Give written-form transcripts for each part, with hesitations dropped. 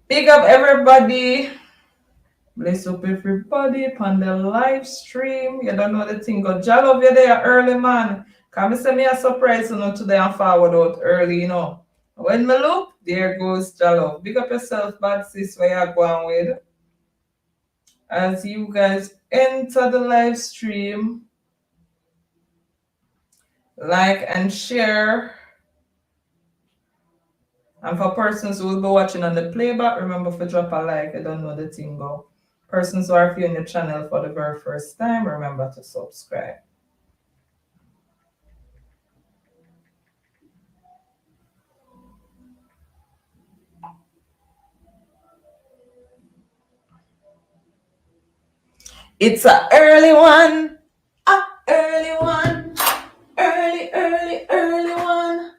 Big up everybody. Bless up everybody on the live stream. You don't know the thing. Go jolly you there early, man. Come send me a surprise today and forward out early. When me look, there goes Jalo. Big up yourself, bad sis, where you're going with. As you guys enter the live stream, like and share. And for persons who will be watching on the playback, remember to drop a like. I don't know the thing go. Persons who are viewing the channel for the very first time, remember to subscribe. It's a early one. Early one. Early one.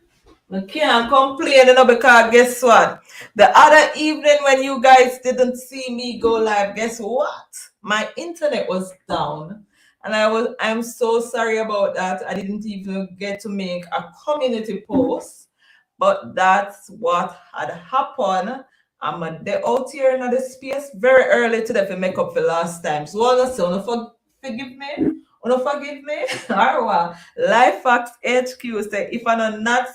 I can't complain, because guess what? The other evening when you guys didn't see me go live, guess what? My internet was down. And I'm so sorry about that. I didn't even get to make a community post. But that's what had happened. I'm out here in the space very early today to make up for last time. So all of a forgive me. Forgive me. Or what? Life Facts HQ say if I'm not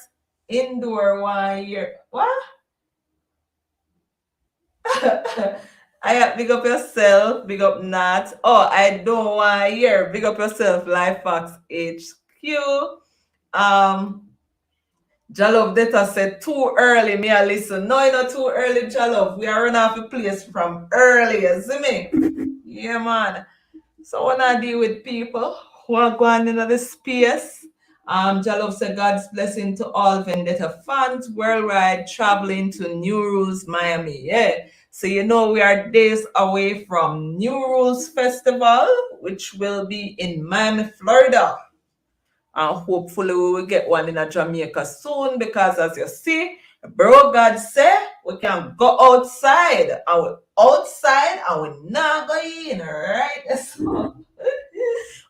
indoor 1 year. What? I have big up yourself, big up Nat. Oh, I don't want to hear. Big up yourself, Life Facts HQ. Jalov Data said too early, me a listen. No, it's not too early, Jalov. We are running off the place from early, you see me? Yeah, man. So when I deal with people who are going into the space, Jalov said God's blessing to all Vendetta fans worldwide traveling to New Rules, Miami. Yeah. So we are days away from New Rules Festival, which will be in Miami, Florida. And hopefully we will get one in a Jamaica soon, because as you see, bro, God say we can go outside, and we outside and we not go in, right? So,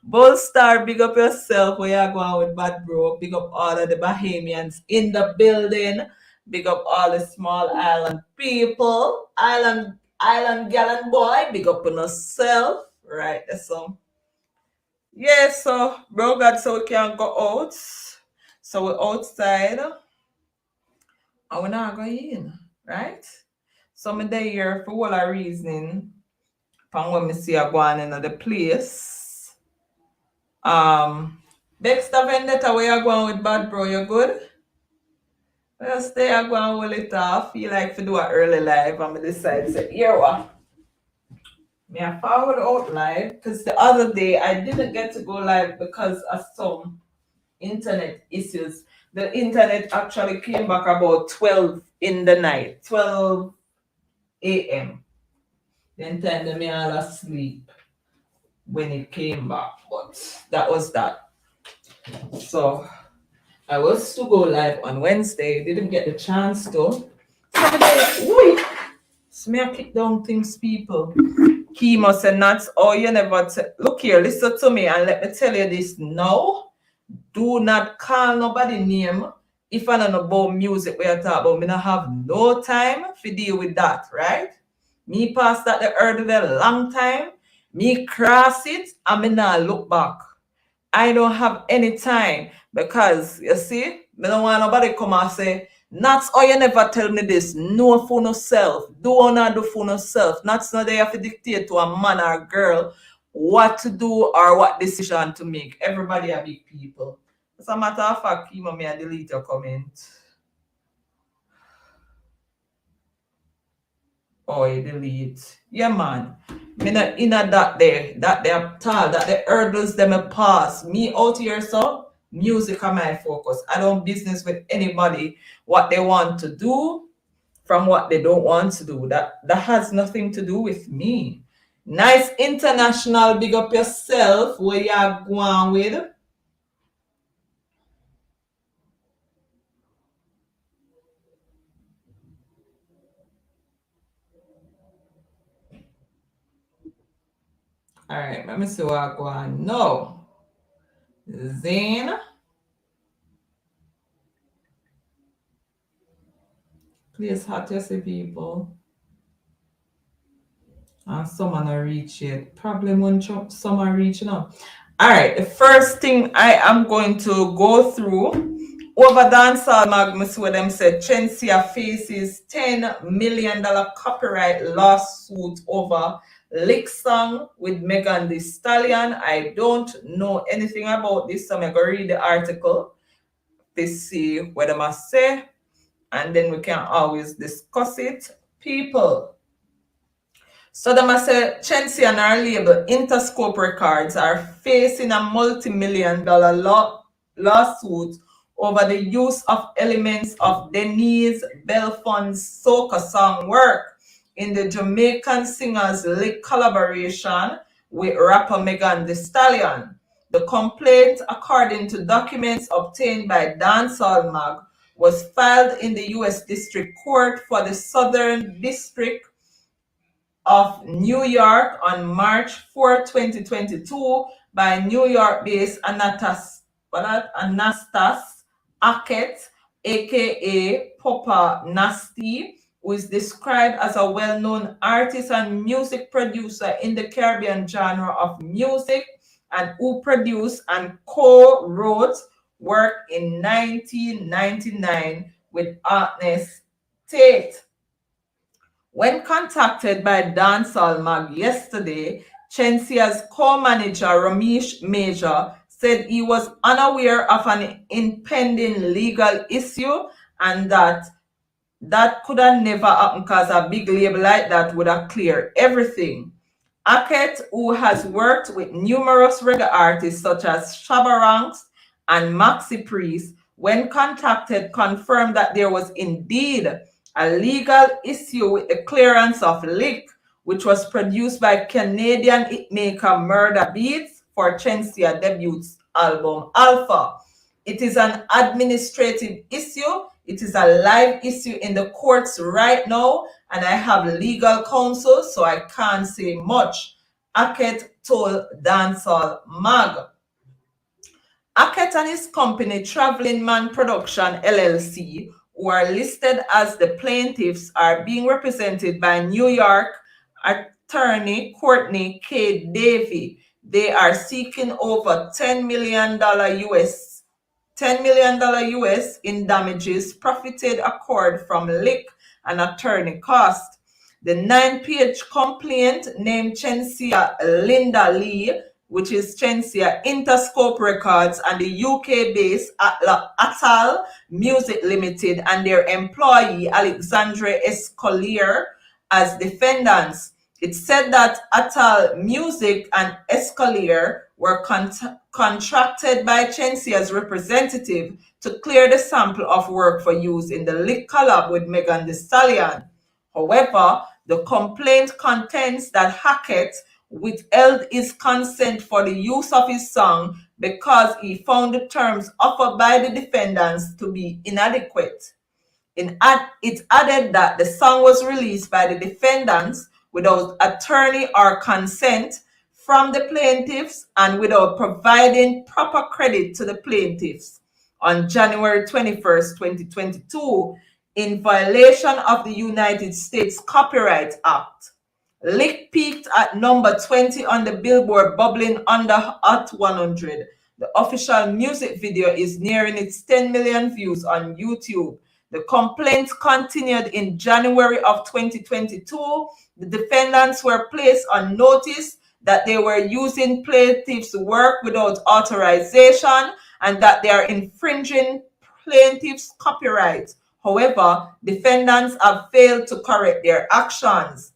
Bull Star, big up yourself where you're going with bad bro. Big up all of the Bahamians in the building. Big up all the small island people. Island gal and boy, big up on yourself. Right, so yeah, so bro God so we can go out. So we're outside and we're not going in, right? So I'm there here for all a reason. From when me see a going in the place. Dexter Vendetta, where you going with bad bro? You good? Well, stay I go and hold it off. Feel like to do an early live and I decide to say, here what? Me I forward out live because the other day I didn't get to go live because of some internet issues. The internet actually came back about 12 in the night, 12 a.m. Then time they me all asleep when it came back, but that was that. So I was to go live on Wednesday, didn't get the chance to. So me I kick down things, people. Chemo said nuts. Oh, you never look here, listen to me and let me tell you this now. Do not call nobody name if I don't know about music we are talking about. Me not have no time to deal with that, right? Me pass that the earth a long time. Me cross it and me not look back. I don't have any time because you see, me don't want nobody come and say, not oh you never tell me this. No for no self. Do not do for no self. Not they have to dictate to a man or a girl what to do or what decision to make. Everybody are big people. As a matter of fact, you may delete your comment. Oh, you delete. Yeah, man. Me not in that there. That they are tall. That the hurdles them a pass. Me out here, so music are my focus. I don't business with anybody what they want to do from what they don't want to do. That has nothing to do with me. Nice international, big up yourself. Where you are going with? All right, let me see what I go on. No. Zane. Please hot you see people. Some are not reach yet. Probably when some are reaching up. All right, the first thing I am going to go through over dancehall Magnus where them said Shenseea faces $10 million copyright lawsuit over lick song with Megan Thee Stallion. I don't know anything about this, so I'm going to read the article to see what I must say, and then we can always discuss it. People. So the say Shenseea and our label Interscope Records are facing a multi-million-dollar lawsuit over the use of elements of Denise Belfon's soca song work in the Jamaican singer's lick collaboration with rapper Megan Thee Stallion. The complaint, according to documents obtained by Dancehall Mag, was filed in the U.S. District Court for the Southern District of New York on March 4, 2022 by New York-based Anastas Hackett, aka Papa Nasty, who is described as a well-known artist and music producer in the Caribbean genre of music, and who produced and co-wrote work in 1999 with Agnes Tate. When contacted by Dancehall Mag yesterday, Shenseea's co-manager Ramesh Major said he was unaware of an impending legal issue and that could have never happened because a big label like that would have cleared everything. Hackett, who has worked with numerous reggae artists such as Shabba Ranks and Maxi Priest, when contacted, confirmed that there was indeed a legal issue with the clearance of Lick, which was produced by Canadian hitmaker Murder Beats for Shenseea debut album Alpha. It is an administrative issue. It is a live issue in the courts right now, and I have legal counsel, so I can't say much, Hackett told Dancehall Mag. Hackett and his company, Traveling Man Production LLC, who are listed as the plaintiffs, are being represented by New York attorney Courtney K. Davey. They are seeking over $10 million US in damages profited accord from Lick and attorney cost. The 9-page complaint named Shenseea Linda Lee, which is Shenseea Interscope Records and the UK-based Atal Music Limited and their employee Alexandre Escolier as defendants. It said that Atal Music and Escolier were contracted by Shenseea's representative to clear the sample of work for use in the Lick collab with Megan Thee Stallion. However, the complaint contends that Hackett withheld his consent for the use of his song because he found the terms offered by the defendants to be inadequate. It added that the song was released by the defendants without attorney or consent from the plaintiffs and without providing proper credit to the plaintiffs on January 21st, 2022, in violation of the United States Copyright Act. Lick peaked at number 20 on the Billboard Bubbling Under Hot 100. The official music video is nearing its 10 million views on YouTube. The complaint continued in January of 2022. The defendants were placed on notice that they were using plaintiffs' work without authorization and that they are infringing plaintiffs' copyright. However, defendants have failed to correct their actions.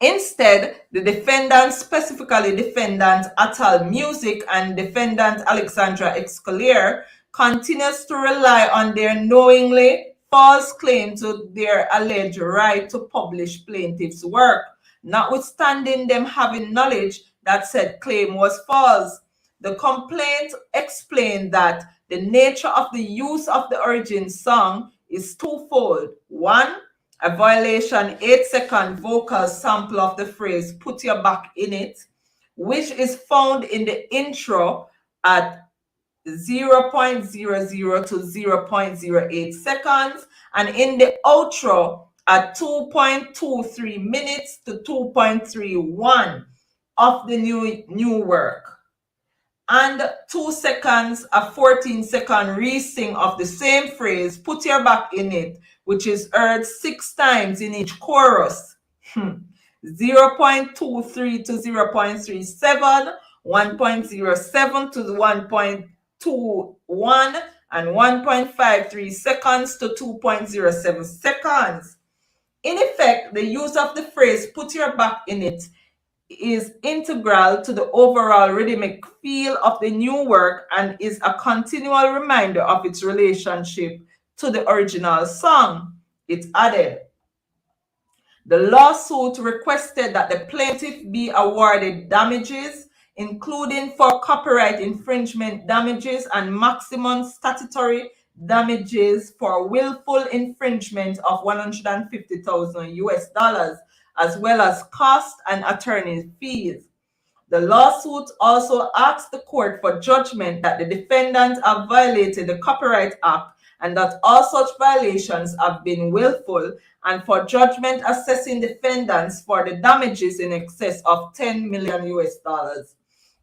Instead, the defendants, specifically defendant Atal Music and defendant Alexandra Escolier, continues to rely on their knowingly false claim to their alleged right to publish plaintiff's work, notwithstanding them having knowledge that said claim was false. The complaint explained that the nature of the use of the origin song is twofold. One, a violation 8-second vocal sample of the phrase "put your back in it," which is found in the intro at 0.00 to 0.08 seconds and in the outro at 2.23 minutes to 2.31 of the new work. And 2 seconds, a 14-second re-sing of the same phrase, put your back in it, which is heard 6 times in each chorus. 0.23 to 0.37, 1.07 to 1.21, and 1.53 seconds to 2.07 seconds. In effect, the use of the phrase put your back in it is integral to the overall rhythmic feel of the new work and is a continual reminder of its relationship to the original song. It added, the lawsuit requested that the plaintiff be awarded damages, including for copyright infringement damages and maximum statutory damages for willful infringement of $150,000 as well as cost and attorney fees. The lawsuit also asked the court for judgment that the defendants have violated the Copyright Act and that all such violations have been willful, and for judgment assessing defendants for the damages in excess of $10 million.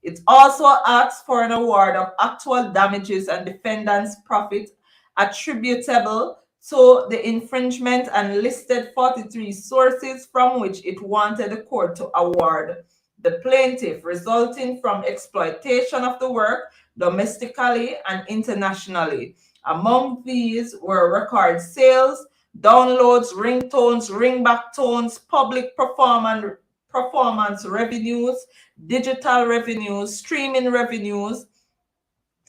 It also asked for an award of actual damages and defendants' profit attributable to the infringement and listed 43 sources from which it wanted the court to award the plaintiff, resulting from exploitation of the work domestically and internationally. Among these were record sales, downloads, ringtones, ringback tones, public performance revenues, digital revenues, streaming revenues,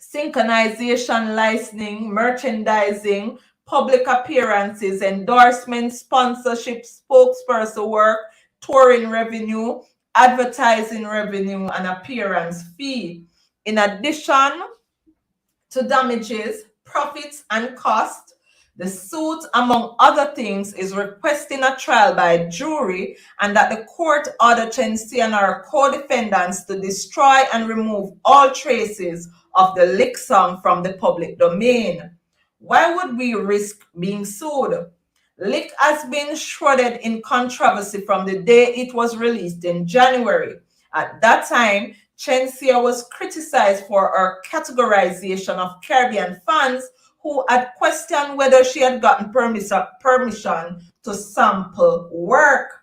synchronization, licensing, merchandising, public appearances, endorsements, sponsorship, spokesperson work, touring revenue, advertising revenue, and appearance fee. In addition to damages, profits, and costs, the suit, among other things, is requesting a trial by jury and that the court order Shenseea and our co-defendants to destroy and remove all traces of the lick song from the public domain. Why would we risk being sued? Lick has been shrouded in controversy from the day it was released in January. At that time, Shenseea was criticized for her categorization of Caribbean fans who had questioned whether she had gotten permission to sample work.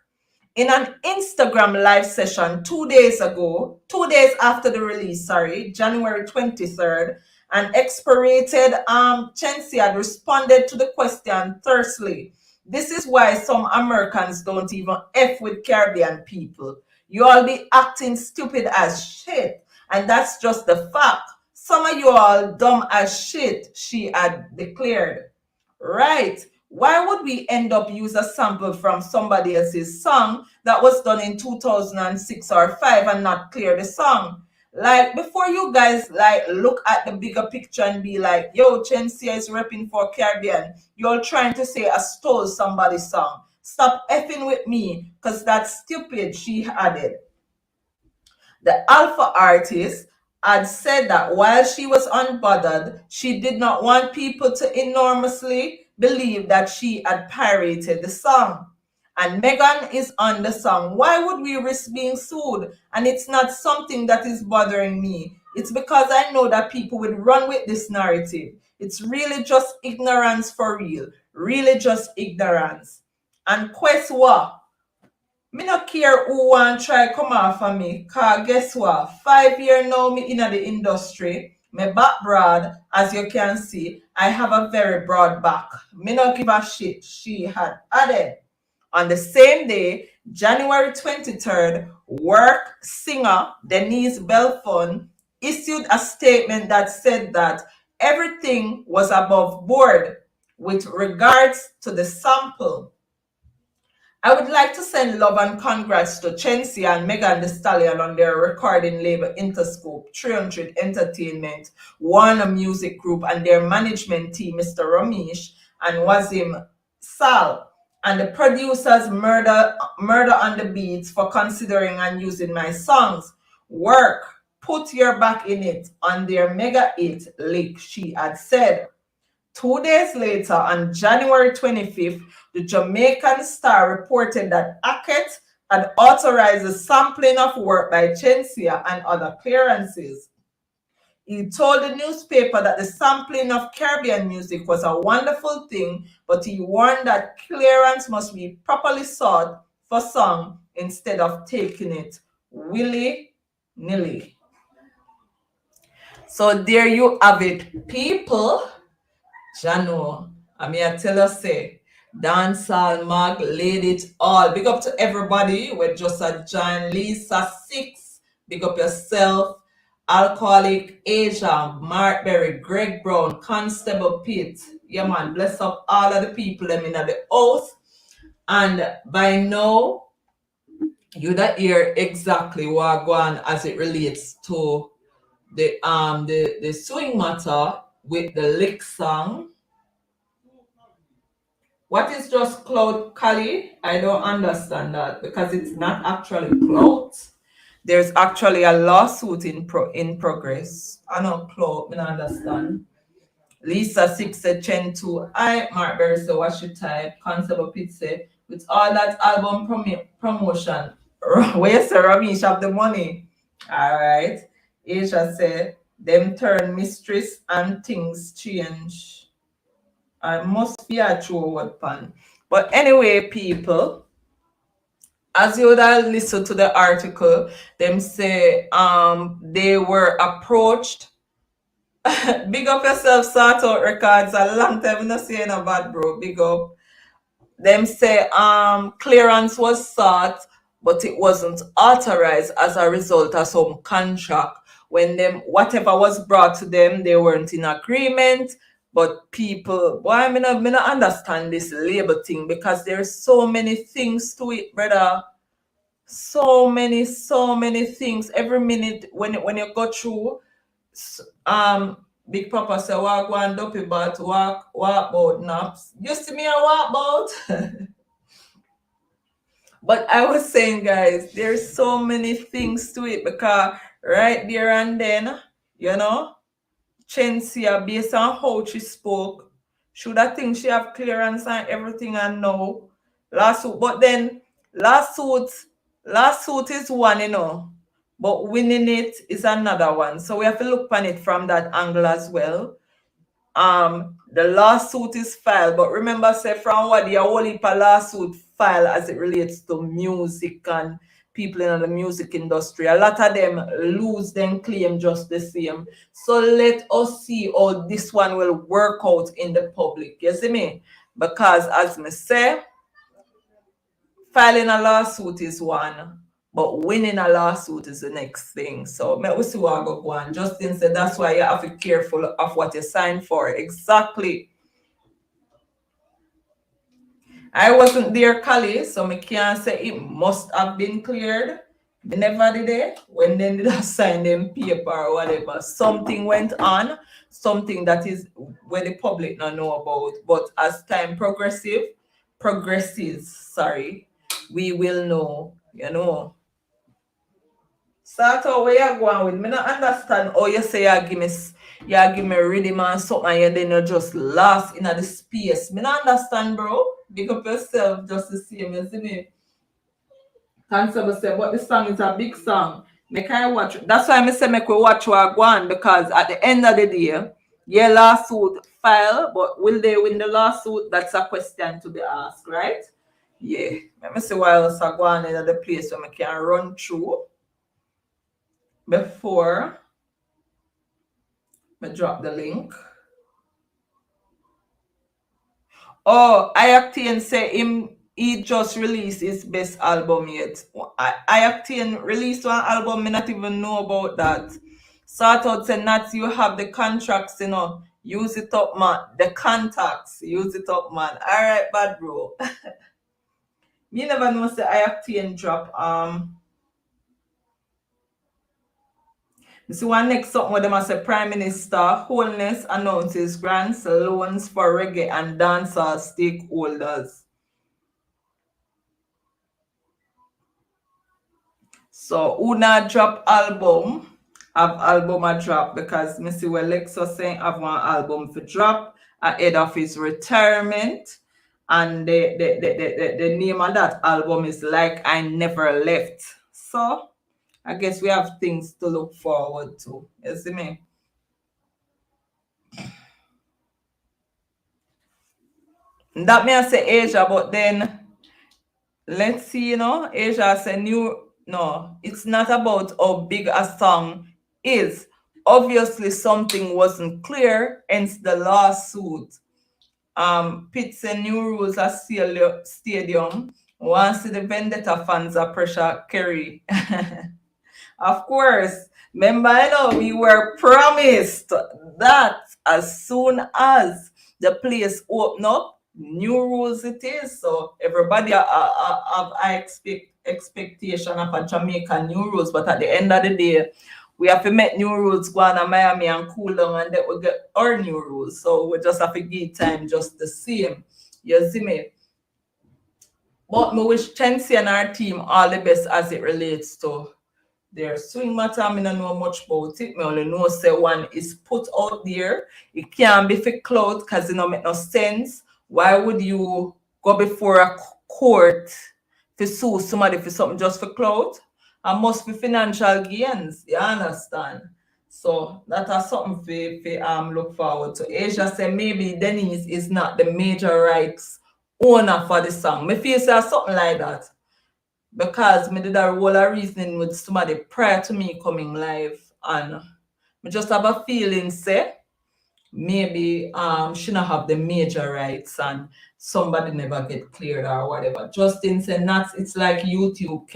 In an Instagram live session 2 days after the release, January 23rd, an expirated Shenseea had responded to the question tersely. This is why some Americans don't even F with Caribbean people. You all be acting stupid as shit. And that's just the fact. Some of you all dumb as shit, she had declared. Right. Why would we end up use a sample from somebody else's song that was done in 2006 or 5 and not clear the song? Like, before you guys look at the bigger picture and be like, yo, Shenseea is repping for Caribbean, you're trying to say I stole somebody's song. Stop effing with me, because that's stupid, she added. The Alpha artist had said that while she was unbothered, she did not want people to enormously believe that she had pirated the song. And Megan is on the song. Why would we risk being sued? And it's not something that is bothering me. It's because I know that people would run with this narrative. It's really just ignorance for real. Really just ignorance. And quest what? Me not care who want try come off of me. Cause guess what? 5 years now me in the industry. My back broad, as you can see. I have a very broad back. Me not give a shit. She had added. On the same day, January 23rd, work singer Denise Belfon issued a statement that said that everything was above board with regards to the sample. I would like to send love and congrats to Shenseea and Megan Thee Stallion on their recording label Interscope, 300 Entertainment, Warner Music Group, and their management team, Mr. Ramesh and Wazim Sal, and the producers Murder on the Beats for considering and using my songs. Work, put your back in it on their mega hit lick, she had said. 2 days later, on January 25th, the Jamaican Star reported that Hackett had authorized the sampling of work by Shenseea and other clearances. He told the newspaper that the sampling of Caribbean music was a wonderful thing, but he warned that clearance must be properly sought for song instead of taking it willy-nilly. So there you have it, people. Jano, I mean, I tell us, say, dancehall mag laid it all. Big up to everybody. We're just a John Lisa 6. Big up yourself. Alcoholic Asia, Mark Berry, Greg Brown, Constable Pitt. Yeah, man, bless up all of the people them in the house. And by now, you that hear exactly what going on as it relates to the swing matter with the lick song. What is just clout, Kali? I don't understand that because it's not actually clout. There's actually a lawsuit in progress. I know clout, I don't understand. Lisa 6 said Chen 2. I Mark Berry said what should type. Constable Pitt said with all that album promotion. Where's the Ramesh have the money? Alright. Asia said them turn mistress and things change. I must be a true word pan. But anyway, people, as you would have listened to the article, them say they were approached. Big up yourself, Sort Out Records. A long time not saying a bad, bro. Big up. Them say clearance was sought, but it wasn't authorized as a result of some contract. When them whatever was brought to them, they weren't in agreement. But people, why me not understand this label thing because there's so many things to it, brother. So many things. Every minute when you go through, Big Papa say walk one dopey but walk about naps. You see me a walk about? But I was saying, guys, there's so many things to it because right there and then, you know, Shenseea, based on how she spoke, should I think she have clearance and everything and no lawsuit. But then lawsuit is one, you know, but winning it is another one. So we have to look on it from that angle as well. The lawsuit is filed, but remember, say from what the whole heap of lawsuit file as it relates to music and people in the music industry. A lot of them lose them claim just the same. So let us see how this one will work out in the public. You see me? Because as me say, filing a lawsuit is one, but winning a lawsuit is the next thing. So we see what I go on. Justin said that's why you have to be careful of what you sign for. Exactly. I wasn't there, Kali, so I can't say it must have been cleared. They never did it. When they did sign them paper or whatever, something went on, something that is where the public don't know about. But as time progresses, we will know, you know. Start out where you're going with. Me not understand how you say you give me rhythm and something and then you just lost in the space. Me not understand, bro. Big up yourself just the same, you see me? Constable say, but this song is a big song. Make I watch. That's why I say make we watch what go on, because at the end of the day, yeah, lawsuit file, but will they win the lawsuit? That's a question to be asked, right? Yeah. Let me see what else I go on in the place where I can run through before I drop the link. Oh, Iactane say he just released his best album yet. Iactane released one album, me not even know about that. Sort out say not you have the contracts, you know. Use it up, man. The contacts, use it up, man. Alright, bad bro. Me never know say Iactane drop. This one next something where them say Prime Minister Holness announces grants loans for reggae and dancehall stakeholders. So Una drop album, have album a drop because me see where Lex was saying have one album for drop ahead of his retirement. And the name of that album is Like I Never Left. So I guess we have things to look forward to. You see me? That may I say Asia, but then let's see, Asia say no, it's not about how big a song is. Obviously, something wasn't clear, hence the lawsuit. Pits and new rules at stadium. Once the Vendetta fans are pressure Kerry. Of course, remember, we were promised that as soon as the place open up, new rules it is. So everybody have expectation of a Jamaican new rules, but at the end of the day, we have to make new rules go on to Miami and cool down, and then we get our new rules. So we just have to give time just the same. You see me? But me wish Shenseea and our team all the best as it relates to their swing matter. I don't know much about it. I only know say one is put out there. It can't be for clout because it don't make no sense. Why would you go before a court to sue somebody for something just for clout? And must be financial gains. You understand? So that is something for look forward to. Asia said maybe Denise is not the major rights owner for the song. Me feel say something like that. Because me did a whole of reasoning with somebody prior to me coming live, and me just have a feeling say maybe she not have the major rights and somebody never get cleared or whatever. Justin said not, it's like YouTube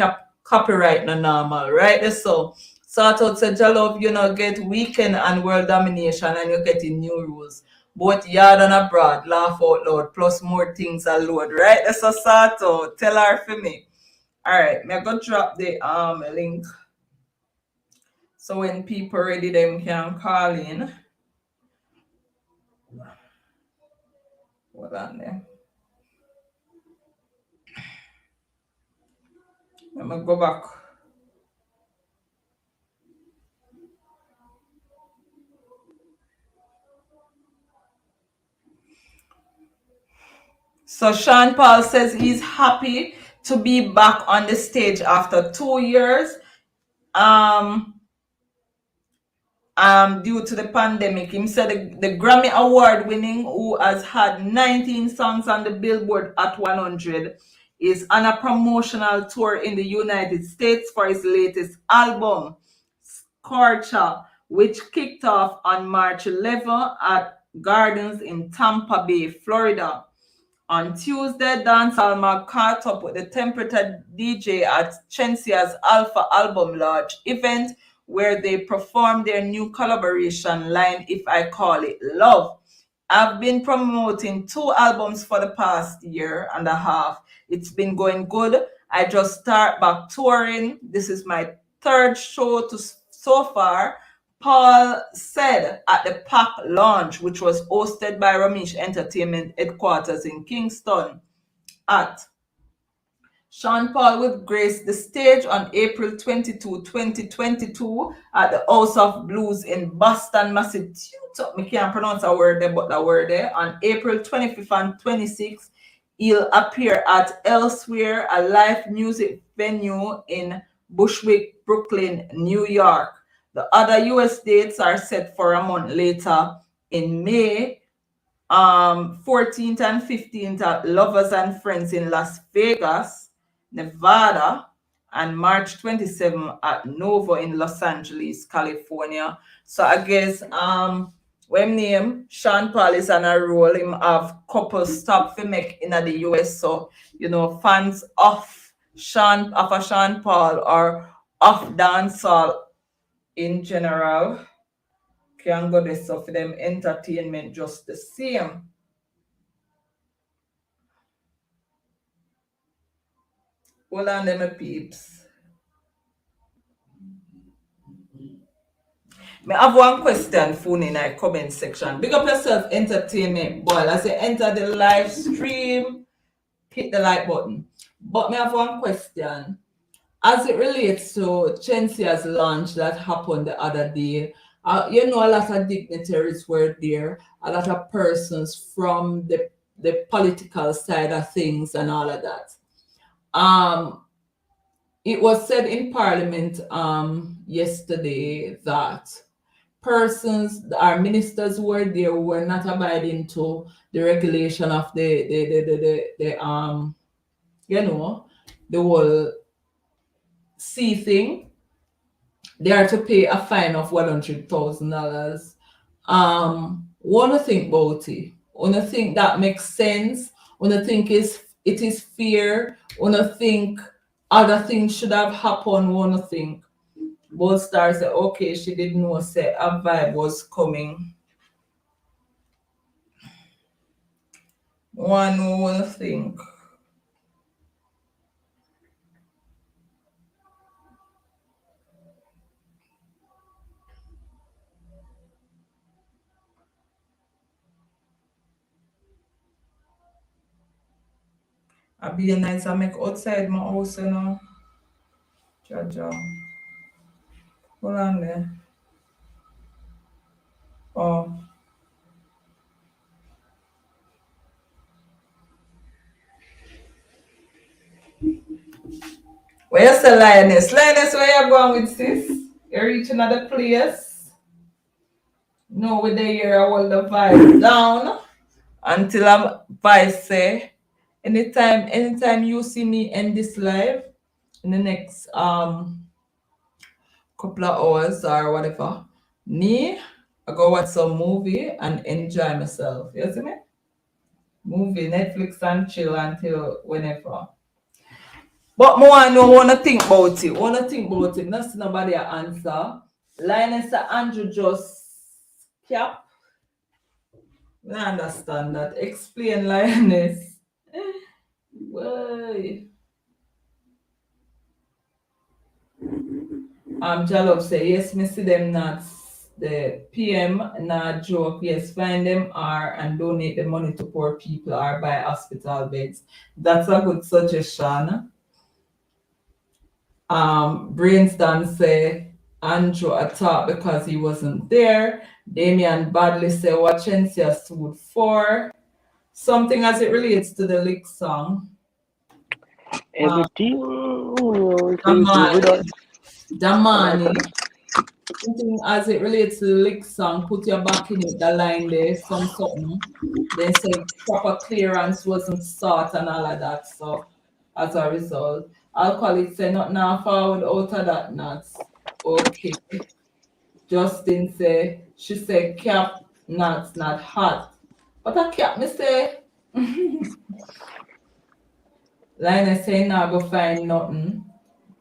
copyright no normal, right? So sort out said Jalove, get weekend and world domination and you're getting new rules. Both yard and abroad, laugh out loud, plus more things are load, right? So sort out, tell her for me. All right, I'm gonna drop the link so when people ready, them can call in. Hold on there. I'm gonna go back. So Sean Paul says he's happy to be back on the stage after 2 years. Due to the pandemic. He said the Grammy Award winning, who has had 19 songs on the Billboard Hot 100, is on a promotional tour in the United States for his latest album, Scorcher, which kicked off on March 11 at Gardens in Tampa Bay, Florida. On Tuesday, dancehall Mark caught up with the temperature DJ at Shenseea's Alpha album launch event, where they performed their new collaboration line, If I Call It Love. I've been promoting 2 albums for the past year and a half. It's been going good. I just start back touring. This is my 3rd show so far, Paul said at the PAC launch, which was hosted by Ramesh Entertainment headquarters in Kingston. At Sean Paul will grace the stage on April 22, 2022 at the House of Blues in Boston, Massachusetts. I can't pronounce a word there, but the word there. On April 25th and 26th, he'll appear at Elsewhere, a live music venue in Bushwick, Brooklyn, New York. The other US dates are set for a month later in May, 14th and 15th at Lovers and Friends in Las Vegas, Nevada, and March 27th at Nova in Los Angeles, California. So I guess when name Sean Paul is on a roll, him have couple stop for make in the US. So fans of Sean Paul or of dancehall in general can go this for them entertainment just the same. Hold on them peeps. I have one question for in the comment section. Big up yourself, entertainment boy. As you enter the live stream, hit the like button. But I have one question. As it relates to Shenseea's launch that happened the other day, You know, a lot of dignitaries were there, a lot of persons from the political side of things and all of that. It was said in Parliament yesterday that persons, our ministers who were there were not abiding to the regulation of the you know, the whole C thing. They are to pay a fine of $100,000. Wanna think about it? Wanna think that makes sense? Wanna think it is fair? Wanna think other things should have happened? Wanna think both stars said, okay, she didn't know say a vibe was coming. One wanna think. I be nice I make outside my house, you know. Jaja. Hold on there. Oh. Where you say Lioness? Lioness, where you going with sis? You're reaching another place. No, with the year I hold the vibe down until I'm vice say. Anytime you see me end this live in the next couple of hours or whatever, me, I go watch some movie and enjoy myself. You see me? Movie, Netflix and chill until whenever. But more I know wanna think about it. Wanna think about it. Not see nobody a answer. Linus Andrew just cap. I understand that. Explain Lioness. Why? Jalop say yes, me see them not the PM not joke. Yes, find them are and donate the money to poor people or buy hospital beds. That's a good suggestion. Brainstorm say Andrew attacked because he wasn't there. Damian Badley say what Shenseea stood for. Something as it relates to the lick song. Everything Damani. Something as it relates to the lick song, put your back in it, the line there, something. Then say proper clearance wasn't sought and all of that. So as a result, Alkaline say not now forward out of that nuts. Okay. Justin say she said cap nuts not hot. But a cap me say Lionel say now go find nothing.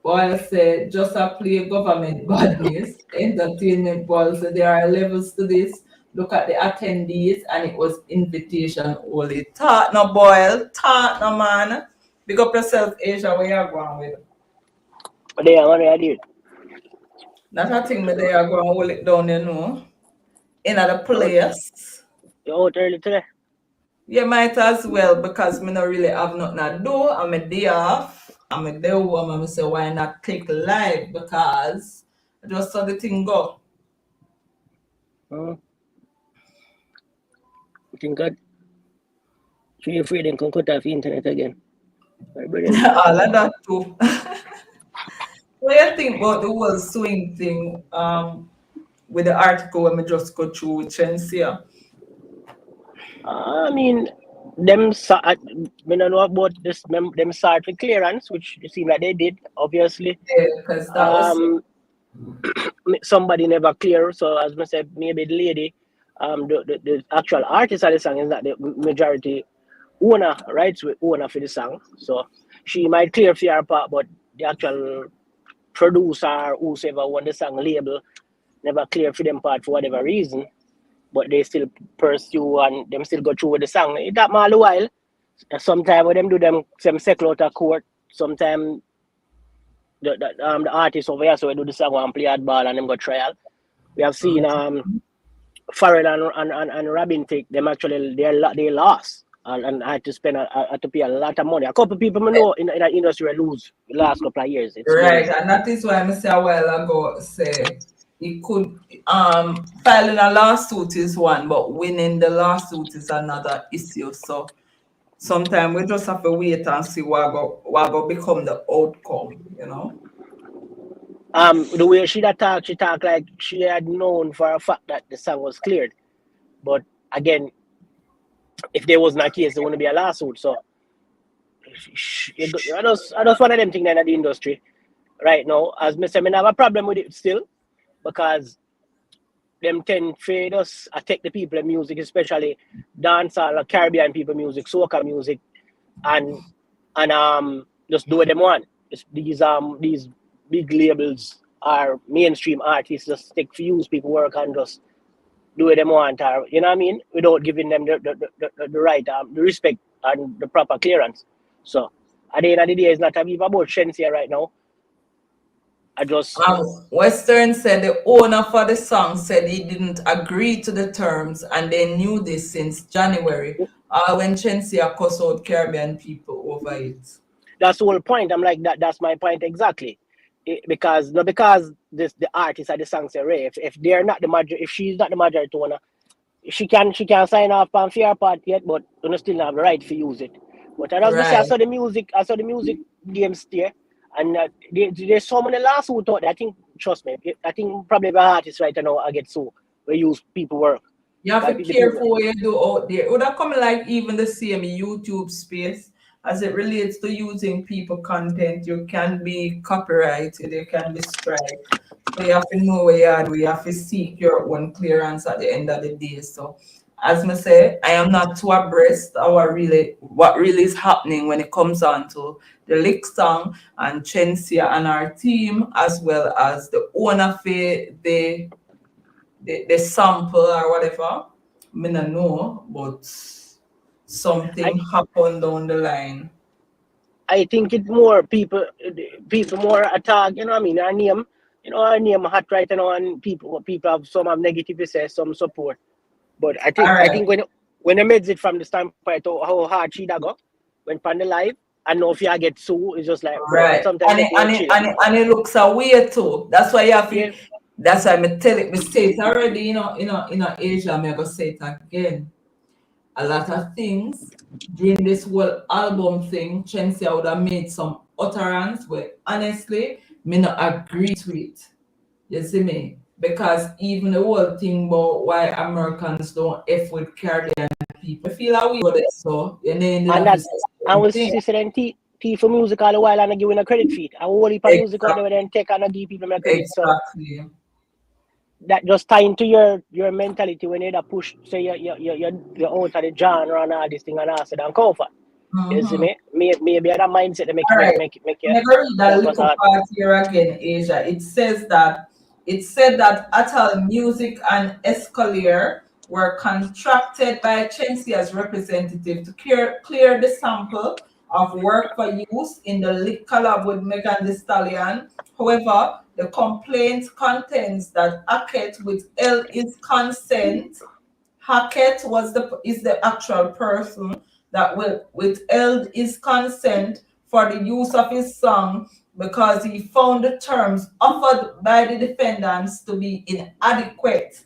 Boyle said just a play government badness. Entertainment Boyle said there are levels to this. Look at the attendees and it was invitation only. Talk no Boyle, talk no man. Big up yourself, Asia, where you're going with. But they are what I did. That's a thing that they are going to hold it down, you know. In other place. You're out early today. You might as well because me not really have nothing to do. I'm a day off. I'm a day home. I'm say why not click live because I just saw the thing go. Thank God. So you're afraid they can cut off the internet again. All of that too. What do you think about the whole swing thing with the article when we just go through with Shenseea? I mean, them we don't know about this. Them start with clearance, which it seems like they did, obviously. Yeah, because that was somebody never clear. So as I said, maybe the lady, the actual artist of the song is not the majority owner, rights with owner for the song. So she might clear for her part, but the actual producer, whoever won the song label, never clear for them part for whatever reason. But they still pursue and them still go through with the song. It that all a while. Sometimes when them do some settle out of court, sometimes the artist over here so we do the song and play hardball and them go trial. We have seen Farrell and Robin take them actually they lost and had to spend had to pay a lot of money. A couple of people I know in the industry lose the last couple of years. Right, and that is why I say a while ago say it could filing a lawsuit is one, but winning the lawsuit is another issue. So sometimes we just have to wait and see what go become the outcome, you know. The way she talked like she had known for a fact that the song was cleared. But again, if there wasn't a case, there wouldn't be a lawsuit. So I just one of them things in the industry right now. As I said, I have a problem with it still because them tend to just attack the people in music, especially dancehall, Caribbean people music, soca music, and just do what they want. These big labels are mainstream artists just take for use people work and just do what they want, or you know what I mean, without giving them the right the respect and the proper clearance. So at the end of the day, it's not even about Shenseea right now. I just Western said the owner for the song said he didn't agree to the terms, and they knew this since January. When Shenseea cussed out Caribbean people over it. that's the whole point. I'm like that. That's my point exactly. Because not because the artist or the song say Ray. If they're not the major, if she's not the majority owner, she can sign off on fair part yet, but you still have the right to use it. But as I say, Right. I saw the music games there, and there's so many lawsuits out there. I think, trust me, I think probably the artist right now I get so we use people work. You have to Like be the people, careful what you do out there. It would have come like even the same YouTube space as it relates to using people content. You can be copyrighted, you can be striked. So you have to know where you are. You have to seek your own clearance at the end of the day. So as I say, I am not too abreast of what really is happening when it comes on to the lick song and Chenseea and our team, as well as the owner of the sample or whatever. Me not know, but I something happened down the line. I think it more people more attack. You know what I mean? Our name, our name hot right now, and people have negative to say, some support. But I All think I right, think when I made it from the standpoint of how hard she da go when pan the live, and know if you get sued, it's just like bro. right. Sometimes And make it, me and it, chill. and it, and it looks away too. That's why you have to. Yeah, That's why me tell it. Me say it already. Asia. Me I go say it again. A lot of things during this whole album thing, Chenseea would have made some utterance where honestly, me not agree to it. You see me? Because even the whole thing about why Americans don't F with Caribbean people, I feel like we got it so, and then ended and up that with I certain was thing. listening T for music all the while and I giving a credit feed. I will heap of music out Exactly. there then take and I give people my credit. So Exactly. that just tie into your mentality when you push say you're out of the genre and all this thing and acid and comfort. You see Mm-hmm. me? Maybe that mindset that All right. make you I'm gonna read that focus little on. part here again, Asia. It said that Atal Music and Escalier were contracted by Chensea's representative to clear the sample of work for use in the lead collab with Megan Thee Stallion. However, the complaint contends that Hackett withheld his consent. Hackett is the actual person that withheld his consent for the use of his song because he found the terms offered by the defendants to be inadequate.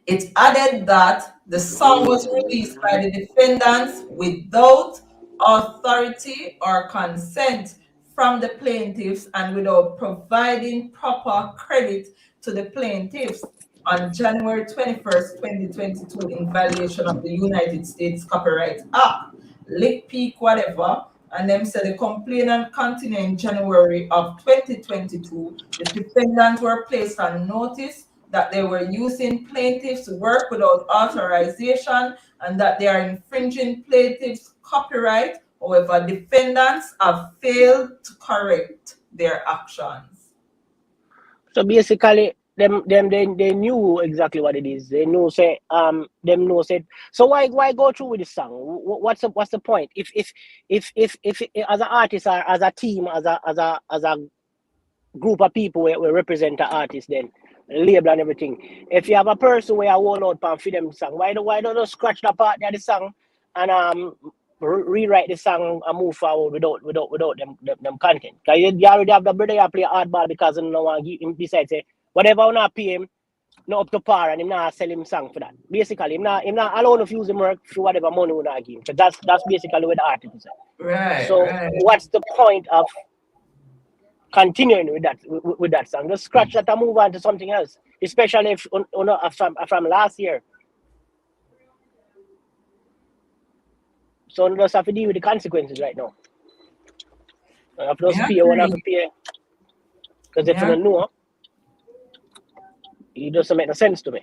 It added that the song was released by the defendants without authority or consent from the plaintiffs and without providing proper credit to the plaintiffs on January 21st, 2022, in violation of the United States Copyright Act. Lick Peak, whatever, and them said the complainant continued in January of 2022. The defendants were placed on notice that they were using plaintiffs' work without authorization and that they are infringing plaintiffs' copyright. However, defendants have failed to correct their actions. So basically, they knew exactly what it is. They know say them know say. So why go through with the song? What's the point? If as an artist or as a team as a group of people where represent the artist then label and everything. If you have a person where I hold out pan for them song, why don't you scratch the part of the song and rewrite the song and move forward without them content? Because you already have the brother you play hardball because you don't want to give him besides say whatever I not pay him, not up to par, and him not sell him song for that. Basically, him not allow to use him work for whatever money we not give him. So that's basically what the article said. Right, So right. what's the point of continuing with that song? Just scratch that and move on to something else. Especially if from last year. So we just have to deal with the consequences right now. I have to just pay what I have to pay. Because if you don't know, it doesn't make no sense to me.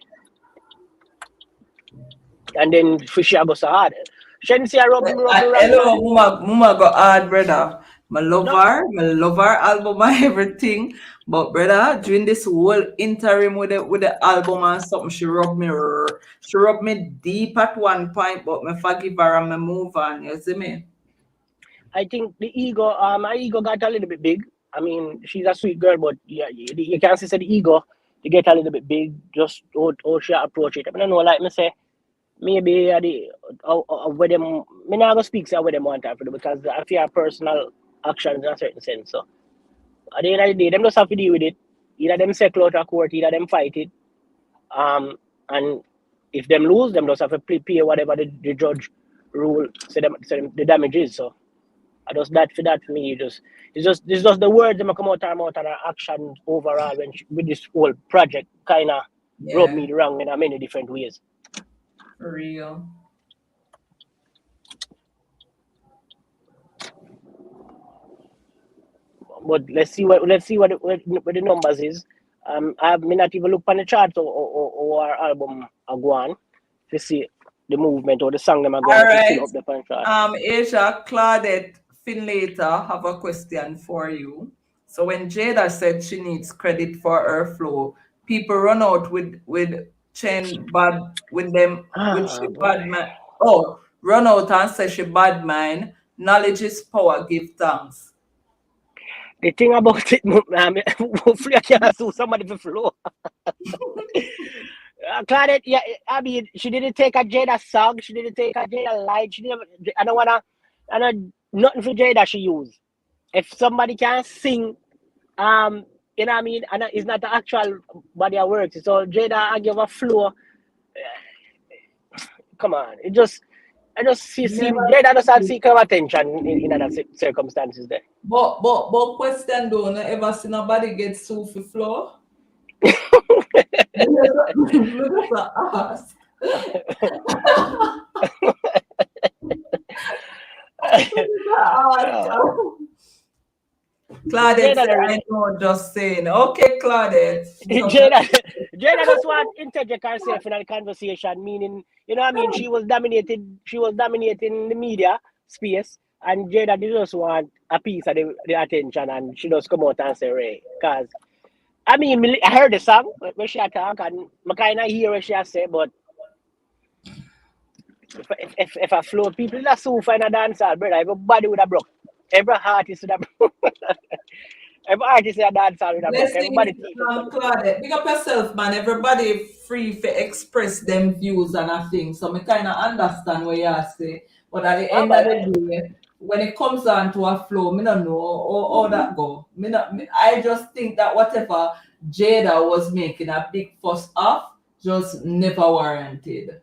And then fishy go so hard. Shenseea rub hello, mama go hard, brother. I love her album and everything. But brother, during this whole interim with the album and something, she rubbed me deep at one point, but me forgive her and me move on. You see me? I think the ego, my ego got a little bit big. I mean, she's a sweet girl, but yeah, you can't say the ego to get a little bit big. Just how she approach it. I don't know, like me say, maybe where them. Me not gonna speak say where them want to for them because I feel personal actions in a certain sense. So at the end of the day, them just have to deal with it. Either them settle out of court, either them fight it. And if them lose, them just have to pay whatever the judge rule say the damage is. So I just that for me. It's just the words that come out of her mouth and her actions overall with this whole project kind of rub me wrong in many different ways. For real. But let's see what the numbers is. I have not even looked on the charts or our album are going to see the movement or the song them are going to fill up the pan chart. Asia, Claudette Finlater have a question for you. So when Jada said she needs credit for her flow, people run out with chain bad with them with she bad man. Oh, run out and say she bad mind. Knowledge is power. Give thanks. The thing about it, hopefully I can sue somebody for flow. Claudette, yeah, I mean, she didn't take a Jada song, she didn't take a Jada line, I don't nothing for Jada she use. If somebody can sing, you know what I mean, and it's not the actual body of work, so Jada, I give a flow. Come on, I just see Jada doesn't seek her attention in other circumstances there. But question though, no ever see nobody get sued for flow? Claudette, I know, just saying. Okay, Claudette. Jada just want to interject herself in a conversation, meaning, you know what I mean, she was dominating the media space, and Jada did just want a piece of the attention, and she just come out and say, Ray, because, I mean, I heard the song when she talk, and I kind of hear what she say, but if I flow, people that so fine a dancer, brother, everybody would have broke. Every artist would have broke. Every artist would have danced with a broke. Everybody Claudette, big up yourself, man. Everybody free to express them views and a thing. So I kind of understand what you say. But at the end of the day, when it comes down to a flow, I don't know how that go. I just think that whatever Jada was making a big fuss of, just never warranted.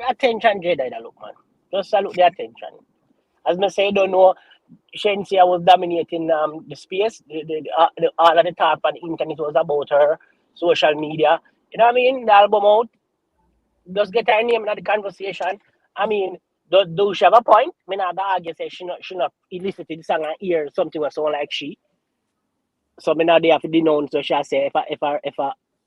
Attention, Jada, look, man. Just salute the attention. As I say, don't know, Shenseea was dominating the space. All of the talk on the internet was about her, social media. You know what I mean? The album out. Just get her name in the conversation. I mean, do she have a point? I mean, I argue say she not elicited the song and hear something was so like she. So I they have to denounce what she say if I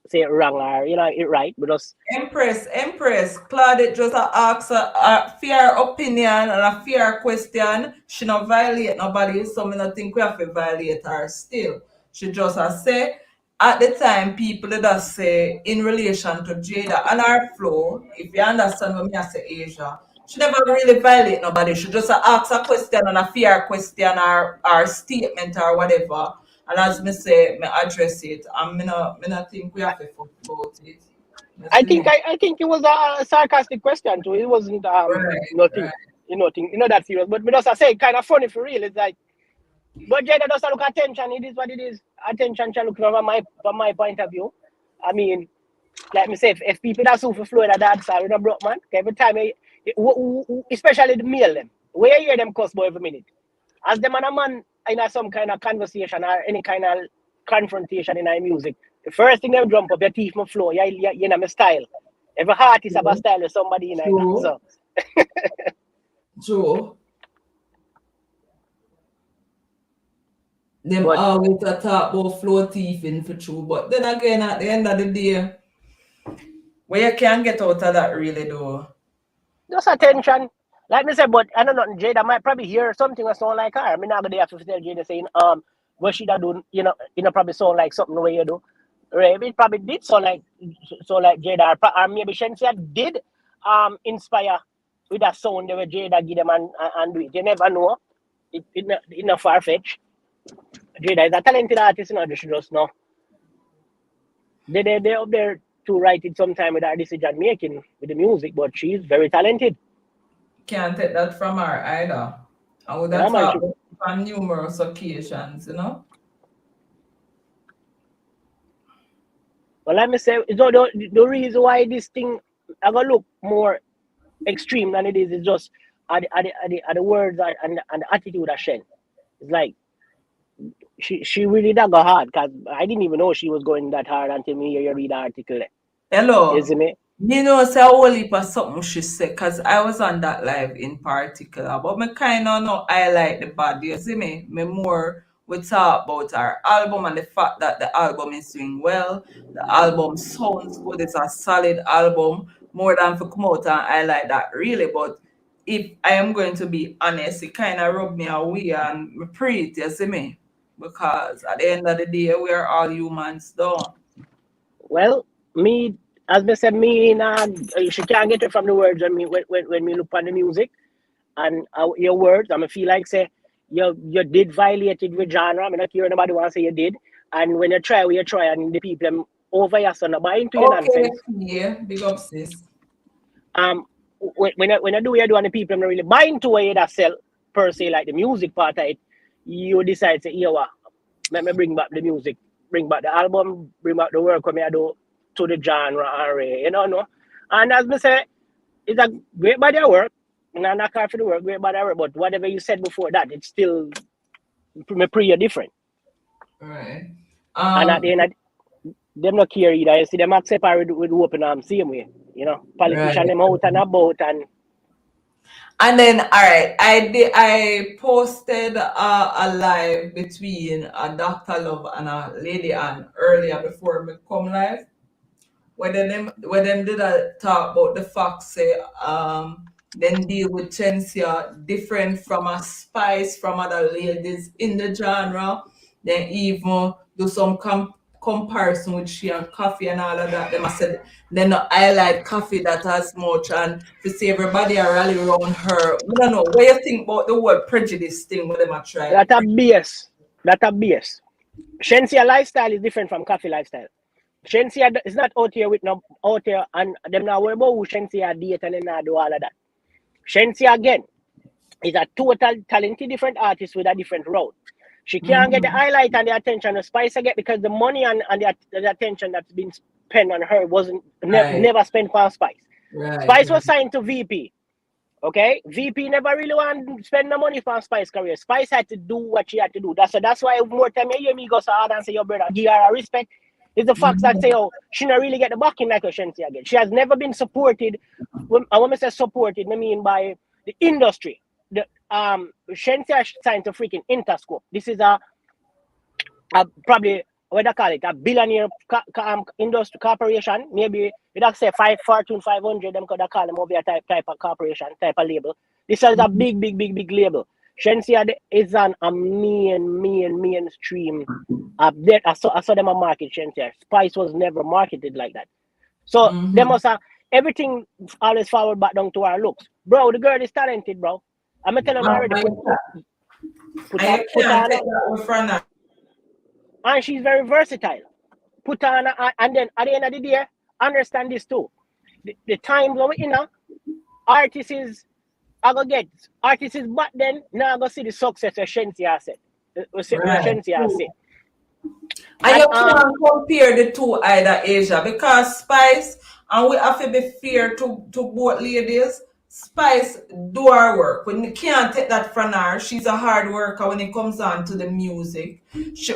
say it wrong or you know it right, but just Empress, Claudette just asks a fair opinion and a fair question. She not violate nobody, so I don't think we have to violate her still. She just say at the time people just say in relation to Jada and her flow, if you understand what I say Asia, she never really violate nobody. She just ask a question and a fair question or statement or whatever. And as me say, me address it, and me not think we have to talk about it. I think it was a sarcastic question too. It wasn't nothing, right. You know that serious. But as I say, kind of funny for real. It's like But Jada doesn't look attention. It is what it is. Attention shall look from my point of view. I mean, like me say, if people that sue for Florida dance with a broke man, every time, especially the male them, where you hear them cuss boy every minute. As them and a man in some kind of conversation or any kind of confrontation in our music, the first thing they jump up, your teeth my flow, you know my style. Every artist have a style with somebody in it. So True. Them but always a talk about flow thieving for true. But then again, at the end of the day, where you can't get out of that really though. just attention. Like me say, but I don't know, Jada might probably hear something that sound like her. I mean, not gonna have to tell Jada saying, what she da do, probably sound like something the way you do. Right? It probably did sound like Jada, or maybe Shenseea did inspire with that sound the way Jada give them and do it. You never know. It not far fetched. Jada is a talented artist, she just know. They up there to write it sometime with her decision making with the music, but she's very talented. Can't take that from her either. I would Yeah, have man. talked on numerous occasions, Well, let me say, the reason why this thing I gonna look more extreme than it is just at the words and the attitude of Shen. It's like she really that go hard because I didn't even know she was going that hard until me hear you read the article. Hello. Isn't it? Say a whole heap of something she said, because I was on that live in particular. But me kind of know I like the body, you see me? Me more we talk about our album and the fact that the album is doing well. The album sounds good. It's a solid album. More than for come out and I like that really. But if I am going to be honest, it kind of rubbed me away and me pray it, you see me? Because at the end of the day, we are all humans, though. Well, me, as I said, she can't get it from the words when we look on the music and your words. I feel like say you did violate it with genre. I'm not hearing nobody want to say you did. And when you try, and the people them over your son buy into your Okay, nonsense. yeah, big up, sis. When you do what you do and the people don't really buy into what you that sell per se, like the music part of it, you decide to, what, let me bring back the music, bring back the album, bring back the work when I do to the genre array, no. And as I say, it's a great body of work. Not knock off for the work, great body of work, but whatever you said before that, it's still pretty different. Right. And at the end, them not care either. You see them accept her with open arms, same way. Politician Right. them out and about And then, all right, I posted a live between a Dr. Love and a Lady Ann earlier before me come live, where them did a talk about the fact say then deal with Shenseea different from a spice from other ladies in the genre. Then even do some comparison with she and coffee and all of that. Them I said then I like coffee that as much and to see everybody are rally around her. I don't know what you think about the word prejudice thing with them I try. that a BS. That a BS. Shenseea lifestyle is different from coffee lifestyle. Shenseea is not out here and them not worry about who Shenseea date and then not do all of that. Shenseea again is a total talented different artist with a different route. She can't get the highlight and the attention of Spice get because the money and the attention that's been spent on her wasn't never spent for Spice. Right. Spice was signed to VP. Okay, VP never really want to spend no money for Spice career. Spice had to do what she had to do. That's why more time you hear me go so hard and say, your brother, give her a respect. It's the facts that say, oh, she not really get the backing like a Shenseea again. She has never been supported. I want to say supported, I mean by the industry. The Shenseea signed to freaking Interscope. This is a probably what they call it, a billionaire industry corporation. Maybe you'd say Fortune 500. Them could call them over a type of corporation, type of label. This is a big label. Shenseea is on a mainstream. I saw them a market Shenseea. Spice was never marketed like that. So they must have everything always forward back down to our looks. Bro, the girl is talented, bro. I'm gonna tell them already. Put on, and she's very versatile. Put on, and then at the end of the day, understand this too. The time we're in now, artists is back then, now I go see the success of Shenseea said. What Right. Shenseea say. And And you can't compare the two either, Asia, because Spice, and we have to be fair to both ladies. Spice do her work. When you can't take that from her, she's a hard worker when it comes on to the music.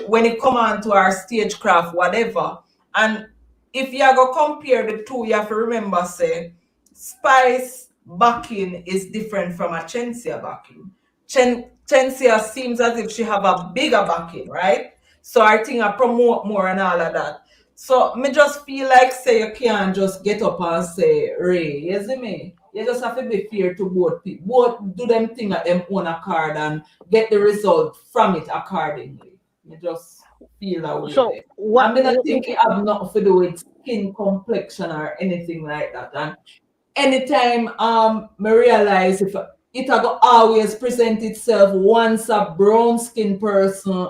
When it come on to her stagecraft, whatever. And if you are going to compare the two, you have to remember, say, Spice backing is different from a Shenseea backing. Shenseea seems as if she have a bigger backing, right? So I think I promote more and all of that. So me just feel like say you can't just get up and say Ray, you see me? You just have to be fair to both people. Both do them thing at them own accord and get the result from it accordingly. You just feel that way so there. what I mean I think it have nothing to do with skin complexion or anything like that. And anytime me realize if it go always present itself once a brown skin person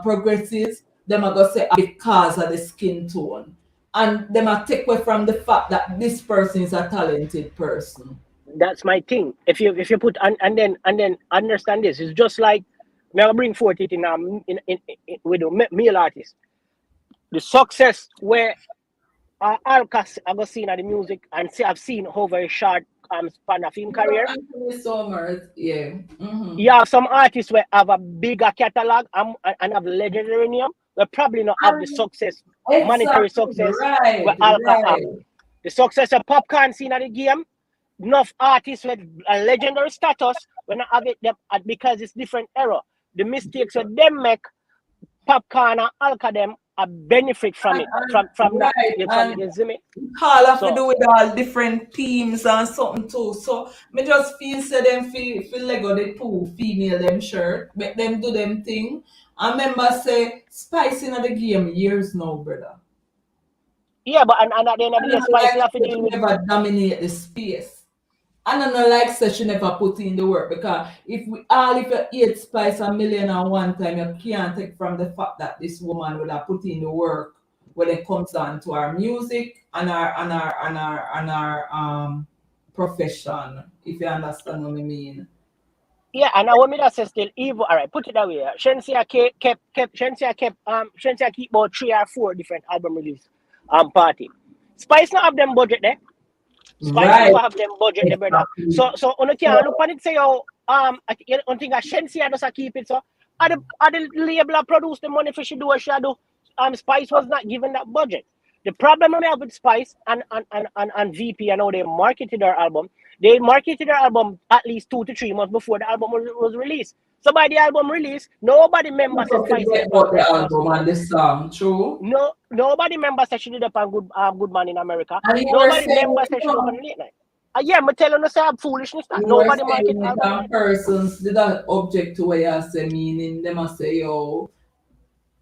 progresses, them I go say because of the skin tone. And them I take away from the fact that this person is a talented person. that's my thing. If you put and then understand this, it's just like me I bring forth it in with the male artists. The success where Alka I go seen at the music and see I've seen over a short span of him Well, career. Anthony Summers, yeah. You have some artists where have a bigger catalog and have legendary name, we probably not have the And success, monetary exactly, success where right, Alka have. right. The success of popcorn scene at the game, enough artists with a legendary status when I have it them because it's different era. The mistakes that them make, popcorn and Alka them a benefit from it, from that. Right, and You see me? all have to So do with all different teams and something too. So me just feel say them feel Lego the two female them shirt, make them do them thing. I remember say Spice in the game years now, brother. yeah, but and at the end of the And day, I Spice like have to that deal she with never dominate the space. And I don't like that she never put in the work because if you hate Spice a million and one time, you can't take from the fact that this woman will have put in the work when it comes down to our music and our profession, if you understand what I mean. yeah, and I want me to say still evil. All right, put it that way. Shenseea keep about 3 or 4 different album release party. Spice not have them budget there. Spice Right. never have them budget there, brother. Exactly. So on the can look on it say yo I don't think Shenseea does keep it so. Are the label that produce the money for she do what she do. Spice was not given that budget. The problem I have with Spice and VP and how they marketed their album, they marketed their album at least 2 to 3 months before the album was released. So by the album release, nobody members Don't Spice did forget up on about the Christmas album Day. and the song, true. No, nobody members that she did up on Good Man in America. And you were Nobody saying members it, that she did up on Late Night. Yeah, I'm telling you, say I'm foolishness. That you were nobody saying market it album and like that. persons did not object to what you say meaning they must say yo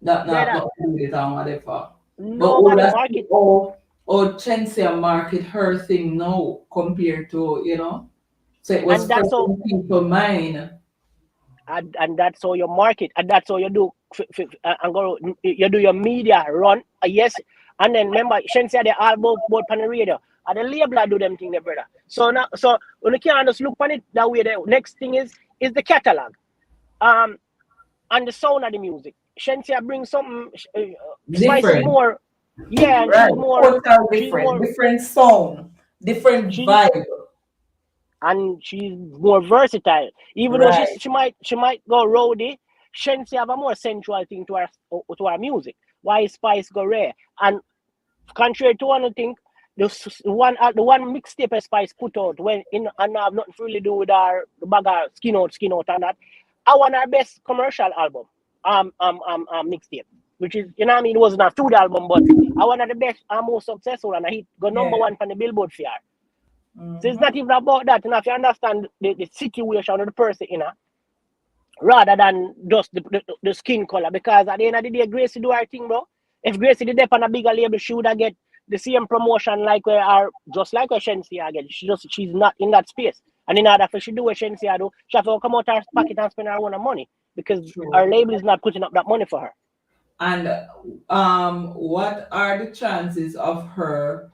that not Brother, not do it and whatever. But all nobody that market. or Shenseea market her thing now compared to so it was And that's fresh how in people mind. and that's how you market, and that's how you do and go you do your media run. Yes, and then remember Shenseea they all both on the radio. And the label do them thing there, brother. So now so when you can't just look on it that way, the next thing is the catalog. Um and the sound of the music. Shenseea brings something Spice is Different. more yeah, and Right. Total she's different. more Different sound. Different she vibe. and she's more versatile. Even though Right. she might go roadie, Shenseea have a more sensual thing to her music. Why Spice go rare? And contrary to one thing, the one mixtape Spice put out when in and have nothing to really do with our bag of skin out and that. I want our best commercial album, mixtape, which is you know what I mean. It wasn't a studio album, but I one of the best and most successful, and I hit go number Yeah. one on the Billboard for her. So it's Mm-hmm. not even about that. And if you understand the situation of the person, rather than just the skin color. Because at the end of the day, Gracie do her thing, bro. If Gracie did that on a bigger label, she would have get the same promotion like where are just like where Shenseea again. She's not in that space. And in order for she do what Shenseea do, she have to come out her pocket and spend her own money. Because True. her label is not putting up that money for her. And what are the chances of her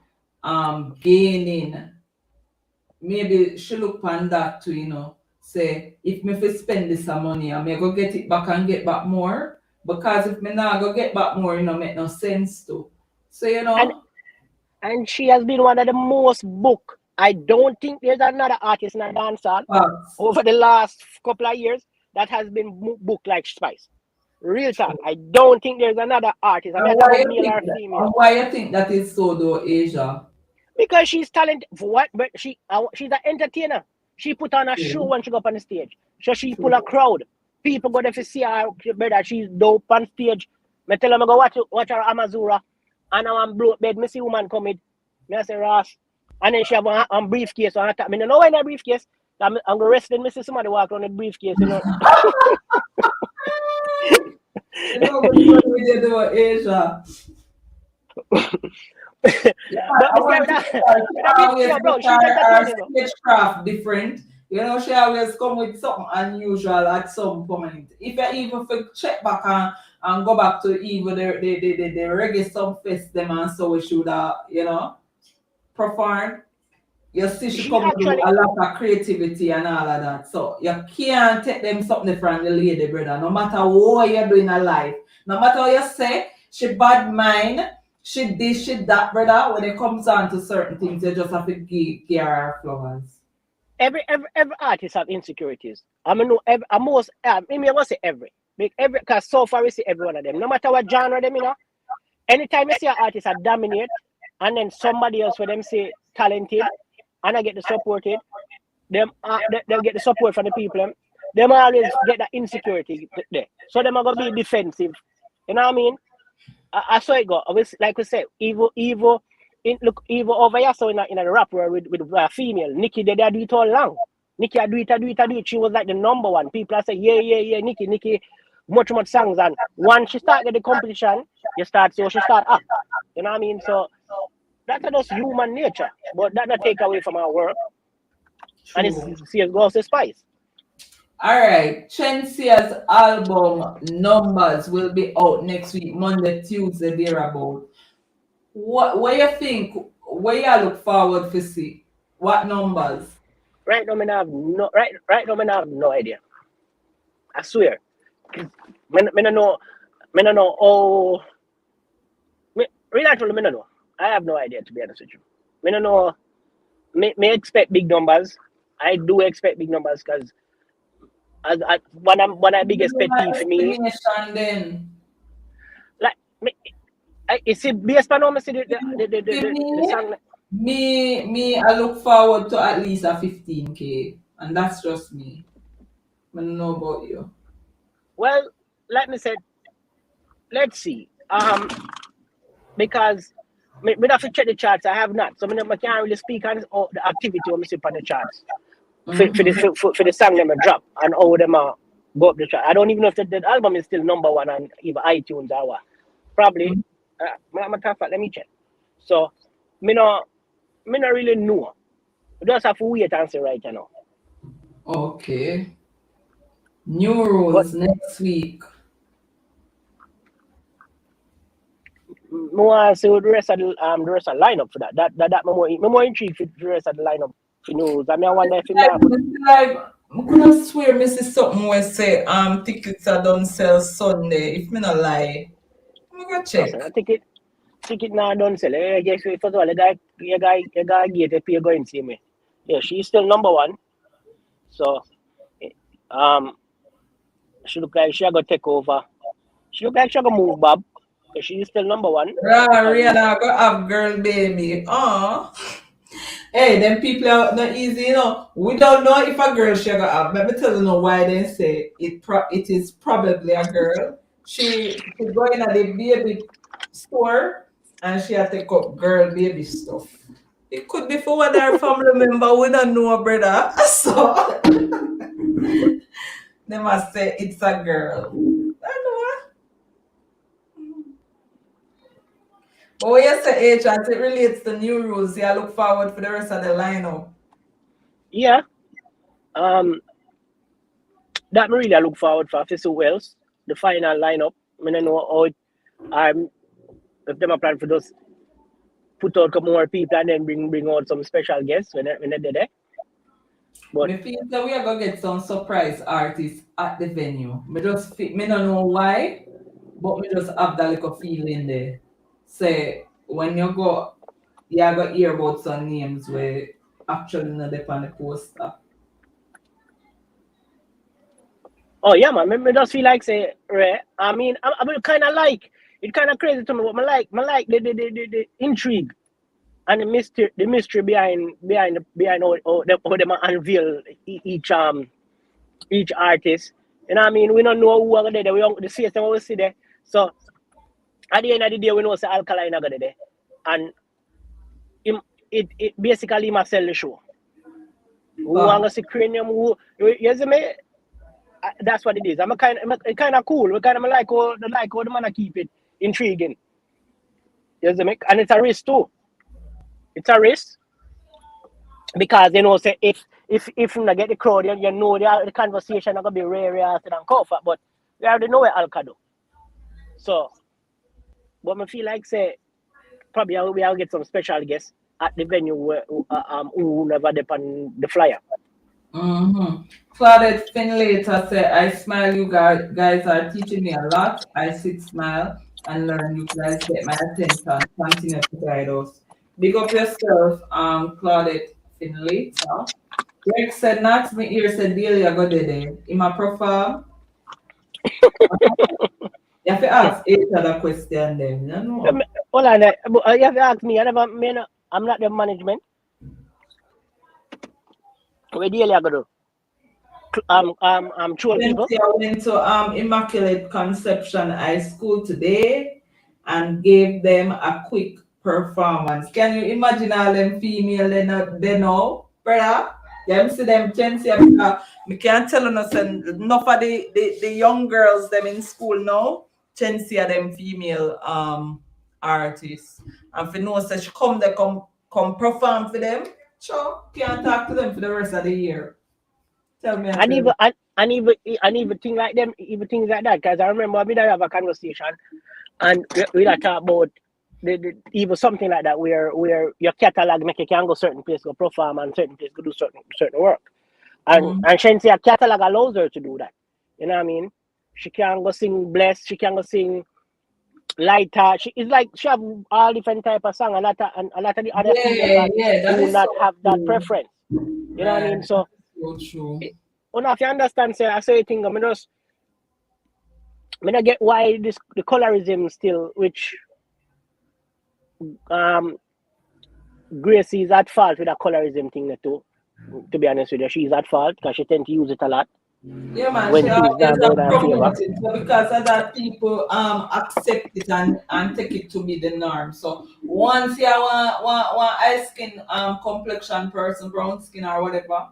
gaining? Maybe she look on that to say, if me fi spend this money, I may go get it back and get back more. Because if me not go get back more, make no sense to. So And she has been one of the most booked. I don't think there's another artist in a dancehall facts. over the last couple of years that has been booked like Spice. Real talk. I don't think there's another artist. I And mean, why about you male think or that? female. And why you think that is so though, Asia? Because she's talented. For what? But she's an entertainer. She put on a show True. when she go up on the stage. So she pull True. a crowd. People go there to see her, brother. She's dope on stage. Me tell them I go watch her Amazura. And now I'm blow bed. Me see woman come in. Me I say Ross. And then she have a briefcase. So I tap me. No, in a briefcase. I'm going to rest. Then me see somebody walk around the briefcase. You know. You know what you do, Asia? Yeah, But I me say want to with a briefcase, always bro. make She's our entertaining, bro. sketchcraft different. She always come with something unusual at some point. If you even check back and go back to even the reggae song fest them and so we should perform. You see she She come with actually a lot of creativity and all of that. So you can't take them something from the lady, brother. No matter what you're doing in life. No matter what you say, she bad mind, she this, she that, brother. When it comes down to certain things, you just have to give her flowers. every artist have insecurities. I mean, no, I most, maybe I must say every, because so far we see every one of them. No matter what genre them, anytime you see an artist that dominate, and then somebody else for them say talented, and I get the supported, they'll get the support from the people. Them always get that insecurity there. So them are gonna be defensive. You know what I mean? I saw it go. Like we said, evil. Evil over here. So in a rap world with a female, Nikki, they do it all long. Nikki, I do it. She was like the number one. People are say, yeah, Nikki, much songs. And once she start get the competition, she start up. You know what I mean? So that's just human nature. But that not take away from our work. And it's True. see it goes to Spice. All right. Shensea's album Numbers will be out next week, Monday, Tuesday, thereabout. What you think? Where you look forward to see? What numbers? Right now, I have no idea. I swear. Me no know. Me no know. Oh, really, actually, me no know. I have no idea, to be honest with you. Me no know. Me expect big numbers. I do expect big numbers because one of the biggest pet peeve for me, Estimation then. like is it based on how me see For the me, song? I look forward to at least a 15K. And that's just me. I don't know about you. Well, like me said, let's see. Because me have to check the charts. I have not, so I can't really speak on the activity when I see on the charts for the song them a drop and how them go up the chart. I don't even know if the album is still number one on even iTunes or what. Probably. Matter of fact, let me check. So, me not really know. We just have to wait and see right now. Okay. New But rules next week. more see the rest of the lineup for that. That more intrigued for the rest of the lineup for news. I mean, I wonder if Like, I could have swear me see something where say tickets are done sell Sunday. If me not lie. I'm gonna go check. I ticket now done sell. Guess first of all, the guy get a pay going see me. Yeah, she's still number one. So um she look like she gonna take over. She look like she gonna move Bob. Because she's still number one. Rihanna, I go have girl baby. Hey, them people are not easy, We don't know if a girl she gonna have. Let me tell you why they say it is probably a girl. She go in at the baby store and she had take up girl baby stuff. It could be for one of her family member. We don't know, brother. So they must say it's a girl. I know. But when you say age, as it relates to new rules, you look forward for the rest of the lineup. Yeah. That me really I look forward for see Wells, the final lineup. I don't know how if them are planning for those put out a couple more people and then bring out some special guests when they there. But Me feel that we are gonna get some surprise artists at the venue. Me don't know why, but me just have that little feeling there. Say when you go, you are gonna hear about some names where actually not there on the poster. oh yeah, man, me just feel like say, right? I mean, I kind of like it, kind of crazy to me, but I like the intrigue and the mystery behind how them unveil each artist. You know what I mean? We don't know who are there. We don't the system we see there. So at the end of the day, we know say Alkaline are there, and it basically must sell the show. Who want to see cranium? Who you see me? That's what it is. I'm kind of cool. We kind of like how the man keep it intriguing. You see me? And it's a risk too. It's a risk because you know say if you not get the crowd, you know the conversation are gonna be rare and comfort. But we already know where Alka do. So, but I feel like say probably we'll get some special guests at the venue who never depend the flyer. Mm-hmm. Claudette Finlater said, I smile, you guys are teaching me a lot. I sit, smile, and learn. You guys get my attention. Continue to guide us. Big up yourself, Claudette Finlater. Greg said, not me here, said, Delia, go there. In my profile, you have to ask each other question then. You know? Hold on, you have to ask me. I'm not the management. Where the hell you go do? Troll people. I went to Immaculate Conception High School today and gave them a quick performance. Can you imagine all them female they know, brother? Yeah, see them Shenseea because me can't tell you enough of the young girls them in school now. Shenseea them female artists. And for no such they come perform for them. Sure, can't talk to them for the rest of the year. Tell me And even things like them, even things like that. Because I remember we did have a conversation, and we talk about even something like that where your catalog make you can go certain place go perform and certain place go do certain work. And Shenseea catalog allows her to do that. You know what I mean? She can go sing Bless, she can go sing Lighter. It's like she have all different type of song. A lot of the other females do not have that preference. You know what I mean? So true. If you understand, say I say thing, I don't get why the colorism still, which Grace is at fault with the colorism thing too. To be honest with you, she's at fault because she tend to use it a lot. Yeah, man. When She things always not going in favor. promote it. So because of that, people accept it and take it to be the norm. So once you want ice skin complexion person, brown skin or whatever,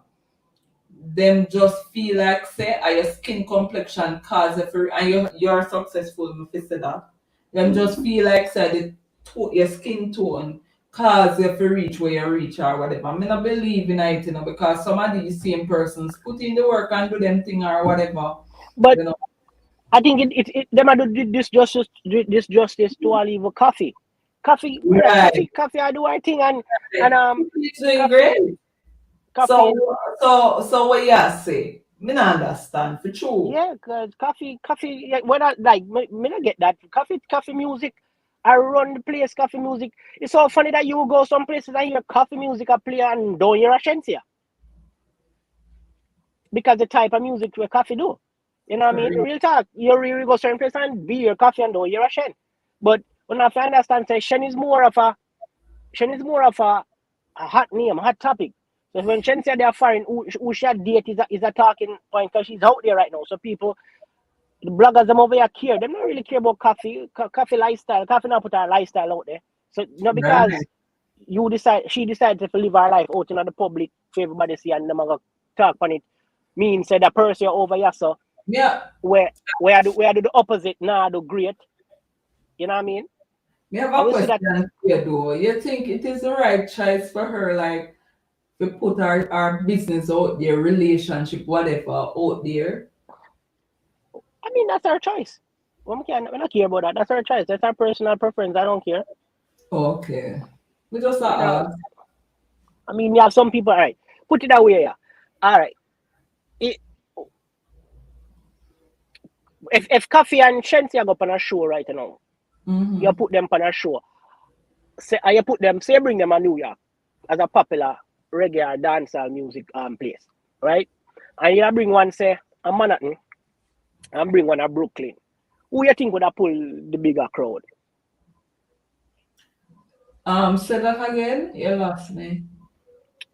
them just feel like say your skin complexion cause and you're successful if say that. Them just feel like say your skin tone cause you to reach where you reach or whatever. I mean I believe in it, because some of these same persons put in the work and do them thing or whatever. But I think them are do this justice to all evil coffee. Coffee, right. coffee I do our thing and it's doing great. Coffee. So what you say? Me not understand for true. Yeah, cause coffee. When I like, me not get that. Coffee music. I run the place. Coffee music. It's so funny that you go some places and hear coffee music I play and don't hear a Shenseea. Because the type of music where coffee do. You know what I mean? Real talk. You really go certain place and be your coffee and don't hear a Shen. But when I understand, say Shen is more of a hot name, hot topic. So when Shenseea they are foreign, who she date is a talking point because she's out there right now. So people, the bloggers them over here care. They don't really care about coffee lifestyle. Coffee not put her lifestyle out there. So because she decided to live her life out in the public for everybody see and them gonna talk on it. Means say that person over here so where I do the opposite now do great. You know what I mean? Me have a question here though. You think it is the right choice for her like to put our business out there, relationship, whatever out there? I mean that's her choice. We don't care about that. That's her choice. That's her personal preference. I don't care. Okay. We just I mean, you have some people, all right. Put it away, yeah. All right. If Coffee and Shenseea go on a show right now, you put them on a show. Say you put them, say bring them to New York as a popular reggae or dancehall music place, right? And you bring one say a Manhattan and bring one a Brooklyn. Who you think would have pull the bigger crowd? Say that again. You lost me.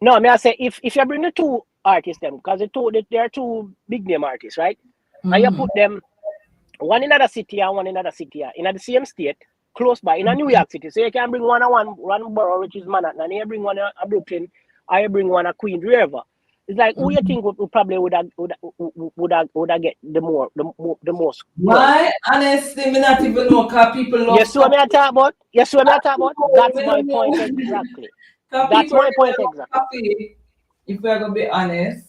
No, I say if you bring the two artists them, because they are two big name artists, right? And you put them one in another city and one in another city in the same state, close by, in a New York City. So you can bring one borough, which is Manhattan, and you bring one a Brooklyn, or you bring one a Queens, wherever. It's like who you think would probably would get the most. Why? Honestly, me not even know because people love. You see what me I talk about? You see what me I talk about? That's my point exactly. That's my point exactly. Coffee, if we're gonna be honest,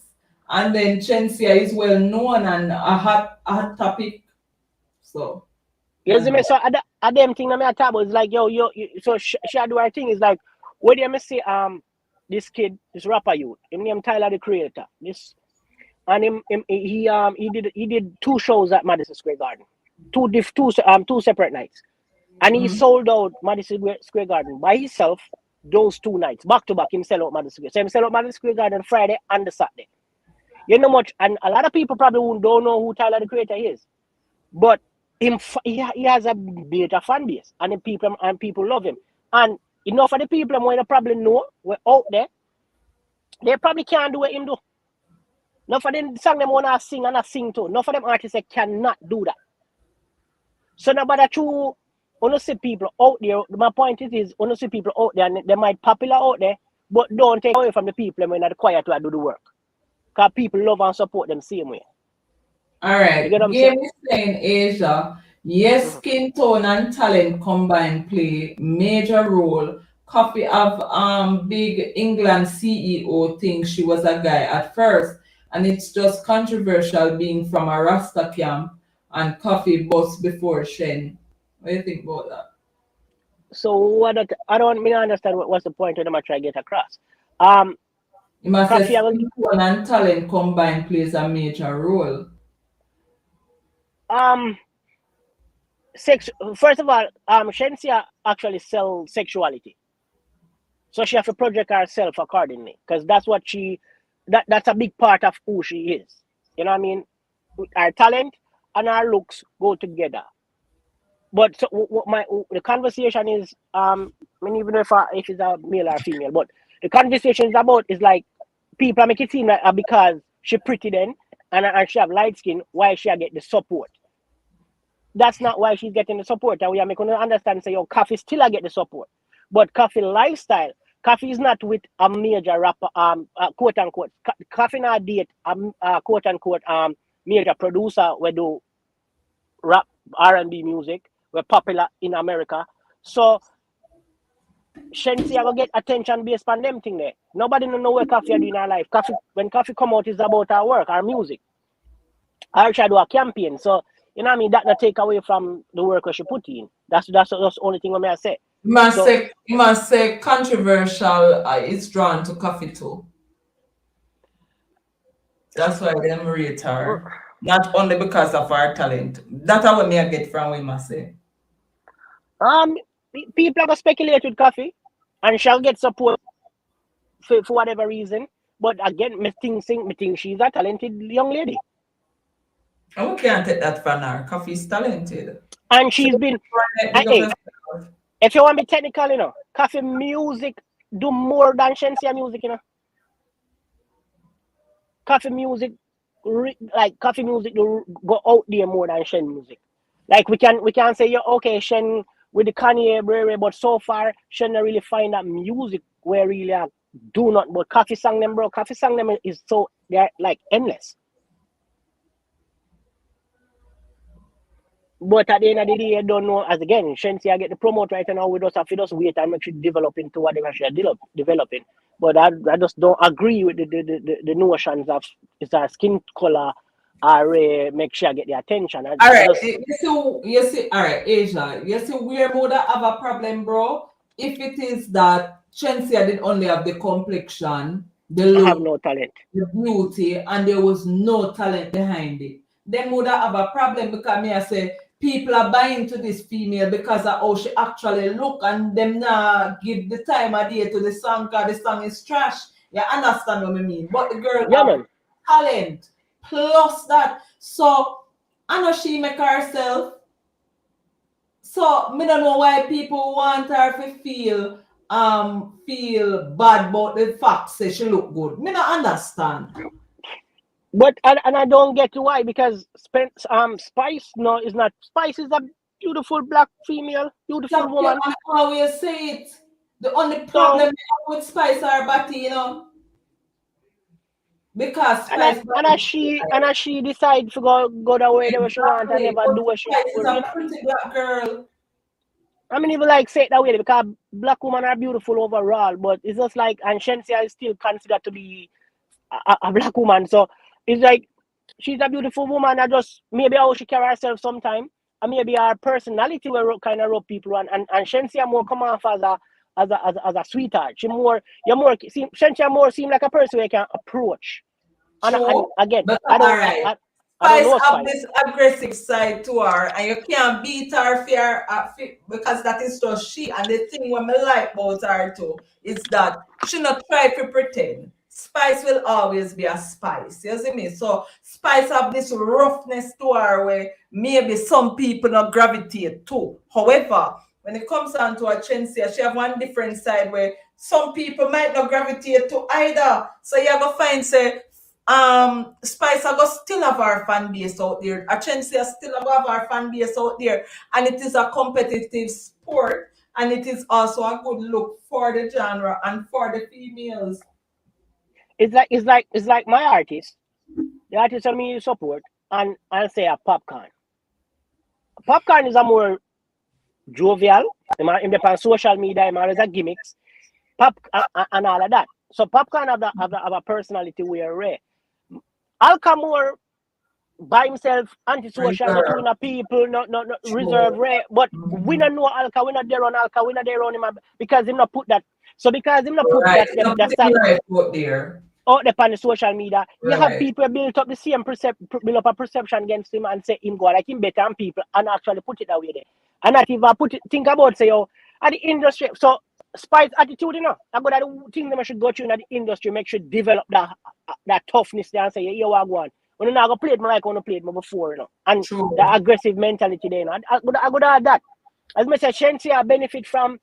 and then Shenseea is well known and a hot topic. So you see me? So at them thing that me I talk about is like yo so she do her thing is like what do you see this kid, this rapper youth, him name Tyler the Creator. This and he did 2 shows at Madison Square Garden. Two separate nights. And he sold out Madison Square Garden by himself those 2 nights. Back to back, him sell out Madison Square. So him sell out Madison Square Garden Friday and the Saturday. You know much, and a lot of people probably don't know who Tyler the Creator is. But he has a beta fan base and people love him. And enough of the people who they probably know were out there, they probably can't do what him do. Enough of them song them wanna sing and sing too. Enough of them artists they cannot do that. So nobody true when you see people out there, my point is when you see people out there and they might popular out there, but don't take away from the people when they're quiet to do the work. Because people love and support them same way. All right. Game is saying Asia. Yes, skin tone and talent combined play major role. Coffee of big England CEO thinks she was a guy at first, and it's just controversial being from a Rasta camp and Coffee boss before Shen. What do you think about that? So I don't understand what's the point of them I try to get across. You must say skin tone and talent combined plays a major role. First of all, Shenseea actually sells Sexuality. So she has to project herself accordingly. Because that's what that's a big part of who she is. You know what I mean? Her talent and her looks go together. But so the conversation is even if it's a male or female, but the conversation is about is like people make it seem like because she pretty then and she have light skin, why she get the support. That's not why she's getting the support. And we are making her understand say, Coffee still get the support. But Coffee lifestyle, Coffee is not with a major rapper, quote unquote. Coffee not date quote unquote major producer who do rap R&B music. We're popular in America. So Shenseea will get attention based on them thing there. Nobody know where Coffee do in her life. When Coffee come out, it's about her work, her music. I try to do a campaign. So, you know what I mean? That not take away from the work that she put in. That's the only thing I may say. You must say controversial is drawn to Coffee too. That's why them rate her. Not only because of her talent. That's what me I get from we must say. People are gonna speculate with Coffee and she'll get support for whatever reason. But again, me think she's a talented young lady. And we can't take that from her. Coffee's talented. And she's been if you want to be technical, you know, Coffee music do more than Shenseea music, you know. Coffee music do go out there more than Shen music. Like we can say, okay, Shen with the Kanye, but so far Shen not really find that music where really do not. But Coffee song them, bro. Coffee song them is so they're like endless. But at the end of the day, I don't know. As again, Shenseea get the promote right now. We just have to just wait and make sure develop into whatever she developing. But I just don't agree with the notions of it's a skin color or make sure I get the attention. All right, you see, all right, Asia. You see, where would I have a problem, bro? If it is that Shenseea did only have the complexion, the I have look, no talent. the beauty, and there was no talent behind it. Them would have a problem because me I say people are buying to this female because of how she actually look, and them now give the time of day to the song because the song is trash. You understand what I mean? But the girl Yeah, have man. talent plus that. So I know she make herself. So me don't know why people want her to feel bad about the fact say she look good. Me not understand. But and I don't get why, because Spice no is not. Spice is a beautiful black female, beautiful Yeah, woman. I always say it. The only So problem with Spice her body, because and I, Spice and body as she decide to go the way that she want and exactly. never But do what she Spice is you a know. pretty black girl. I mean, even like say it that way because black women are beautiful overall, but it's just like, and Shenseea is still considered to be a black woman. So it's like she's a beautiful woman. I just maybe how she carry herself sometime, and maybe her personality will kind of rub people. And Shenseea more come off as a sweetheart. Shenseea more seem like a person who can approach. And True. again, But I don't alright. I don't Spice know have Spice. this aggressive side to her, and you can't beat her fear because that is just she. And the thing what me like about her too is that she not try to pretend. Spice will always be a Spice. You see me? So Spice have this roughness to her where maybe some people not gravitate to. However, when it comes down to her Shenseea, she have one different side where some people might not gravitate to either. So you're gonna find say Spice go still have our fan base out there. Shenseea still have our fan base out there, and it is a competitive sport, and it is also a good look for the genre and for the females. It's like my artist, the artist I me support, and say a Popcorn. Popcorn is a more jovial. In the social media, him always a gimmicks, and all of that. So Popcorn have a personality where rare. Alka more by himself, antisocial, not Reserve. to people, not reserve True. rare. But we Mhm. don't know Alka, we not there on Alka, we not there on him because him not put that. So because him not put Right. that You that put it side right out there. out there on the social media, you have Right. people build up the same build up a perception against him and say him go like him better than people and actually put it that way there. And not even put it think about say at the industry. So Spice attitude, I got the thing that I should go through in the industry, make sure develop that toughness there and say, yeah, you are one. When you not go play it, like I want to play it before, And True. the aggressive mentality there, I go add that. As I said, Shenseea benefit from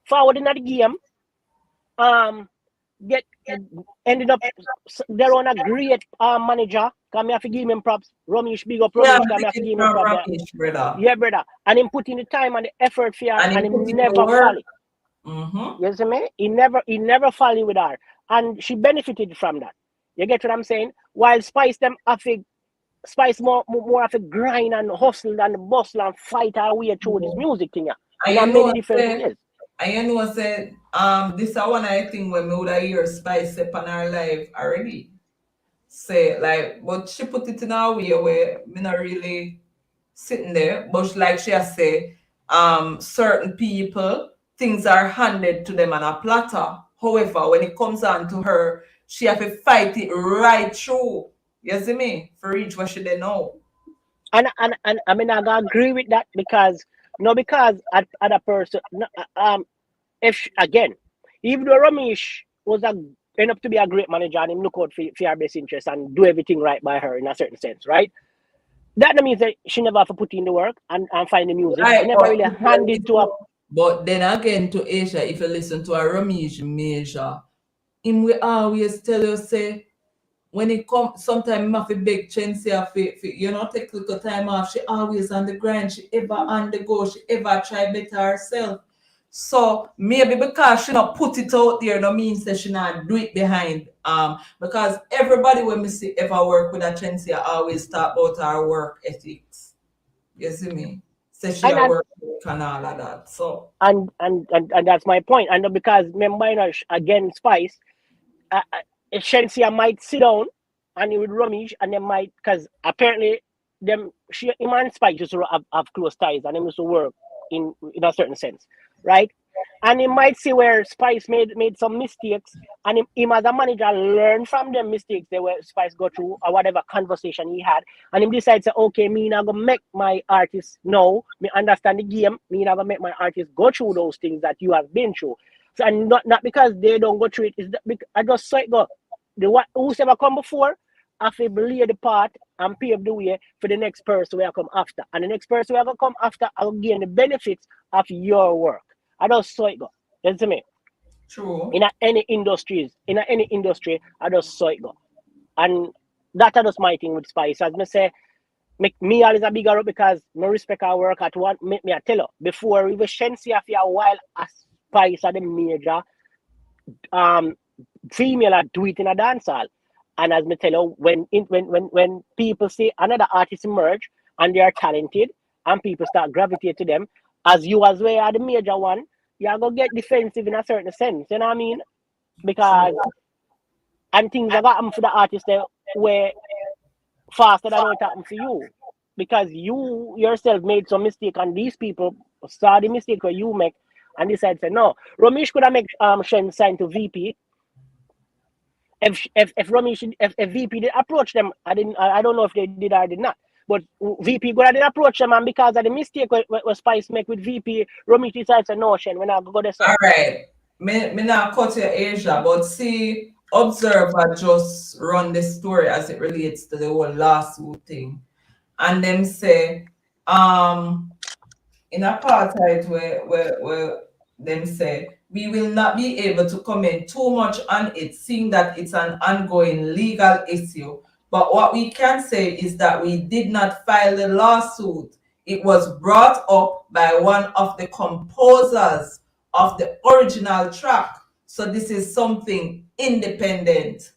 forward in the game. Get ended up they're on a great manager. Can me have to give him props. Romish, big up Yeah, Romish, I'm can me have to taking give him from props. Ramesh, brother. Yeah, brother. And him put in the time and the effort for her And he and put him in the never work. fall. Mm-hmm. You see me? He never fall with her. And she benefited from that. You get what I'm saying? While Spice them have to Spice more have to grind and hustle and bustle and fight her way through this music thing, And in you a know many what different say, ways. this is one of the thing when me would hear Spice up on her live already. Say like, but she put it in a way where me not really sitting there, but like she has say, certain people things are handed to them on a platter. However, when it comes on to her, she have to fight it right through. You see me? For reach what she they know. And I mean I gotta agree with that because because at other person if again, even though Ramesh was a end up to be a great manager and him look out for her best interest and do everything right by her in a certain sense, right? That means that she never have to put in the work and find the music. He Right, never really handed to a but then again to Asia, if you listen to a Ramesh Major, him we always tell you say when it come sometimes him have to beg Shenseea take little time off. She always on the grind, she ever on the go, she ever try better herself. So maybe because she not put it out there, no means that she not do it behind. Because everybody when me see ever work with a Shenseea always talk about her work ethics. You see me? Say she and a and work and all of that. So and that's my point. And because remember, again, Spice, Shenseea might sit down and he would Ramesh and they might because apparently him and Spice used to have close ties and they used to work in a certain sense, right? and he might see where Spice made some mistakes, and him as a manager learn from them mistakes they were Spice go through or whatever conversation he had, and him decide say, okay, me not gonna make my artist know, me understand the game, me not gonna make my artist go through those things that you have been through. So, and not because they don't go through it, is that I just saw it go. Whoever come before, have to lay the path and pave the way for the next person who will come after. And the next person who will come after will gain the benefits of your work. I just saw it go. You see me? True. In any industry, I just saw it go. And that is just my thing with Spice. As I say, make me always a bigger up because I respect our work at one. Make me a tell you, before we were Shenseea for a while, as Spice are the major female are do it in a dancehall. And as me tell you, when people see another artist emerge and they are talented and people start gravitate to them, as you as well are the major one, you are gonna get defensive in a certain sense. You know what I mean? Because and things are happen for the artist there where faster than what happened for you. Because you yourself made some mistake and these people saw the mistake where you make and decide to say no. Ramesh could have make Shen sign to VP. If VP did approach them, I don't know if they did or did not. But VP go ahead and approach them, and because of the mistake what Spice make with VP, Ramesh decides to no, Shen, we're not go there. All right. Me not cut your Asia, but see, Observer just run the story as it relates to the whole lawsuit thing. And them say, in apartheid where them say we will not be able to comment too much on it, seeing that it's an ongoing legal issue. But what we can say is that we did not file the lawsuit. It was brought up by one of the composers of the original track. So this is something independent.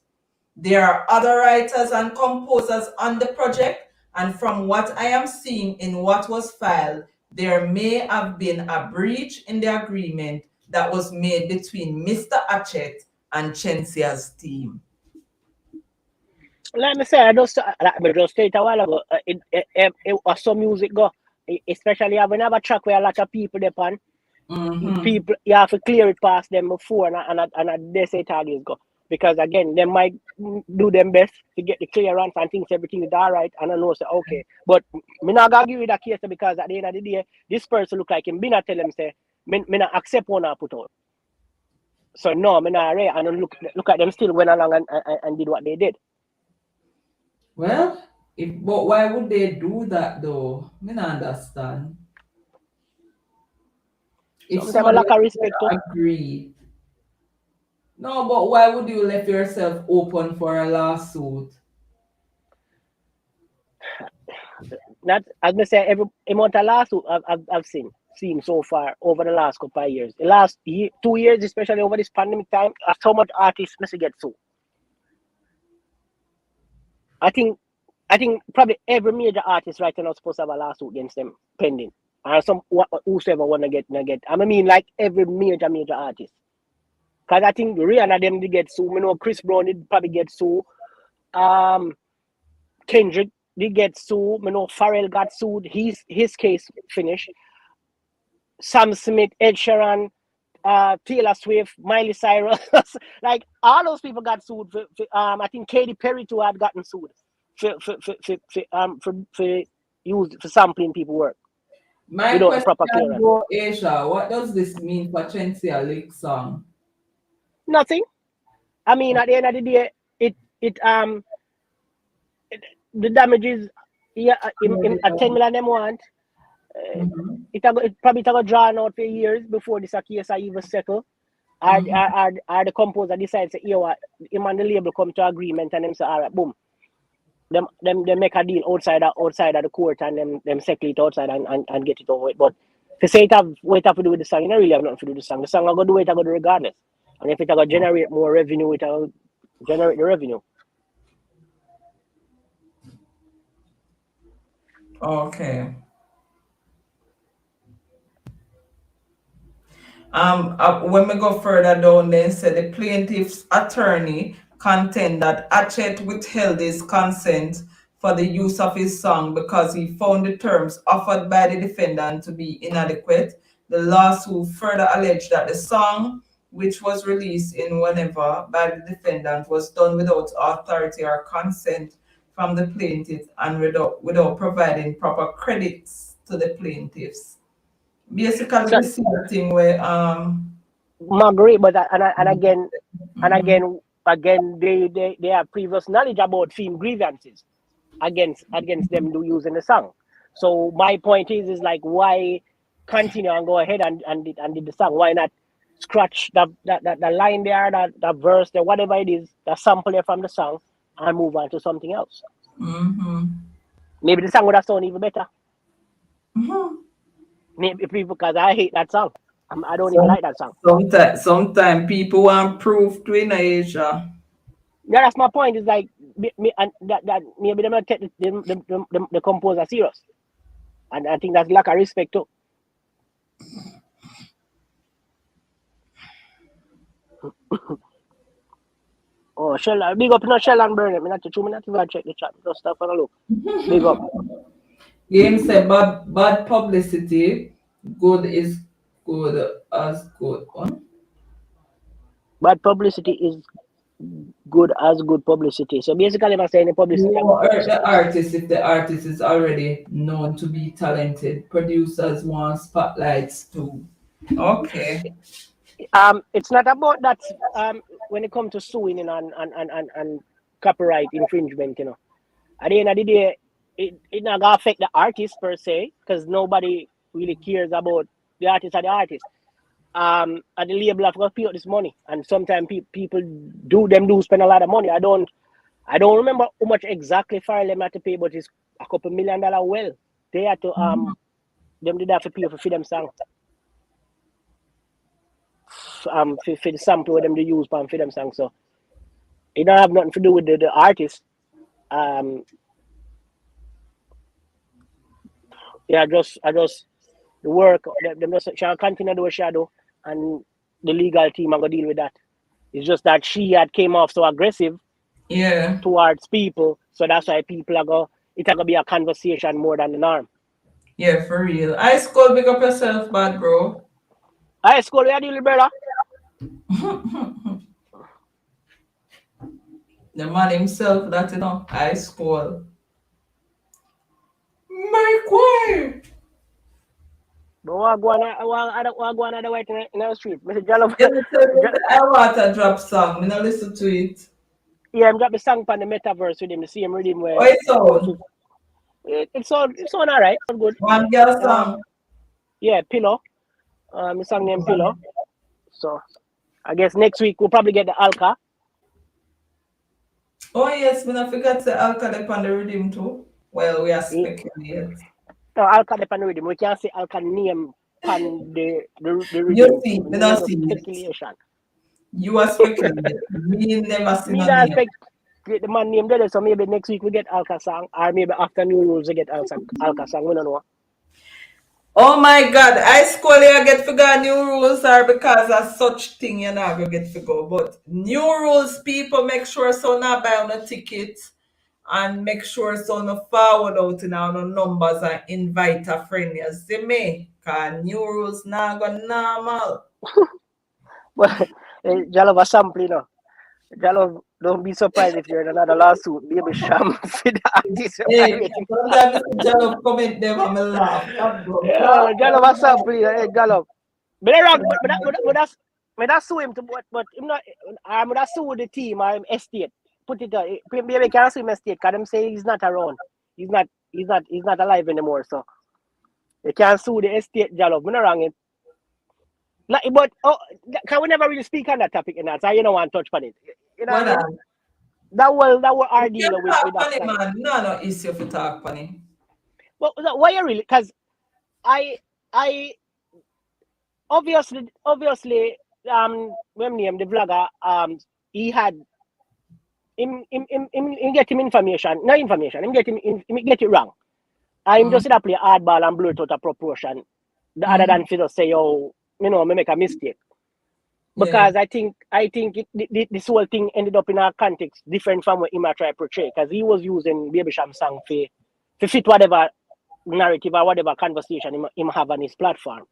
There are other writers and composers on the project, and from what I am seeing in what was filed, there may have been a breach in the agreement that was made between Mr. Hatchett and Shenseea's team. Let me say, I just said it a while ago. It was some music go, especially when I have a track where a lot of people depend. People, you have to clear it past them before, and they say targets go. Because again, they might do them best to get the clearance and think everything is all right, and I know say okay. But me not gonna give you that case because at the end of the day, this person look like him. Me not tell them say me not accept one I put out. So no, me not array and look at them still went along and did what they did. Well, but why would they do that though? Me not understand. If Sometimes I somebody lack of respect to. agree. No, but why would you leave yourself open for a lawsuit? Not as I say, every amount of lawsuit I've seen so far over the last couple of years. The last 2 years, especially over this pandemic time, so much artists must get sued. I think probably every major artist right now is supposed to have a lawsuit against them pending. And whosoever wanna get. I mean like every major artist. Because I think Rihanna them did get sued. I know Chris Brown did probably get sued. Kendrick did get sued. I know Pharrell got sued. His case finished. Sam Smith, Ed Sheeran, Taylor Swift, Miley Cyrus, like all those people got sued. I think Katy Perry too had gotten sued for sampling people work. My Without proper question clearance. go Asia, what does this mean for Shenseea Lick song? Nothing. I mean, at the end of the day, the damages, yeah, at 10 million them want. It probably got drawn out for years before this case I even settle. Are the composer decides to hear what him and the label come to agreement and them say all right, boom. Them make a deal outside of the court and them settle it outside and get it over with. But to say it have to do with the song, you don't really have nothing to do with the song. The song I go do it, I go do regardless. And if it will generate more revenue, it will generate the revenue. Okay. When we go further down, then said the plaintiff's attorney contend that Hatchett withheld his consent for the use of his song because he found the terms offered by the defendant to be inadequate The lawsuit further alleged that the song, which was released in whenever by the defendant, was done without authority or consent from the plaintiff and without providing proper credits to the plaintiffs. Basically, So, we see the thing where Marguerite, but and again, they have previous knowledge about film grievances against them using the song. So my point is like, why continue and go ahead and did the song? Why not scratch that line there, that verse there, whatever it is, that sample there from the song, and move on to something else? Maybe the song would have sounded even better. Maybe because I hate that song. I don't even like that song. Sometimes people want proof to in Asia. Yeah, that's my point. Is like and that maybe they not take the composer serious, and I think that's lack of respect too. Oh, Shell, big up, no Shell and burn it. Me not to even check the chat. Just stuff and a look. Big up. Game said bad publicity, good is good as good one. Bad publicity is good as good publicity. So basically, I'm saying the publicity. You hurt the artist if the artist is already known to be talented. Producers want spotlights too. Okay. It's not about that. When it comes to suing and copyright infringement, you know, at the end of the day, it not gonna affect the artist per se, because nobody really cares about the artist or the artist. And the label have got to pay out this money, and sometimes people do spend a lot of money. I don't remember how much exactly Farrell them had to pay, but it's a couple $1 million. Well, they had to them did have to pay for them song. For the sample them they use for them song. So it don't have nothing to do with the artist. Yeah, just the work them just shall continue to do a shadow, and the legal team are gonna deal with that. It's just that she had came off so aggressive towards people, so that's why people are gonna be a conversation more than the norm. Yeah, for real. I school, big up yourself, bad bro. I school, where deal, brother? The man himself, that you know, I school. Make way. But I go on the white in the street. I want a drop song. Me not listen to it. Yeah, I'm drop the song on the metaverse with him, the same rhythm where. Oh, it's on. It's on alright. It's good. One girl song. Yeah, Pillow. The song named Pillow. So I guess next week we'll probably get the Alka. Oh yes, me not forget the Alka on the rhythm too. Well, we are speculating. No, Alka on the rhythm. We can't say Alka name on the rhythm. You see, me not see speculation. You are speculating. Me never see no name. The man named there, so maybe next week we get Alka song, or maybe after New Rules we get Alka song. We don't know. Oh my God, I school you get to go New Rules are because of such thing you're not gonna get to go. But New Rules people make sure so not buy on a ticket and make sure so no forward out in our numbers and invite a friend. You see me? Cause New Rules not go normal. But Jalov a sample, you know. Jalov, don't be surprised if you're in another lawsuit. Baby Sham for the artist. Hey, sometimes Jalov comment them and me laugh. Yeah, Jalov a sample, hey, Jalov. But that's sue him to but him not. I'm gonna sue the team or him estate. Put it maybe can't sue him estate because them say he's not around. He's not alive anymore. So you can't sue the estate, Jalov. I'm not wrong it. Like, but can we never really speak on that topic in that? So you don't want to touch on it. You know what I mean? That was our deal with that. Man. No issue for talk funny. Well, why you really? Because I obviously when name the vlogger he had him get him information, not information. Him get it wrong. I'm just that play hardball and blow it out of proportion. Other than for just say, oh, you know, me make a mistake. Because I think this whole thing ended up in a context different from what him try to portray. Because he was using Baby Sham song to fit whatever narrative or whatever conversation him have on his platform.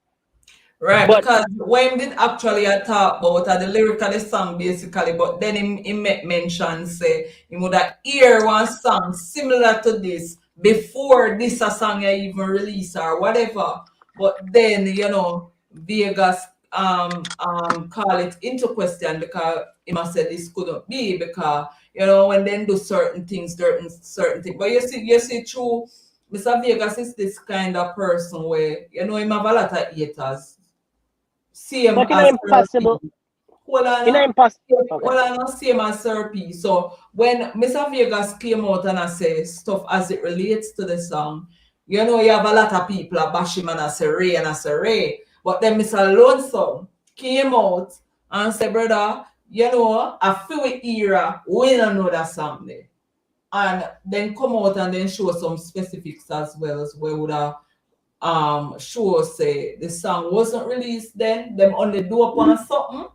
Right, But because when did actually I talk about the lyrical song basically, but then he make mention say he would have hear one song similar to this before this a song I even release or whatever. But then Vegas call it into question because he must say this couldn't be because when they do certain things, certain things. But you see true, Mr. Vegas is this kind of person where him have a lot of haters. Same but as impossible. therapy. Hold Impossible. Okay. same as therapy. So when Mr. Vegas came out and I say stuff as it relates to the song, you have a lot of people a bash him and I say Ray and I say Ray. But then Mr. Lonesome came out and said, brother, a few era, we don't know that song there. And then come out and then show some specifics as well as where would sure say the song wasn't released then, them only do up on something.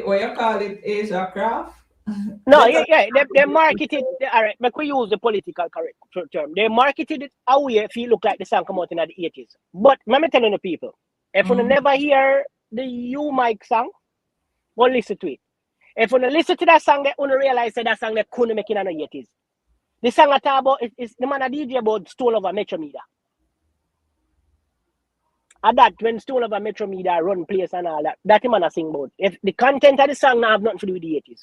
What you call it, Asia craft? No, they marketed. All right, but we use the political correct term. They marketed it away if you look like the song come out in the 80s. But let me tell you the people, if you never hear the You Mike song, go listen to it. If you listen to that song, they only realize that song they couldn't make it in the 80s. The song I talk about is the man a DJ about Stole Over Metro Media. And that when Stole Over Metro Media run place and all that the man a sing about. If the content of the song now have nothing to do with the 80s.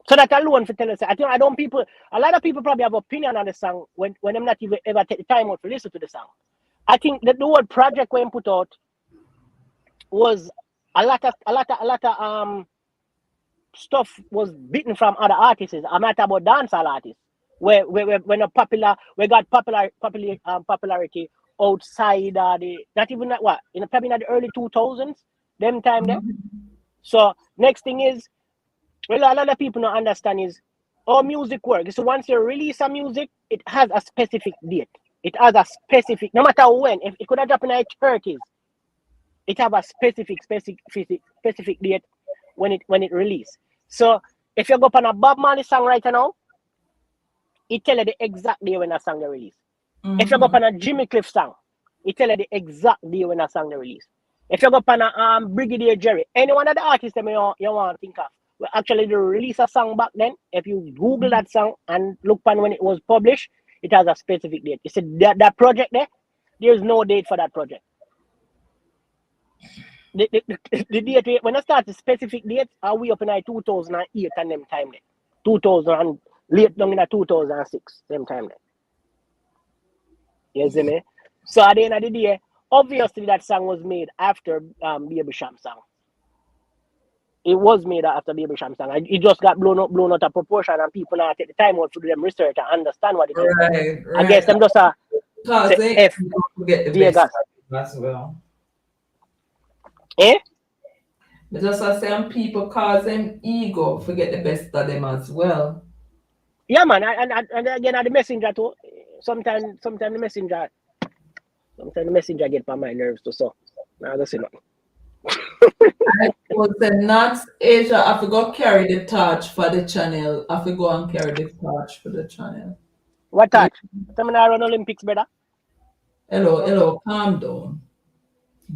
So that alone for tell us, I think a lot of people probably have opinion on the song when them not even ever take the time out to listen to the song. I think that the whole project when put out was a lot of stuff was beaten from other artists. I'm not about dancehall artists where when a popular we got popularity outside the not even that what in probably in the early 2000s them time there. So next thing is. Well, a lot of people don't understand is how music works. So once you release a music, it has a specific date. It has a specific, no matter when. If it could have dropped in the 30s, it have a specific date when it released. So if you go up on a Bob Marley song right now, it tell you the exact day when that song they release. If you go up on a Jimmy Cliff song, it tell you the exact day when that song they release. If you go up on a Brigadier Jerry, any one of the artists that you want to think of. Well, actually, they release a song back then. If you Google that song and look on when it was published, it has a specific date. You see that project there's no date for that project. The date, when I start the specific date, are we up in 2008 and them time there. 2000, late down in 2006, them time there. You see me? So at the end of the day, obviously that song was made after Baby Sham song. It was made after Baby Sham song. It just got blown out of proportion, and people now take the time out to do them research and understand what it is. Right. I guess them just because they F forget the Vegas best as well. Eh? But just as some people cause them ego, forget the best of them as well. Yeah, man, and again, the messenger too. Sometimes the messenger get by my nerves too. So now that's enough. I was not Asia. I forgot carry the torch for the channel. I forgot and carry the torch for the channel. What touch? Some now run Olympics, brother. Hello, calm down.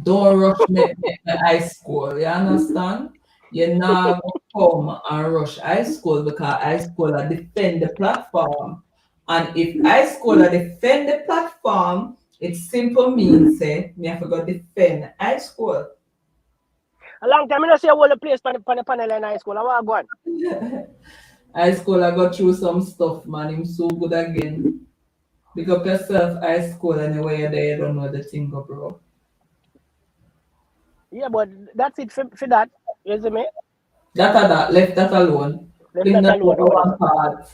Don't rush me high school. You understand? You now come and rush high school because high school are defend the platform. And if high school are defend the platform, it simple means say me have to go defend high school. A long time I don't see a whole place on the panel in high school. I want to go on. High school I got through some stuff, man. Him so good again. Pick up yourself, high school, anyway you're there, you don't know the thing, bro. Yeah, but that's it for that. You see me? Left that alone. Left that alone. One part.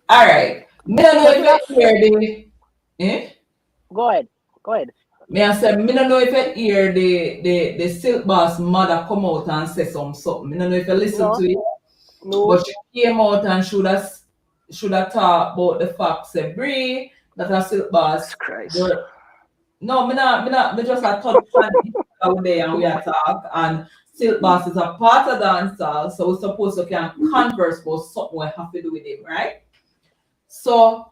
Alright. Me don't know if you hear the Go ahead. Me I say, me don't know if you hear the Silk Boss mother come out and say something. Me don't know if you listen to it. No. But she came out and should have talked about the fact say Bree that a Silk Boss. No, me just a touch on it out there and we are talk and Silk Boss is a part of dancehall, so we're supposed to can converse about something we have to do with him, right? So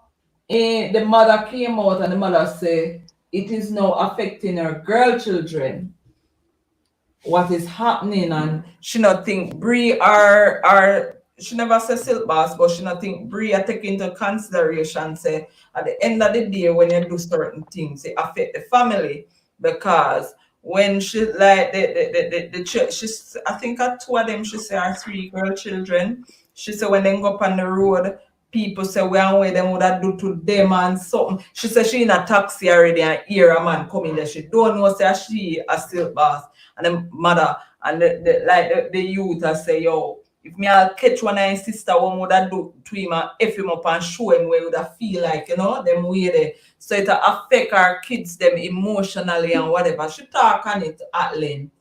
the mother came out and the mother say it is now affecting her girl children. What is happening, and she not think Bree are she never say silk boss, but she not think Bree are take into consideration say at the end of the day when you do certain things it affect the family, because when she like she's I think at two of them she say her three girl children, she said when they go up on the road people say well way them would have do to them and something. She said she in a taxi already and hear a man coming there. She don't know say she a silk boss and the mother and the youth I say, yo, if me I'll catch one of his sister, one would I do to him and F him up and show him where would I feel like, them way there. So it affect our kids them emotionally and whatever. She talk on it at length.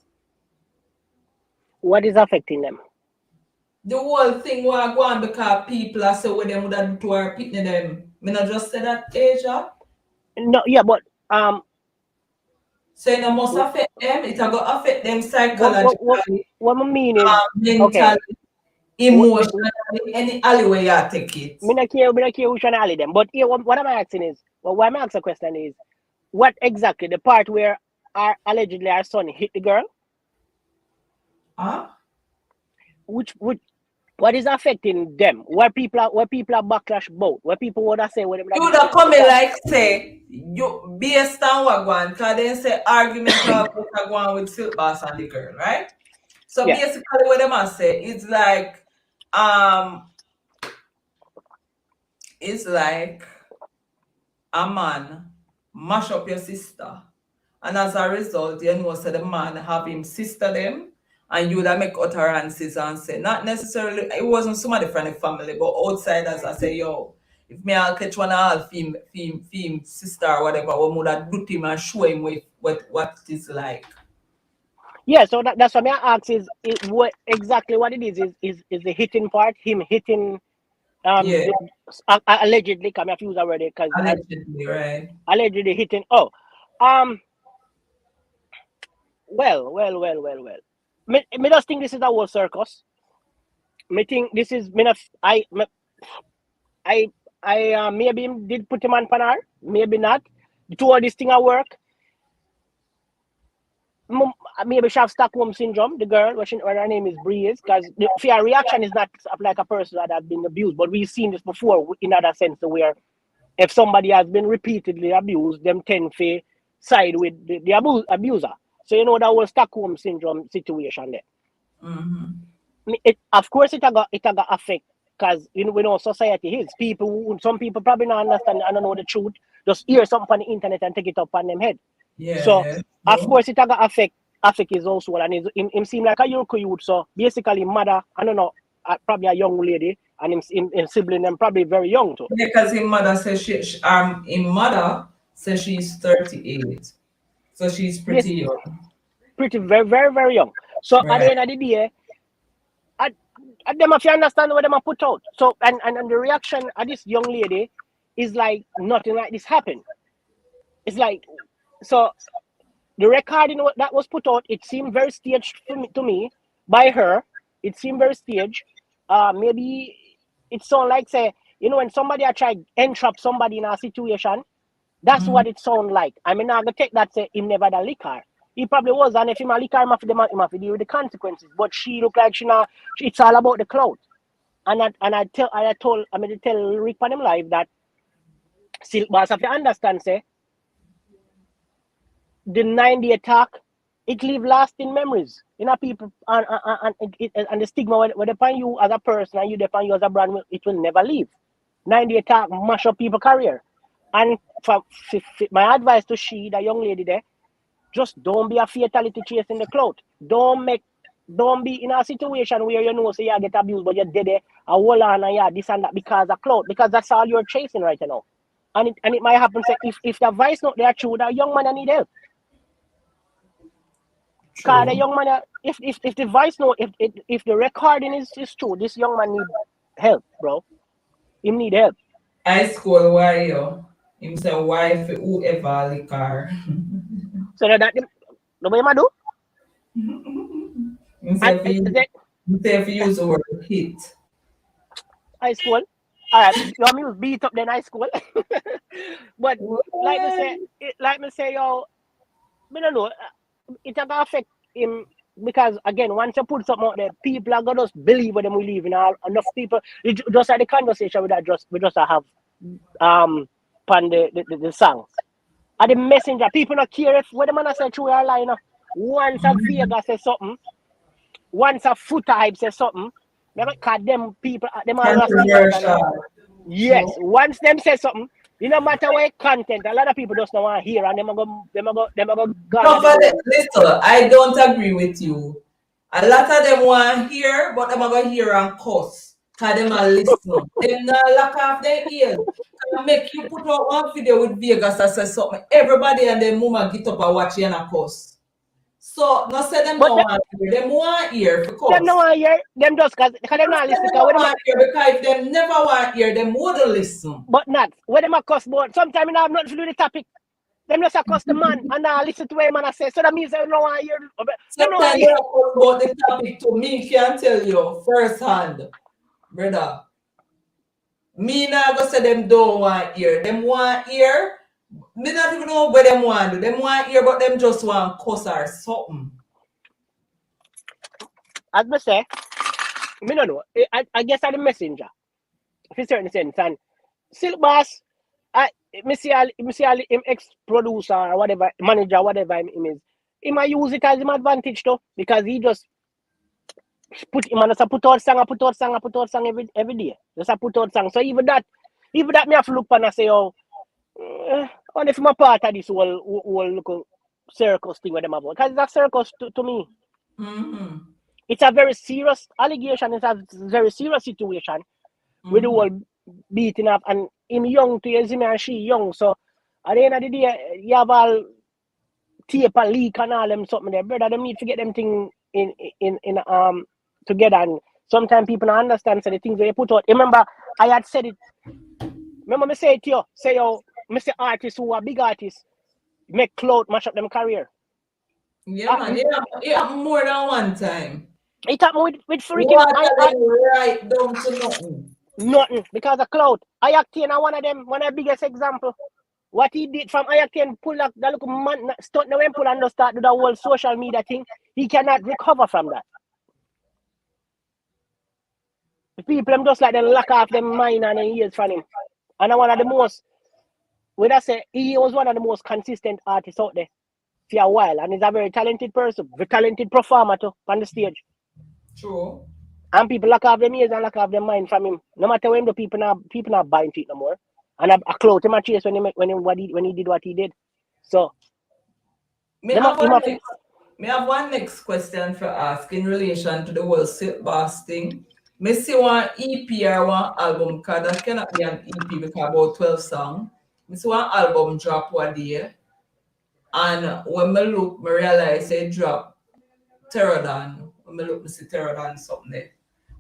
What is affecting them? The whole thing will go on because people are say what them would have do to our pitney them. Me not just say that, Asia. No, yeah, but so it must affect them. It will affect them psychologically, what I mean is mentally, okay. Emotionally, any alleyway you take it. Me not care which one alley them. But here, what I'm asking is, why I'm asking the question is, what exactly the part where allegedly our son hit the girl? Huh? What is affecting them? Where people are backlash about? Where people would say what them you would have come in like say you based on what going, because they say argument are going with silk boss and the girl, right? So yeah. basically what they must say it's like a man mash up your sister, and as a result you know say the man have him sister them, and you would make utterances and say not necessarily it wasn't somebody from the family but outsiders I say yo, if me I'll catch one all fem sister or whatever, we would have do him and show him what it is like. Yeah, so that's what I ask is what exactly what it is the hitting part, him hitting Yeah, allegedly, come I use already because allegedly, right? Allegedly hitting well. Me just think this is a whole circus. Me think this is I maybe did put him on panar, maybe not. The two of this thing at work. Maybe she have Stockholm syndrome, the girl, what her name is Bree, because the fear reaction is not like a person that has been abused, but we've seen this before in other sense where if somebody has been repeatedly abused, them tend to side with the abuser. So you know that whole Stockholm syndrome situation there. Mm-hmm. Of course, it got affect because we know society is some people probably not understand and don't know the truth. Just hear something on the internet and take it up on them head. Yeah. So Yeah. of course it got affect his household, and him seem like a Lyrical youth. So basically, mother, I don't know, probably a young lady, and him sibling them probably very young too. Because his mother says his mother says she's 38, so she's pretty young. Pretty very very very young. So at the Right. end of the day, them if you understand what them are put out. So and the reaction of this young lady is like nothing like this happened. It's like so the recording that was put out, it seemed very staged to me by her. It seemed very staged. Maybe it sound like say when somebody try entrap somebody in a situation. That's what it sound like. I mean, I'm gonna take that say him never the liquor. He probably was, and if him a liquor, him have to deal with the consequences. But she look like it's all about the clout. And I tell Rick on him live that Silk Boss have to understand say the 9-day attack, it leave lasting memories in our people, and the stigma when upon you as a person and you upon you as a brand, it will never leave. 9-day attack mash up people's career. And for my advice to the young lady there, just don't be a fatality chasing the clout. Don't be in a situation where say you get abused but you're dead there, a whole on and yeah, this and that because of clout, because that's all you're chasing right now. And it might happen say if the voice not there true, that young man need help. Because the young man, if the voice note, if the recording is true, this young man need help, bro. He need help. I school why you. Him say why for whoever liquor. So that the way I do. Him say if you use the word hit. High school. All right, you want me to beat up then high school? But like me say, yo, I don't know. It can affect him because again, once you put something out there, people are gonna just believe what them we live in. Enough people, just like the conversation we just have on the songs. And the messenger, people not care if what the man say through your line. Once a Vega says something, once a Foot Hype says something, them people, them all speak out. Yes, once them say something, it no matter what content, a lot of people just don't want to hear, and them are go. Listen, I don't agree with you. A lot of them want to hear, but them are going to hear and cuss. Because them are listen. Them not lock off their ears. Can make you put out one video with Vegas that says something. Everybody and their mama get up and watch you and a cuss. So, not say them don't want to hear. Them want to hear for cuss. Them don't want to hear. Them just because them not listen. Them want to hear because if them never want to hear, them wouldn't listen. But not. When them a cuss about, sometimes I have nothing to do with the topic. Them just a cuss the man and I listen to what man I say. So that means they don't want to hear. Sometimes they talk about the topic to me, can tell you firsthand, brother. Me not go say them don't want hear. Them want hear. Me not even know what them want do. Them want hear, but them just want cuss or something. As I say, me don't know. I guess I'm the messenger. In a certain sense. And Silk Boss, me see him ex-producer or whatever, manager, whatever him is. He might use it as him advantage though, because he just put out song every day. Just a put out song. So even that me have to look and I say, oh, and if I'm a part of this whole local circus thing with them about, because it's a circus to me. Mm-hmm. It's a very serious allegation. It's a very serious situation with the whole beating up, and him young to him and she young. So at the end of the day, you have all tape and leak and all them something there, brother. They need to get them thing in together. And sometimes people don't understand so the things that you put out. Remember, I had said it. Remember me say it to you. Say Mr. Artists who are big artists make clout mash up them career. Yeah, man. It happened more than one time. It happened with freaking right down to nothing. Nothing because of clout. Ayaktian are one of the biggest example. What he did from Ayaktian pull up that look man stunt the pull and just start do the whole social media thing. He cannot recover from that. The people them just like they lock off them mind and their ears from him. And one of the most, when I say he was one of the most consistent artists out there for a while, and he's a very talented person, very talented performer too on the stage. True. And people lock off them ears and lock off their mind from him. No matter when the people not buying it no more. And I close him a chase when he did what he did. So me have one next question for ask in relation to the whole Silk Boss thing. Me see one EP or one album, because that cannot be an EP because about 12 songs. Me see one album drop one day. And when me look, me realize it drop Pterodon. When me look, me see Pterodon something there.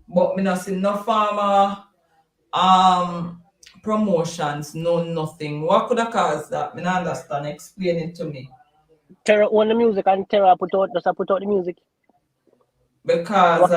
But me not see no farmer promotions, no nothing. What could have caused that? Me not understand. Explain it to me. Terror own the music and Terror put out the music. Because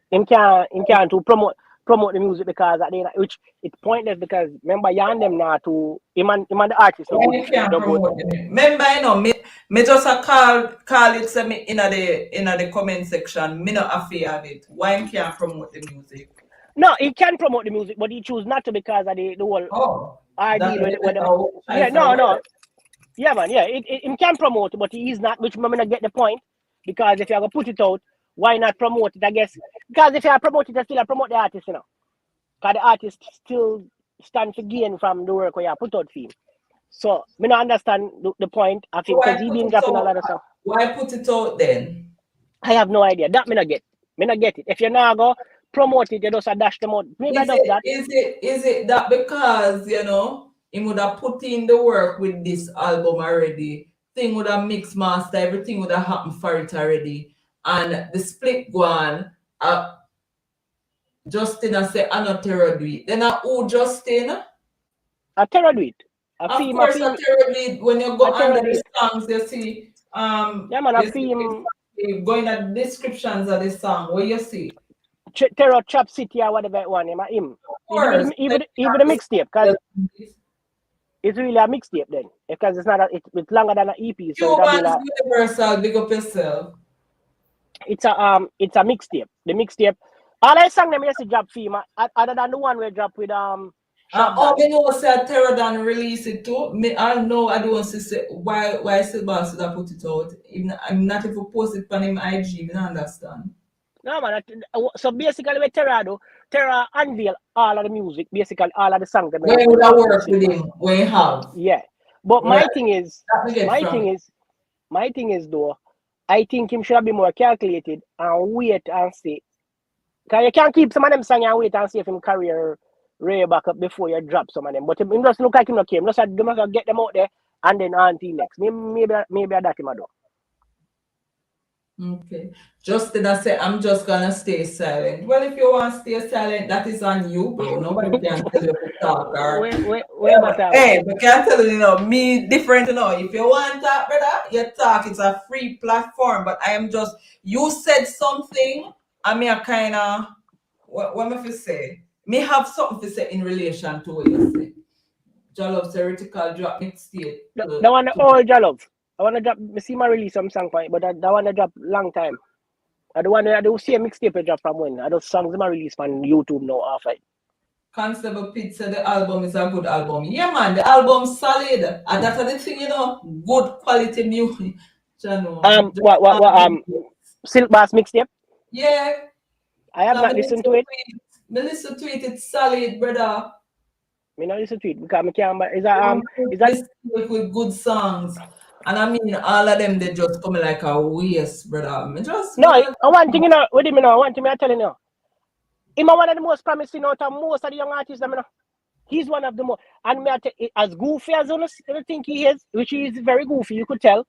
him can't to promote the music because at the end, which it's pointless because remember yarn them now to him and the artist. So remember, you know, me just a call it say me in the comment section. Me not afraid of it. Why he can't promote the music? No, he can promote the music, but he choose not to because of the whole idea with them. Yeah, no. Yeah, man, yeah. He can promote, but he is not, which I'm not get the point. Because if you're gonna put it out, why not promote it? I guess because if you promote it, I still promote the artist, you know. Because the artist still stands to gain from the work where you put out for him. So me not understand the point of it because he been dropping a lot of stuff. Why put it out then? I have no idea. That me not get. Me not get it. If you now go promote it, you just dash them out. Maybe I that. Is it that because you know he would have put in the work with this album already? Thing would have mixed master, everything would have happened for it already. And the split go on, Justin I say, I not Terror do it. Then who Justin? A Terror do it. Of course, a Terror do it. When you go under the songs, you see, yeah, man, a film. Going at the descriptions of the song, where you see? Terror Trap City or whatever one, him. Even the mixtape, because it's really a mixtape then, because it's not it's longer than an EP. So Humans Universal, big up yourself. it's a mixtape. The mixtape. All I sang them yesterday drop theme, other than the one we drop with Me know say Terradan release it too. I know I don't want to say why Silver should have put it out. I'm not even post it on him IG, I don't understand. No man, so basically with Terra unveil all of the music, basically all of the songs that when would I work with him? When you have. Yeah. But Right. my thing is though, I think him should have been more calculated and wait and see. Because you can't keep some of them songs and wait and see if him career Ray back up before you drop some of them. But him just look like him not came. Just get them out there and then on to next. Maybe that him a do. Okay. Justin, I say I'm just gonna stay silent. Well, if you want to stay silent, that is on you, bro. Nobody can tell you to talk. Or hey, but can't tell you, me different, If you want to talk, brother, you talk. It's a free platform. But I am just you said something. I mean, I kind of what am I say? Me have something to say in relation to what you say. Jollof theoretical drop mixtape. That one all Jollof. I want to drop. I see my release some song point, but that one I drop long time. I don't want to do see a mixtape I drop from when. I those songs I release on YouTube now after. Constable Pete said the album is a good album. Yeah, man, the album's solid. And that's the thing, good quality music. Silk Bass mixtape? Yeah. I have not listened to it. Me listen to it, it's solid, brother. Me not listen to it because I can't. Is that with good songs? And I mean, all of them they just come like a waste, brother. One thing with him, one thing I'm telling you. He's one of the most promising out of most of the young artists. He's one of the most, and as goofy as I think he is, which he is very goofy, you could tell.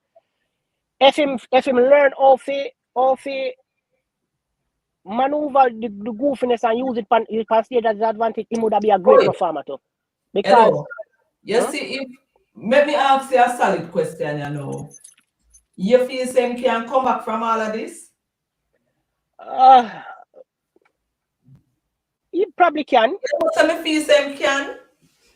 If him learn how to maneuver the goofiness and use it on stage as an advantage, he would be a great performer too. Because see, let me ask you a solid question, You feel same can come back from all of this? You probably can. You feel same can?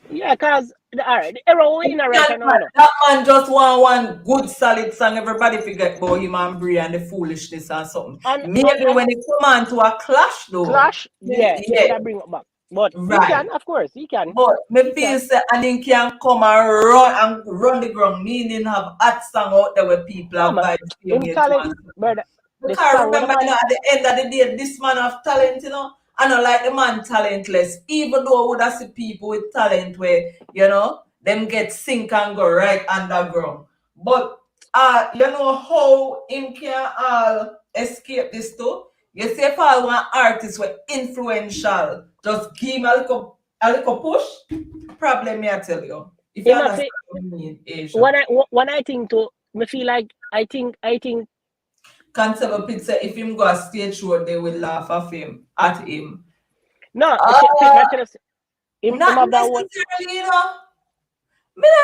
Yeah, because the era we're in right now. That man just want one good solid song. Everybody forget about him and Brie and the foolishness and something. Maybe when it come on to a clash though. Yeah. Bring it back. But he can, of course, he can. But me feel say and he can come and run the ground, meaning have hot song out there where people have vibes. Because remember at the end of the day, this man have talent, I don't like the man talentless, even though I would have see people with talent where, them get sink and go right underground. But how him can all escape this too? You see, if I want artists were influential, just give him a little push. Problem, I tell you. If you understand what I mean, Asia. When I think to, me feel like I think. Constable Pete said if him go a stage show, they will laugh at him. No, not necessarily, Me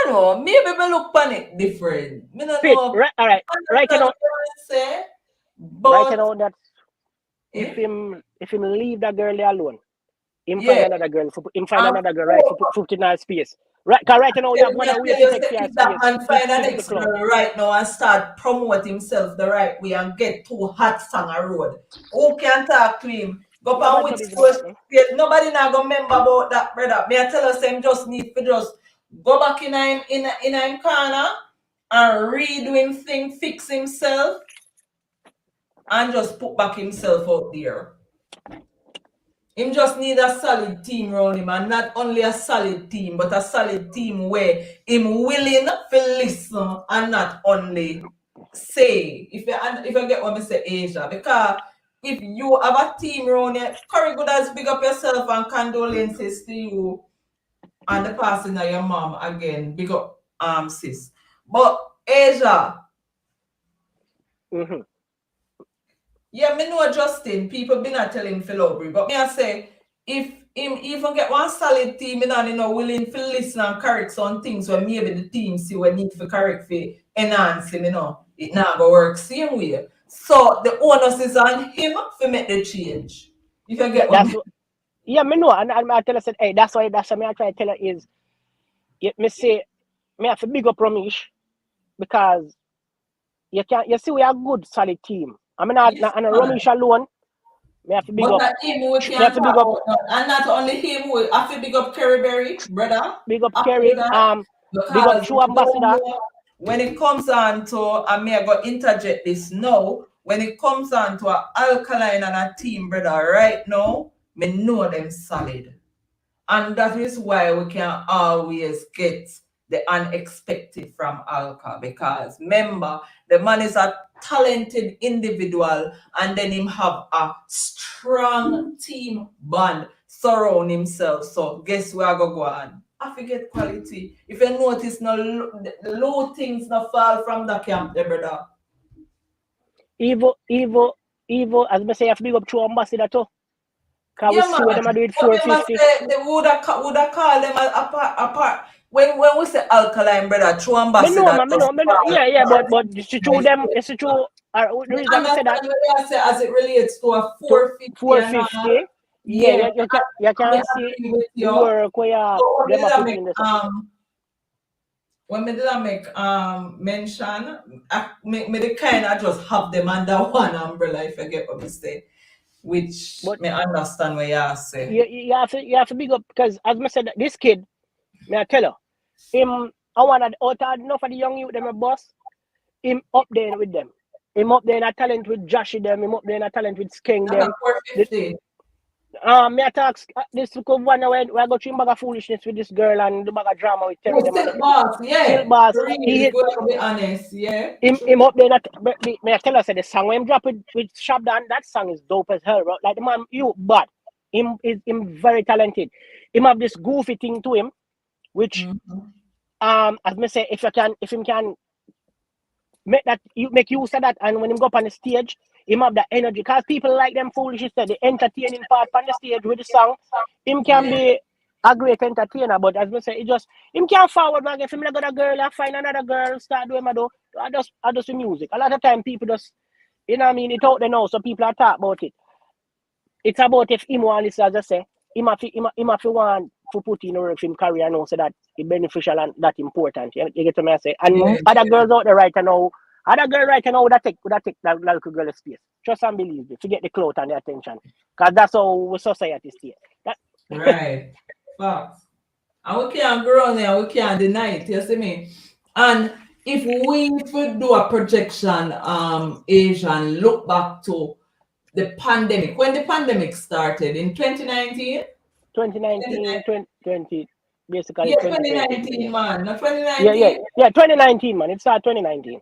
don't know. Maybe me look on it different. Me don't know. All right. Right now. But right now that if him leave that girl alone, him find another girl. Another girl right for put in her space. Right, because right now you have one way to take care of that man find an next girl right now and start promote himself the right way and get too hot on a road. Who can talk to him? Go on with nobody now go remember about that, brother. Me I tell us him just need to just go back in him corner and redo him thing, fix himself, and just put back himself out there. Him just need a solid team around him, and not only a solid team, but a solid team where him willing to listen and not only say. If you get what I say, Asia, because if you have a team around you, Curry good as big up yourself and condolences to you and the passing of your mom again. Big up sis. But Asia. Yeah, me know Justin. People been not telling him Philobri, but me I say if him even get one solid team, willing to listen and correct some things where maybe the team see what need for correct for enhance him, it not go work same way. So the onus is on him to make the change. If you get me know, and I tell her said, hey, that's why me I try to tell her is me say, me have to big up Ramesh because you see we are a good solid team. I mean, not Yes, and man. Ramesh alone, me have to big But up. not him we Me have can't to talk big up, about now. And not only him, we have to big up Kerry Berry, brother. big up After Kerry, that, big up because True we don't Ambassador. know when it comes on to, I may go interject this now. When it comes on to a Alkaline and a team, brother, right now, me know them solid. And that is why we can always get the unexpected from Alka. Because remember, the man is a talented individual and then him have a strong team band surround himself. So guess where I go on? I forget quality. If you notice, no low things no fall from the camp, there, brother. Evo, as me say, I have to big up True Ambassador too. Cause we Yeah, see man. what them do with But they must 450. say they woulda call them apart. When we say Alkaline, brother, true Me know, ambassador man, me just know, me know. call Yeah, but it's true them, it's true. The me reason I say that understand what they say as it relates to a to 450 and all. 450, yeah, Yeah, you me can see agree with the you. work where So them are put in this. when me did I make mention, me the kind I just have them under one umbrella if you get what me say. Which But me understand what you say. you have to big up because as I said, this kid, may I tell you, him I want out of enough of the young youth them a boss, him up there with them. Him up there in a talent with Joshy them, him up there in a talent with Skeng That's a them. 450. Me I talk this could one where I go through bag of foolishness with this girl and the bag of drama with Terry Oh, them and silk boss, Silk yeah. Boss. For real, He if hit we have to be honest, yeah. him up there. May I tell us the song when him drop with Shabdan, that song is dope as hell, bro. Like the man, you but him very talented. Him have this goofy thing to him, which Mhm. as me say, if him can make use of that, and when him go up on the stage, him have that energy. Cause people like them foolishness, the entertaining part on the stage with the song, him can Yeah. be a great entertainer. But as me say, it just him can't forward man. If him like got a girl, I find another girl, start doing my do. I just the music. A lot of time people just you know what I mean, it out there now, so people are talk about it. It's about if him want listen, as I say, him have to want to put in work for him career now so that it's beneficial and that important. You get what I say? And Yeah, other yeah. girls out there right now, would that take that little girl space. Trust and believe me, to get the clout and the attention. Because that's how society stay. That Right. Facts. And we can't grow on there, we can't deny it, you see me? And if we would do a projection, Asian, look back to the pandemic, when the pandemic started in 2019, 2019, 2020, basically yeah, 2020. 2019, man, not Yeah, 2019. 2019, man. It started 2019.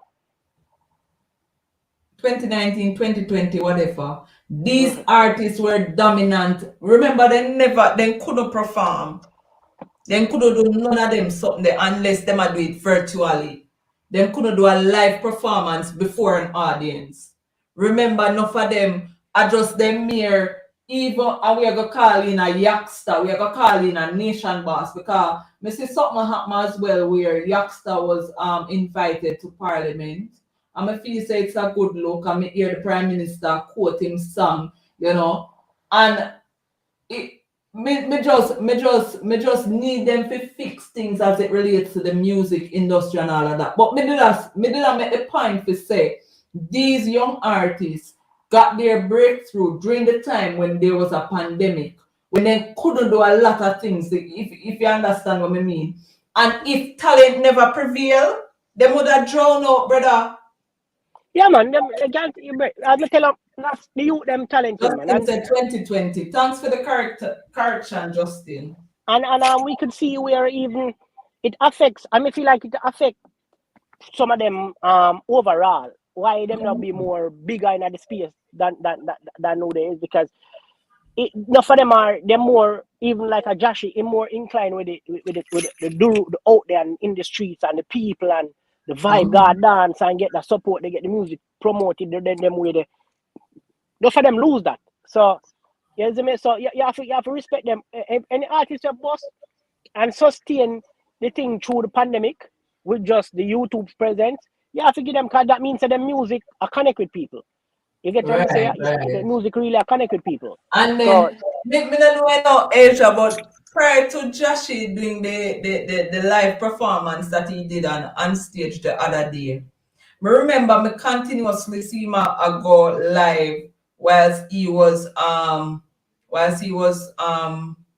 2019, 2020, whatever. These Mm-hmm. artists were dominant. Remember, they couldn't perform. They couldn't do none of them something there unless them do it virtually. They couldn't do a live performance before an audience. Remember, enough of them are just them mere even and we are gonna call in a Yakster, we are gonna call in a nation boss because me see something happen as well where Yakster was invited to parliament. And I feel say it's a good look and me hear the Prime Minister quote him song, you know. And it me just need them to fix things as it relates to the music industry and all of that. But me did make the point to say these young artists got their breakthrough during the time when there was a pandemic, when they couldn't do a lot of things, if you understand what I mean. And if talent never prevail, they would have drowned out, brother. Yeah, man. They can't. I'm tell them that's the youth them talented, man. Justin said 2020. Thanks for the correction, Justin. And we could see where even it affects. I mean, feel like it affects some of them overall. Why them not be more bigger in the space than nowadays? Because enough of them are they're more even like a Joshy, more inclined with the out there and in the streets and the people and the vibe, God dance and get the support, they get the music promoted, then them way they enough of them lose that. So you know what I mean? So you have to respect them. Any artist you boss and sustain the thing through the pandemic with just the YouTube presence, you have to give them because that means that the music are connect with people. You get what I say? Right, The right. music really are connect with people. And So then, me don't know Asia, but prior to Joshy doing the live performance that he did on stage the other day, me remember me continuously see him a go live whilst he was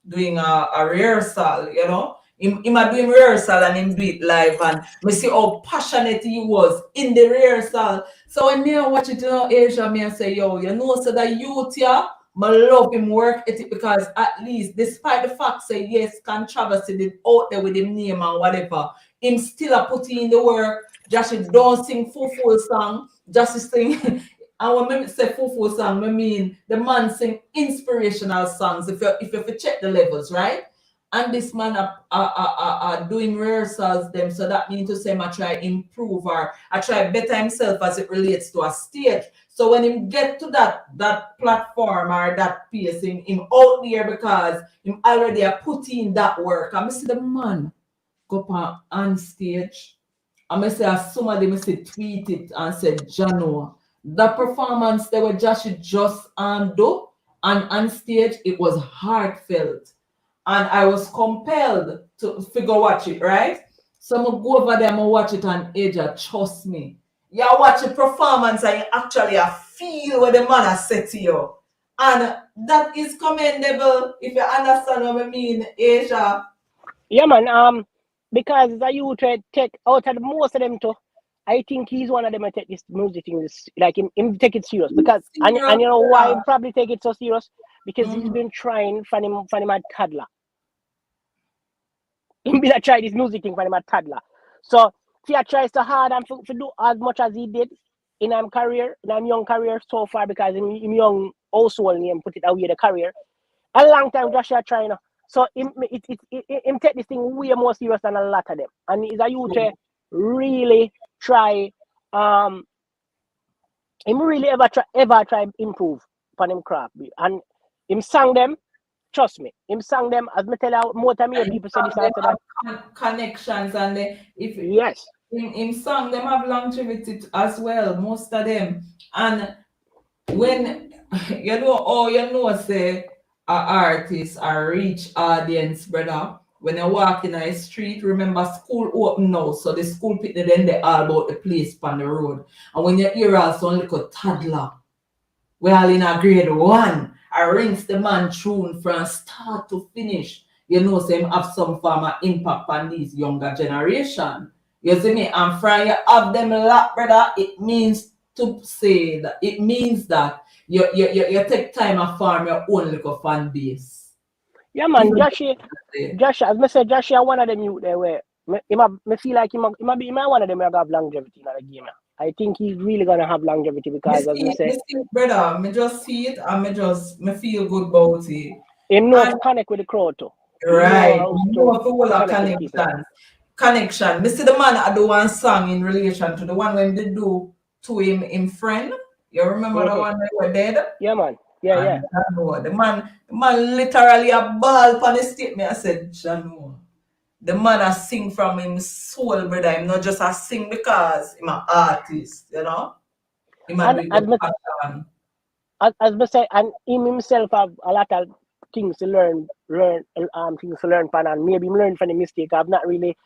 doing a rehearsal, you know. Him a doing rehearsal and him do it live, and me see how passionate he was in the rehearsal. So when me a watch it, you know, Asia, me I say, yo, you know, so that youth here, I love him work ethic, because at least, despite the fact say yes, controversy did out there with him name and whatever, him still a put in the work. Just don't sing full song, just sing. And when I say full song, I mean the man sing inspirational songs. If you check the levels, right? And this man are doing rehearsals them, so that means to say I try improve or I try better himself as it relates to a stage. So when him get to that platform or that piece, him out there because him already are put in that work. And I see the man go on stage. I say as somebody say tweet it and said, Jano, the performance that were just do and on stage, it was heartfelt. And I was compelled to figure watch it, right? So I'm go over there and watch it and Aja, trust me. You watch a performance and you actually feel what the man has said to you. And that is commendable if you understand what I mean, Asia. Yeah, man. Because the youth take out of the most of them too. I think he's one of them that take this music thing like him take it serious. Because and you know why he probably take it so serious? Because he's been trying for him a toddler. He been try this music thing for him a toddler. So he tries so hard and to do as much as he did in his career, in his young career so far, because in young household name put it away the career. A long time Joshua trying. So him take this thing way more serious than a lot of them. And he's a youth really try him really ever try improve upon him craft. And him sang them, trust me, him sang them, as me tell you, more time here people say this after that. Connections and yes. In song them have longevity as well, most of them. And when you know say artists are reach audience, brother. When you walk in a street, remember school open now, so the school people then they all about the place on the road. And when you hear also a little toddler, we all in a grade 1, I rings the man tune from start to finish. You know, say him have some form of impact on these younger generation. You see me? And from you have them a lot, brother, it means to say that it means that you take time and form your own little fan base. Yeah, man, Joshua, as I said, Joshua, one of them youth there where me feel like he might be one of them who have longevity in the game. I think he's really gonna have longevity because, as I said, brother, me just see it and me feel good about it. He knows to connect with the crowd too. Right, connection. Me see the man I do one song in relation to the one when they do to him in Friend. You remember the one that were dead? Yeah, man. Yeah. The man literally a ball on the statement. I said, Jano. The man a sing from him soul, brother. Him not just a sing because him an artist, you know. Him a as I say, and him himself have a lot of things to learn from, and maybe learn from the mistake. I've not really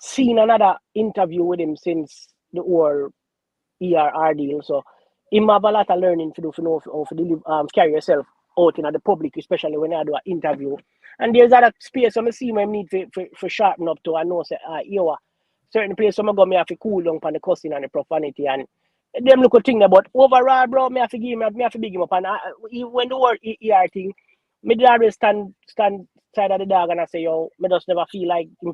seen another interview with him since the whole ERR deal. So him have a lot of learning to do for know how to carry yourself out in the public, especially when I do an interview. And there's other space I see when I need for sharpen up to. I know say certain place I go, me have to cool down on the cussing and the profanity and them look at thing about overall, bro. Me have to give him, me have to big him up. And when the word ER thing, me did always stand side of the dog and I say, yo, me just never feel like an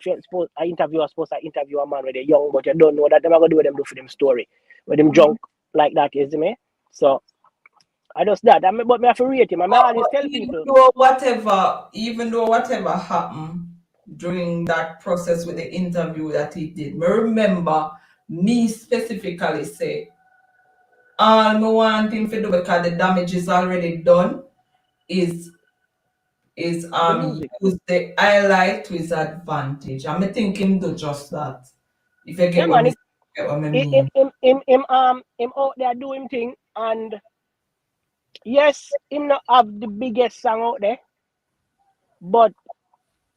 interviewer supposed to interview a man when they're young, but you don't know that they're gonna do what them do for them story, with them drunk like that, is me. So I just that. But me have to rate him. I always tell people. Even though whatever happened during that process with the interview that he did, me remember me specifically say, all me want him to do because the damage is already done is use the highlight to his advantage. I'm thinking do just that. If you get what I mean. Him out there doing thing, and yes, him not have the biggest song out there, but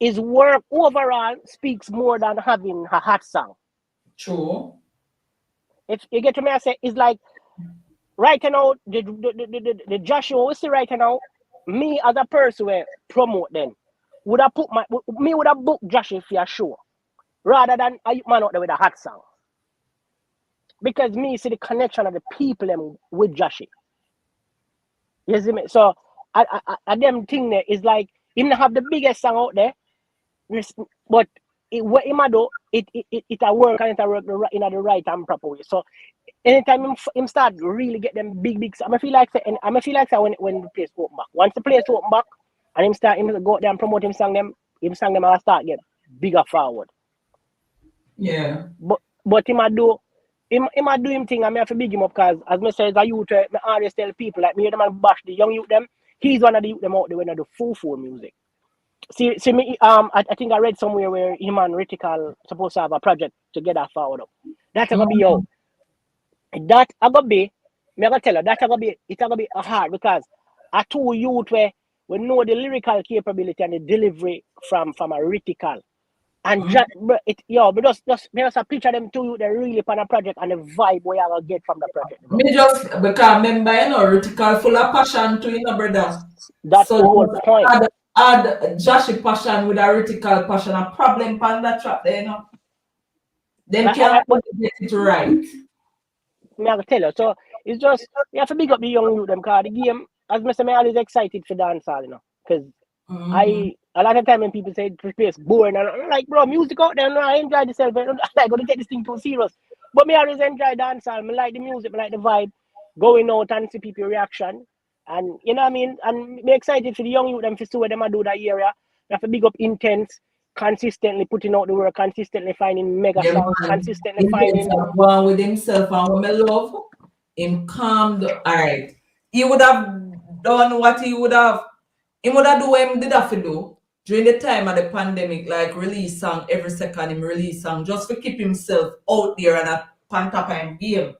his work overall speaks more than having a hot song. True. If you get to me, I say it's like right now, the Joshua we see right now, me as a person who promote them, would have booked Joshua for a show rather than a man out there with a hot song. Because me see the connection of the people them with Joshua. You see me? So I them thing there is like him not have the biggest song out there, but what him do it a work and it a work in the right and proper way. So anytime him start really get them big I feel like when the place open back. Once the place open back and him go out there and promote him song them and start get bigger forward. Yeah. But him a do him thing and me have to big him up because as me say as a youth, me always tell people like me the man bash the young youth them, he's one of the youth them out there when I do full music. See me I think I read somewhere where him and Lyrical supposed to have a project together forward up. That's gonna be yo. That I gonna be, me gonna tell you, it's gonna be hard because I two youth where we know the lyrical capability and the delivery from a Lyrical. And just a picture them two youth they really on a project and the vibe we are gonna get from the project. Bro. Me just because remember, Lyrical full of passion too, brother. That's so the whole point. Add Joshua passion with a Lyrical passion, a problem on that track there, Then can't get it right. Me I tell you, so it's just you have to big up the young youth them because the game, as me say, me always excited for dancehall, because a lot of time when people say the place boring and I'm like, bro, music out there, I enjoy the self. I'm not gonna take this thing too serious. But me always enjoy dancehall. Me like the music, me like the vibe, going out and see people reaction. And you know what I mean? And me excited for the young youth them to see what them do that area. You have to big up Intense, consistently putting out the work, consistently finding mega songs, consistently finding one with himself and with my love. Him calmed. Alright. He would have done what he would have do what him did have to do during the time of the pandemic, like release song every second him release song just to keep himself out there and a pan top and game.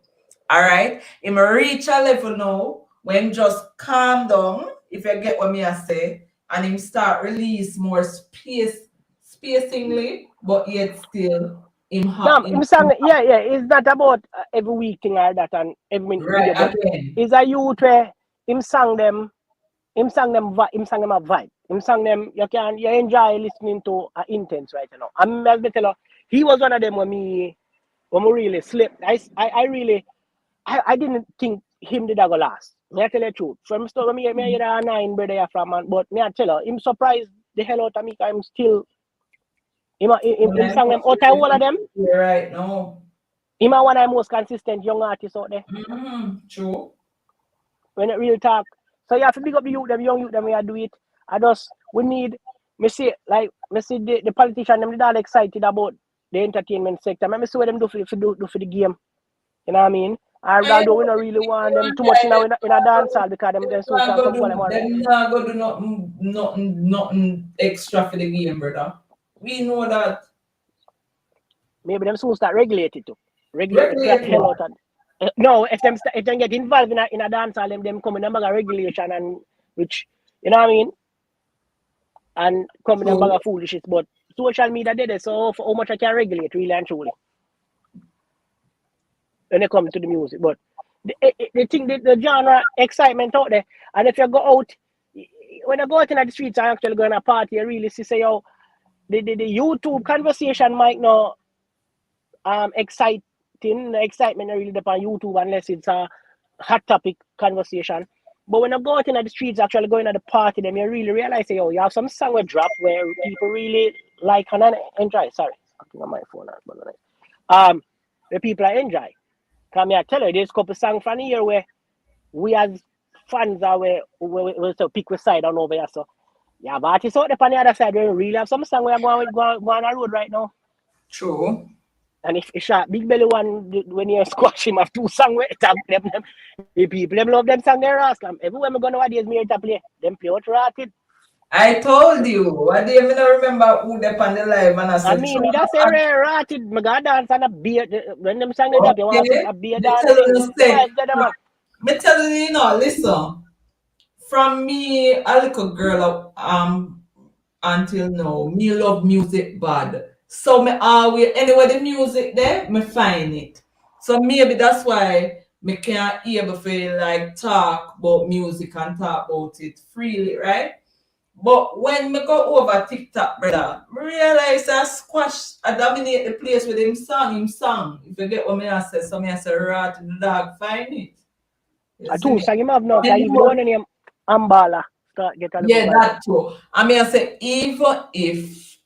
Alright. Him reach a level now when just calm down, if you get what me I say, and him start release more spacingly, but yet still him have him song, it's not about every week thing or that and every minute right, video, but it's a youth where him sang them a vibe. Him sang them you enjoy listening to Intense right now. I'm as tell you, he was one of them when we really slept. I didn't think him did go last. Me I tell you the truth. From start when me hear a 9 brother from man, but me I tell you, him surprised the hell out of me because I'm still him sang them out of all of them. You're right, no. Him one of the most consistent young artists out there. True. When it real talk. So you have to big up the youth, them young youth, them we do it. We need, the politician, them they all excited about the entertainment sector. Me see what them do for the game. You know what I mean? Although we don't really want them too much in a dance hall because them so They're not going to do nothing extra for the game, brother. We know that. Maybe them soon start regulated too. Regulate the hell out of no, if them get involved in a dance hall, them come in a bag of regulation and which you know what I mean, and come in a bag of foolishness. But social media did it, so for how much I can regulate really and truly when it comes to the music. But the thing, the genre excitement out there, and if you go out, when I go out in the streets, I actually go in a party, you really see say yo, the YouTube conversation might not excitement really depend on YouTube unless it's a hot topic conversation. But when I go out in the streets, actually going at the party, then you really realize, you have some song with drop where people really like and enjoy. Sorry, I think on my phone. The people I enjoy. Because I tell you, there's a couple songs from here where we as fans are where we pick a side on over here. So yeah, but artists out there on the other side, we really have some song where I'm going on the road right now. True. And if shot Big Belly one, when you squash him, have 2 songs with them, the people them love them song there, Raslam. Everywhere I'm going nowadays, me to play. Them play out rated. I told you. I didn't even remember who they on the live and I said. I mean, me just say rated. Me go dance and a beer. When them song they drop, you want a beer dance. Me telling you, listen. From me, a little girl, until now. Me love music bad. So me always anyway the music there, me find it. So maybe that's why me can't able to like talk about music and talk about it freely, right? But when me go over TikTok, brother, me realize that Squash I dominate the place with him song. If you get what me I say, so me I say rat the dog find it. You I see too me? sang him have now, And because even the one name Ambala start get a little yeah, viral. that too. I mean, I say even if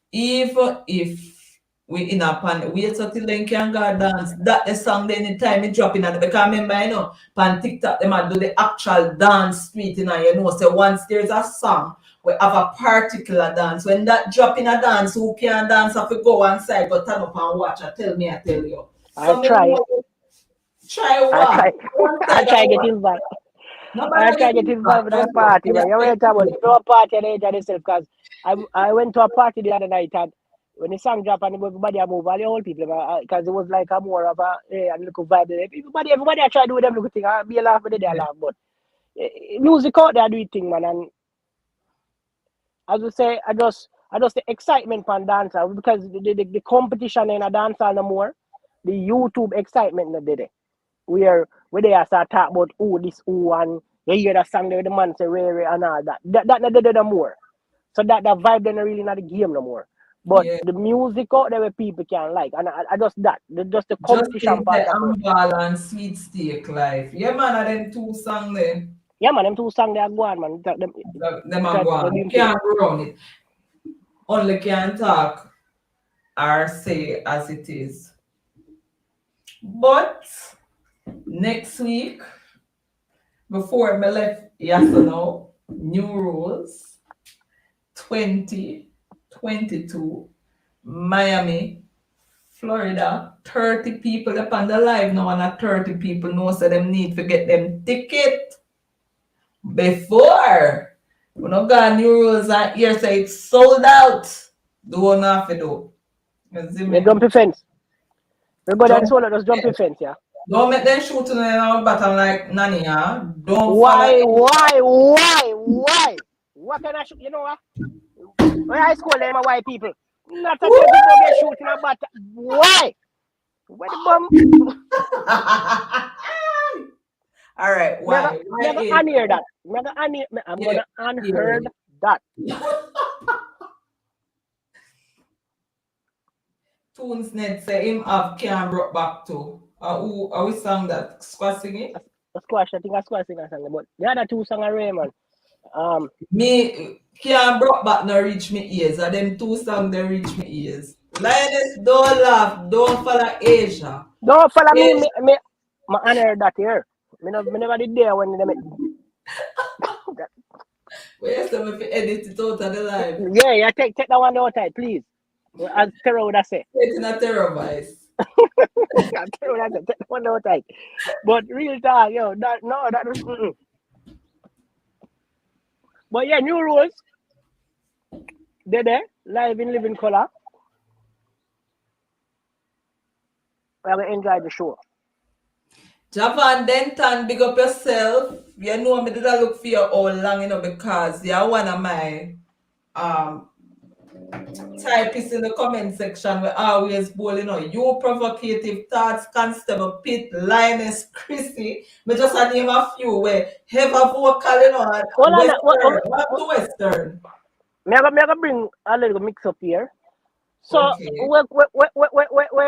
we in a pan, wait until then can go dance. That the song then anytime it drop in and because remember you know, pan TikTok them a do the actual dance street, you know. You know, so once there's a song we have a particular dance. When that drop in a dance, who can dance have to go on side, go turn up and watch. I tell you. I So me try it. know, try I what? try. One I side try and get what? involved. I Nobody try get get involved in involved. that party, man. You wait about you know a party and enjoy yourself, because I went to a party the other night, and when the song dropped and everybody move, all the old people, because it was like a more of a little vibe there. Everybody I try to do them little thing. I be a laugh with they laugh, but music out there do it thing, man. And as we say, I just the excitement for dancer, because the competition in a dancer no more. The YouTube excitement no did it. Where they start talk about this and you hear that song there with the man say Ray and all that. That no did no more. So that vibe then really not the game no more. But Yeah. the music out there where people can like, and I just just the competition Justin part the of it. Ambal and Sweet Steak Life. Yeah, man, are them two songs there. Yeah, man, them two songs they are going, man. Them are Because they gone. You doing thing. can't run it. Only can talk or say as it is. But next week, before me left, yes or no, new rules 2022, Miami, Florida, 30 people upon the live now, and 30 people know so them need to get them ticket before. We not got new rules and here say it's sold out. Do what have to do. You see You me? jump the fence. Everybody at the Jump. solo just jump the fence, yeah. Don't make them shoot in our bottom like Nani, huh? Don't follow Why, it. why, why, why? What can I shoot? You know what? When I school them are white people. Not a chance people get shooting about why? Where the bomb? All right, why? Why Never is unhear that. I'm yeah, gonna unheard yeah. that. Tunes net say him have can brought back to. Who we sang that? Squad singing? A squash, I think a squash thing or something. But the other two songs are Raymond. Me can brought back no reach me ears. And them two songs they reach me ears. Lioness, don't laugh, don't follow Asia. Don't follow me, Asia. my unheard that here. Me never did there when they make. Where's them if you edit it out of the live? Yeah, take that one outside, please. As Terror would have said. It's in a terror voice. Terror would have said, take that one outside. But real talk, yo, that was. But yeah, new rules. They're there, live in living color. I will enjoy the show. Javan Denton, big up yourself. You know me did I look for you all long, because you're one of my typists in the comment section. We always bowl, you provocative thoughts, Constable Pitt, Linus, Chrissy. Me just name a few where have a vocal, and Western. What to Western? Me I bring a little mix up here. So Okay. we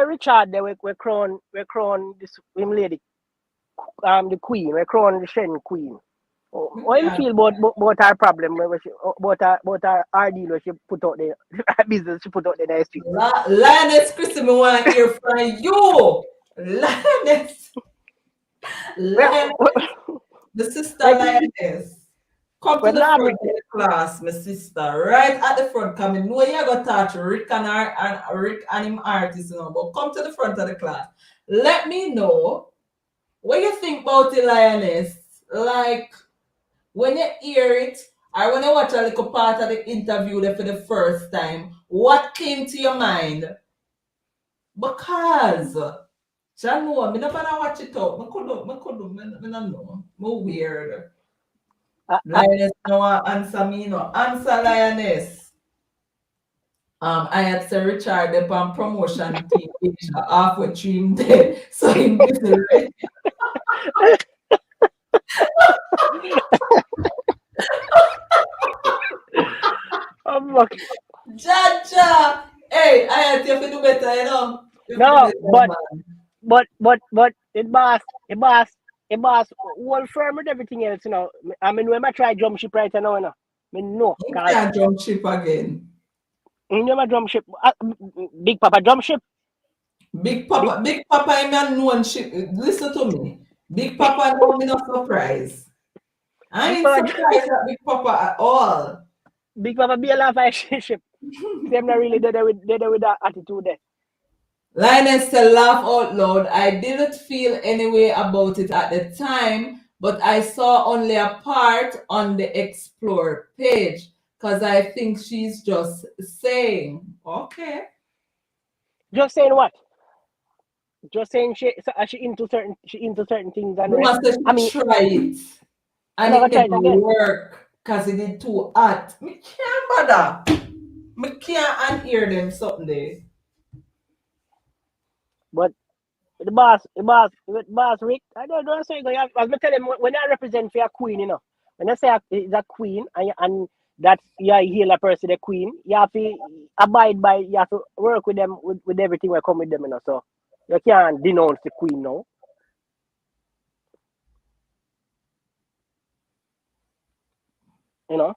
Richard there, we crown this him lady, the queen, we crown the Shen queen. What you feel about her problem, about her deal where she put out the her business she put out the next street. Linus, Chrissy, me want to hear from you. Linus. The sister Lioness. Come to the front of the class, my sister. Right at the front. Come in. No, you're going to touch Rick and him artist, but come to the front of the class. Let me know what you think about the Lioness. Like, when you hear it, or when you watch a little part of the interview there for the first time, what came to your mind? Because I know, I never watch it out. I don't know. I'm weird. Lioness, no answer me, no. Answer, Lioness. I had said Richard upon promotion team Asia halfway through him dead. So him busy. Fuck. Jaja! Hey, I had to do better, you know. You have to do No, better, man. but it boss, whole firm with everything else, you know. I mean, when I try jump ship right now, you know, I mean, no, You cause can't jump ship again. you never jump ship. Big Papa jump ship. Big, Big Papa, him a known ship. Listen to me. Big Papa know me not surprise. I Big ain't Papa, surprised at Big Papa at all. Big Papa be a laugh at ship. Them not really there with that attitude there. Linus to laugh out loud. I didn't feel any way about it at the time, but I saw only a part on the Explore page because I think she's just saying, okay. Just saying what? Just saying she into certain things and You rest. must say I she mean, try it I'm and not gonna it try never it again. work because it did too hot. Me can't bother. Me can't unhear them something there. But the boss Rick, I don't know. So as me tell him when I represent for a queen, you know, when I say it's a queen and that's you heal a person the queen, you have to abide by, you have to work with them with everything that come with them, you know. So you can't denounce the queen now, you know.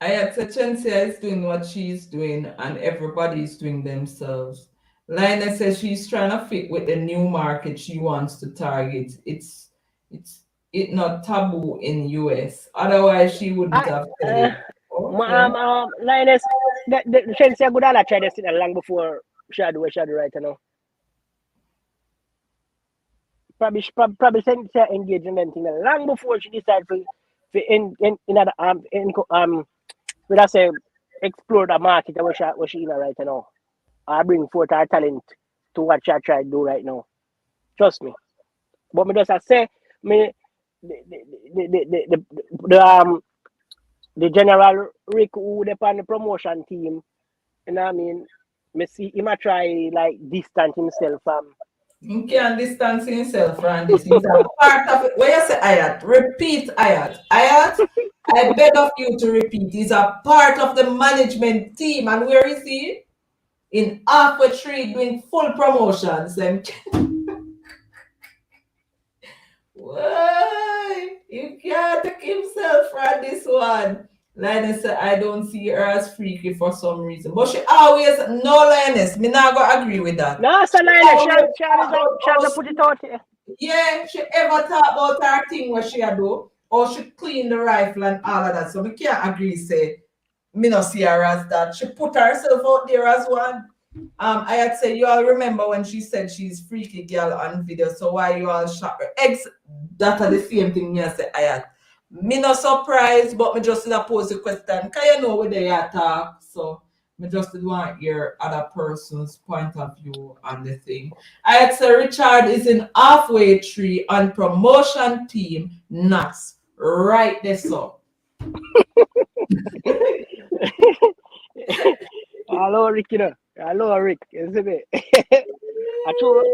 I had said Shenseea is doing what she's doing and everybody's doing themselves. Lina says she's trying to fit with the new market she wants to target. It's it not taboo in US. Otherwise she wouldn't I have said it. Okay. Lioness, the Shenseea good all tried this long before she had what she had right, you know. Probably Shenseea engaged in anything long before she decided for in other would I say explore the market where she in right now. I bring forth her talent to what she try to do right now. Trust me. But me just I say me the the general Rick who on the promotion team, you know what I mean? Me see him a try like distance himself from You can distance himself from this. He's a part of it. When you say Ayat, repeat Ayat. Ayat, I beg of you to repeat. He's a part of the management team. And where is he? In halfway tree doing full promotions. Why? You can't take himself from this one. Linus said, I don't see her as freaky for some reason. But she always, no, Linus, me not gonna agree with that. no, so She Lioness, always talk about she has to put it out here. yeah, she ever talk about her thing what she a do, or she clean the rifle and all of that. So we can't agree, say, me not see her as that. She put herself out there as one. I had said you all remember when she said she's freaky girl on video, so why you all shot her? That are the same thing me I say I had. Me not surprised, but me just did pose the question. Can you know where they are talk? So me just did want to hear other person's point of view on the thing. I had said Richard is in halfway tree on promotion team, Nas. Right there, so. Hello, Rick, you know. Hello, Rick. Isn't it? I true,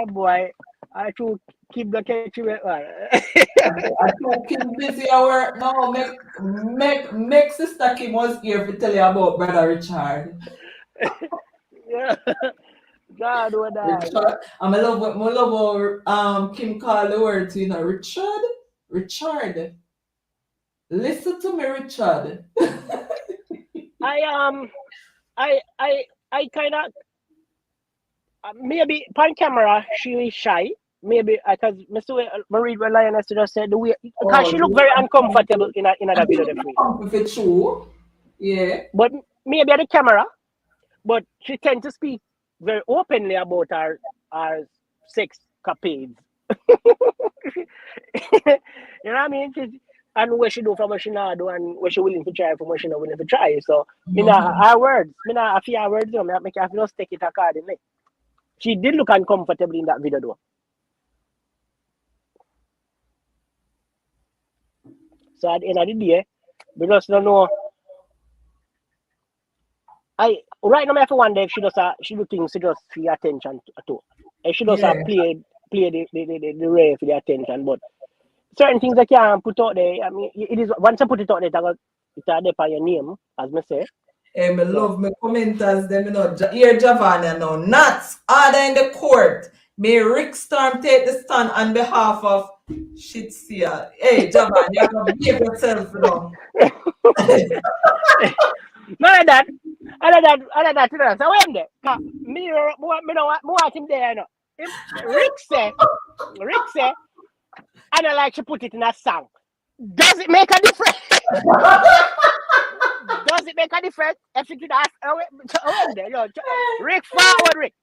boy. I true keep the catchy one. I told Kim busy at work now. Make Sister Kim was here to tell you about Brother Richard. Yeah. God, what I. Richard. I love how Kim called the word to you know Richard. Richard. Listen to me, Richard. I I I I kind of maybe on camera she is shy. Maybe because Mr. Marie Lioness just said the way because Oh, she you look very uncomfortable uncomfortable. in I a video think the it's free. uncomfortable too. Yeah. But maybe at the camera, but she tend to speak very openly about her sex capades. You know what I mean? And what she do from what she not do and what she willing to try from what she not willing to try. So me not Mhm. her words. Me not a few her words, you know, me make her just take it accordingly. She did look uncomfortable in that video though. So at the end of the day, we just don't know right now I have to wonder if she do things to just for attention to. If she does play the rare for the attention, but certain things that can't put out there. I mean, it is once you put it out there, it's there by your name, as me say. Hey, me love my commenters, them, you know, here Javania now. Nuts, order in the court. May Rick Storm take the stand on behalf of Shenseea. Hey, Javania, you have to behave yourself, you know. None of that. You know. So when there, me know what him there, you know. Rick say, and I like to put it in a song. Does it make a difference? Does it make a difference? If you ask, you know, Rick forward, Rick.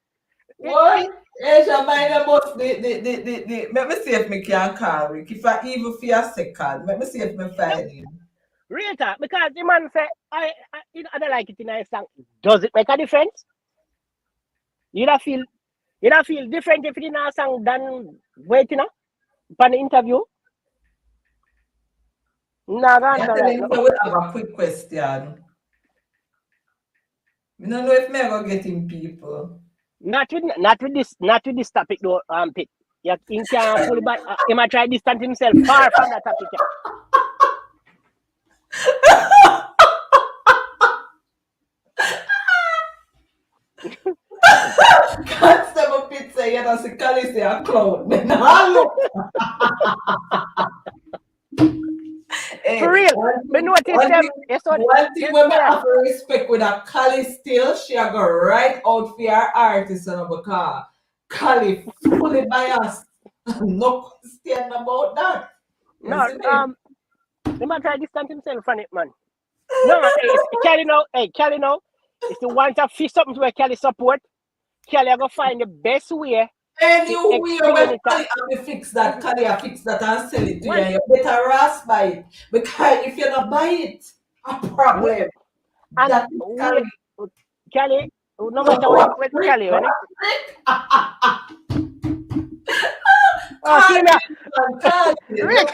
What? Asia, mind about the. Let me see if me can call Rick. If I even feel a second, let me see if me find him. Real talk, because the man say, I don't like it in a song. Does it make a difference? You don't feel different if it's in a song than waiting up for the interview? No, I will have a quick question. I don't know if me ever getting people. Not with this topic though, Pete. You can't fully but he might try to distance himself far from that topic. Constable Pete say you know see Colorism a clown. Me nah look. Hey, for real, me notice them. One thing when I have respect with a Cali still, she a go right out for her artist and because Cali fully biased. No question about that. No, he might try to distance himself from it, man. No, Kelly now, if you want to fish something where Kelly support, Kelly are gonna find the best way. Anyway, when Cali have fix that, Cali have fix that and sell it to you, and you better rasp by it. Because if you not buy it, a problem. And that Kelly, no matter what with Kelly, right? Oh, see now. Rick.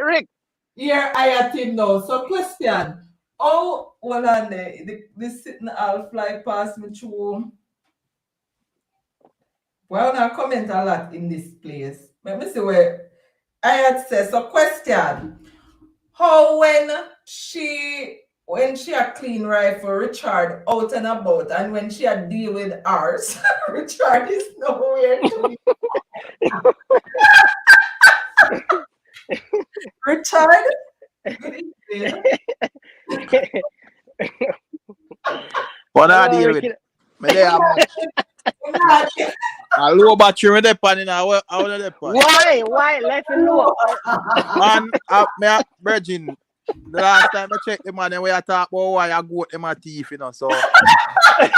Rick. Here I at him now. So question. Oh, well on there. This sitting all fly past me through. Well, I comment a lot in this place. Let me see where I had said. So question. How when she a clean rifle Richard out and about and when she a deal with ours, Richard is nowhere to be. Richard? Good evening. What I deal with? A low battery with the pan in our Why? Let me know. Man, me virgin. The last time I checked the man, we talk about why I go them a thief, you know. So I'm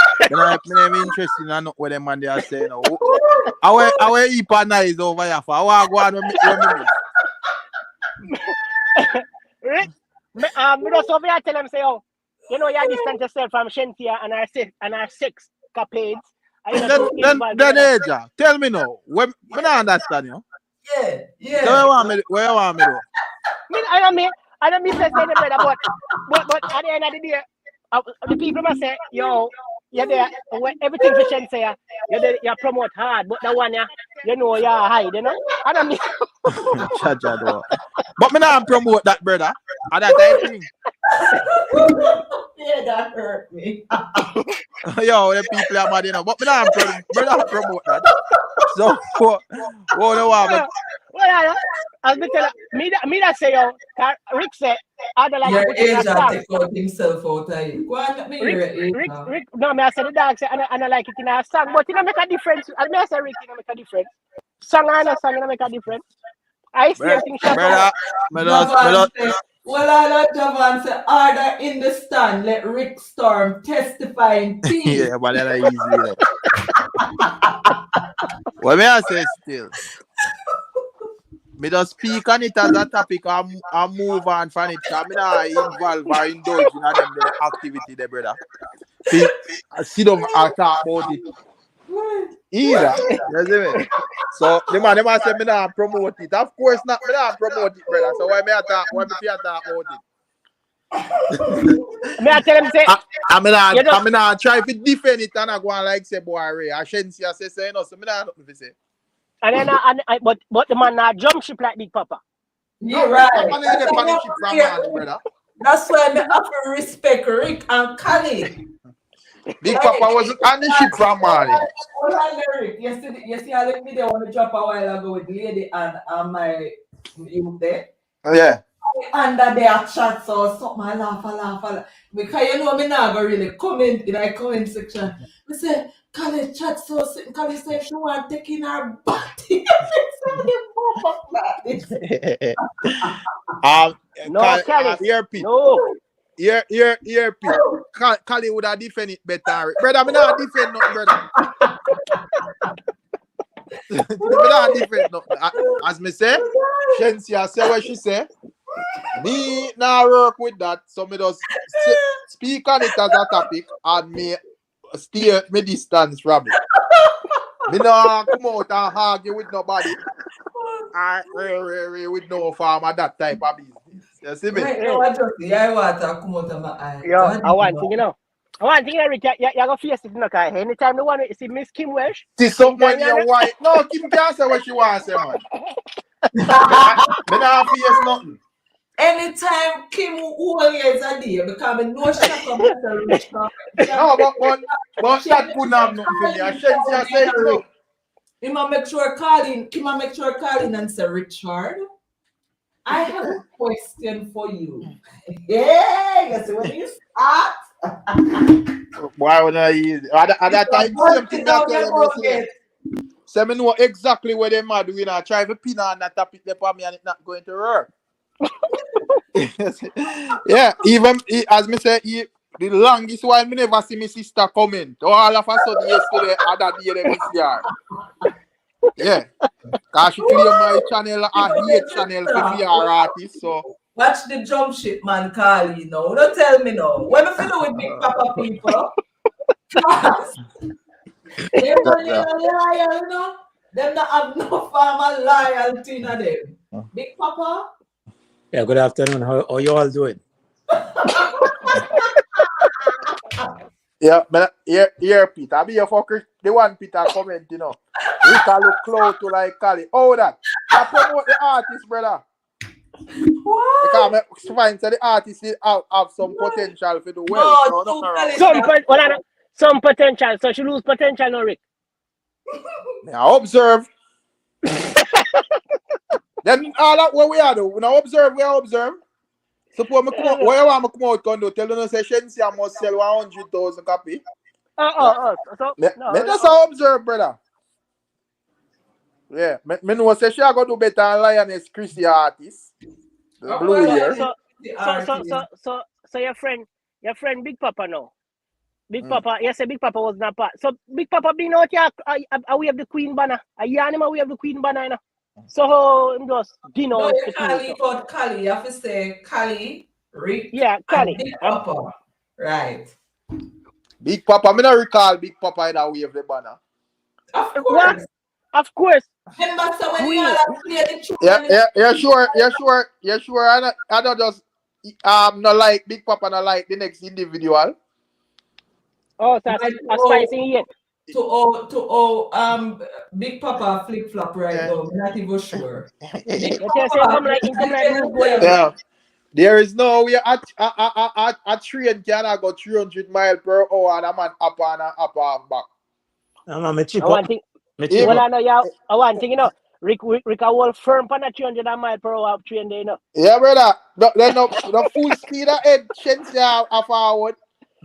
interested in what them man they are saying. I will eat nice over here for. I want to go on with me. Rick, me just over here tell them say, oh, you know, you distance yourself from Shenseea and her sex capades. Then Aja, tell me now. I don't understand you. Yeah. So where you want me to? I don't mean to say the brother, but at the end of the day, the people must say, yo, you're there, everything for Shenseea, you promote hard, but that one, you know, you're hide, you know? I don't mean. But me not promote that, brother. And that thing. Yeah, that hurt me. Yo, the people are mad, you know. But me not promote that. So, what do you want? Well, I'll be telling me that say, yo, Rick said, I don't like your to put in a song. take out himself out of it. Go on, let me hear it. Rick, no, me I say the dog say, I don't like it in a song, but it don't make a difference. I mean, I say Rick, it don't make a difference. Song and a song, it don't make a difference. I see everything shut up. Well, I like Javan say, order in the stand, let Rick Storm testify in peace. Yeah, but that's easy. What may I say still? Me just speak on it as a topic and move on from it. I'm not involved or indulge in them activity there, brother. sit down and talk about it. Either. You see me? So the man say me not promote it. Of course not, me not promote it, brother. So why me talk about it? Me I tell him say I not try to defend it and I go on like say boy Ray. I Shenseea say you know, so me not nothing to say. and then but the man not jump ship like Big Papa. You're right. Brother. That's why I have to respect Rick and Kali. Big Papa wasn't on the ship from morning. Hold on, Rick. Yesterday I let me there on the drop a while ago with the lady and my youth there. Yeah. Under their chat so something I laugh. Because you know me not go really comment in the comment section. I say, Kali chat so sitting. Kali say she want to take in her body. No, Kali. No. Earpiece. Kali would have defend it better. Brother, me not defend nothing, brother. Me not defend nothing. As me say, Shenseea say what she say. Me now work with that, so me just speak on it as a topic and me stay me distance from it. Me not come out and argue with nobody. With no farmer that type of business. You see me? Right, no, I want to come out of my eye. Yo, I want to, you know. I want to, Rick, you're going to face it, you know, because anytime you want to see Miss Kim Welsh. See someone your wife. No, Kim can't say what she wants to say, man. Me not face nothing. Anytime Kim always a day because I know she come to rich. No, but that couldn't have nothing for me. I Shenseea say it, no. Kim make sure calling and say, Richard, I have a question for you. Yeah, you see when you start. Why would I use it? At that time, same thing that tell them. So I know exactly what they're doing. I try to pin on that topic for me and it's not going to work. Yeah, even as me say, the longest while me never see my sister comment. All of a sudden yesterday, other day they miss her. Yeah, cause she clear my channel, a hate channel for VR artists. So watch the jump ship man call you know. Don't tell me no. What if you do with Big Papa people? They money liar, you know. Them not have no farmer loyalty in them. Big Papa. Yeah, good afternoon. How you all doing? yeah, man, here, Peter. I be your fucker. The one Peter comment, you know. We can look close to like Cali. Oh, that. I promote the artist, brother. What? Because I find that the artist have some potential for the well. No, some potential. So she lose potential, no, Rick. I observe. Then all that what we are do. When I observe, we observe. Suppose me come out, where you want me come out can do? Tell you no say Shenseea must sell 100,000 copy. So me just observe, brother. Yeah, me know say she a go do better than Lioness Chrissy artist. The blue here. So your friend Big Papa now. Big Papa, you say Big Papa was not part. So Big Papa been out here, we have the Queen banner. We have the Queen banner, you know. So just no, you can't leave out Kali. You have to say Kali, Rick, yeah, Kali. Big Papa. Right. Big Papa, me not recall Big Papa in that way of the banner. Of course. Of course. Remember so when you all play the tune. Yeah, sure. I don't just not like Big Papa, not like the next individual. Oh, that's spicy yet. To Big Papa flip flop right now. I'm not even sure. Yeah. There is no way a train can go 300 miles per hour and a man up and back. I want thing, you know. Rick a whole firm on a 300 miles per hour train there, you know. Yeah, brother. The full speed ahead Shenseea forward.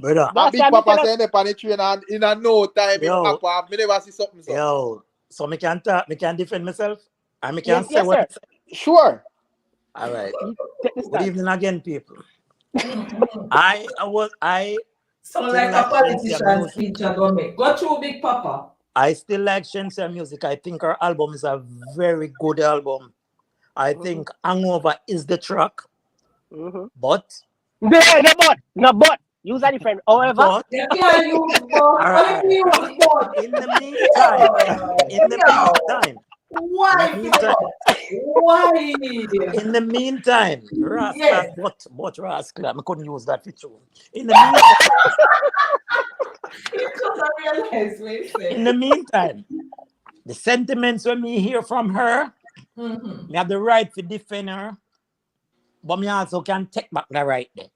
Brother. A Big Papa saying up on the train and in a no time in up and me never see something so. Yo, so me can defend myself and me can say what. Sure. All right. Good evening again, people. I sound like a politician speech I go make. Go through Big Papa. I still like Shenseea music. I think her album is a very good album. I think Hangover is the track. But no, but Use a different. However, But You can't use both. Alright. Only use both. in the meantime, Why? Why? in the meantime, Rascal, Yes. but Rascal, I couldn't use that for true. In the meantime, Because I realize what you say. in the meantime, the sentiments when me hear from her, Mhm. me have the right to defend her, but me also can take back the right there.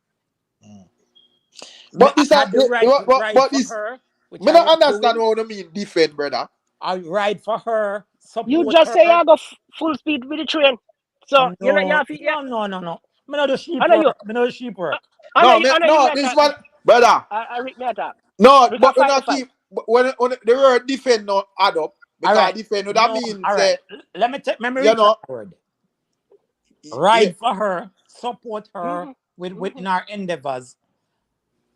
But Me this, had the right to ride but for this, her, which me I not was understand doing. what you mean defend, brother. I ride for her, support you just her. say I go full speed with the train. So you know you have to. No. Me not do sheep I know you. work. Me not do sheep work. I know you No, better. this one, brother. I read me attack. No, We can but we fight the not fight. keep when the word defend no add up because Alright. defend what that No, means all say right. Let me take memory you know word. yeah, Ride for her, support her Mhm. with in our endeavors.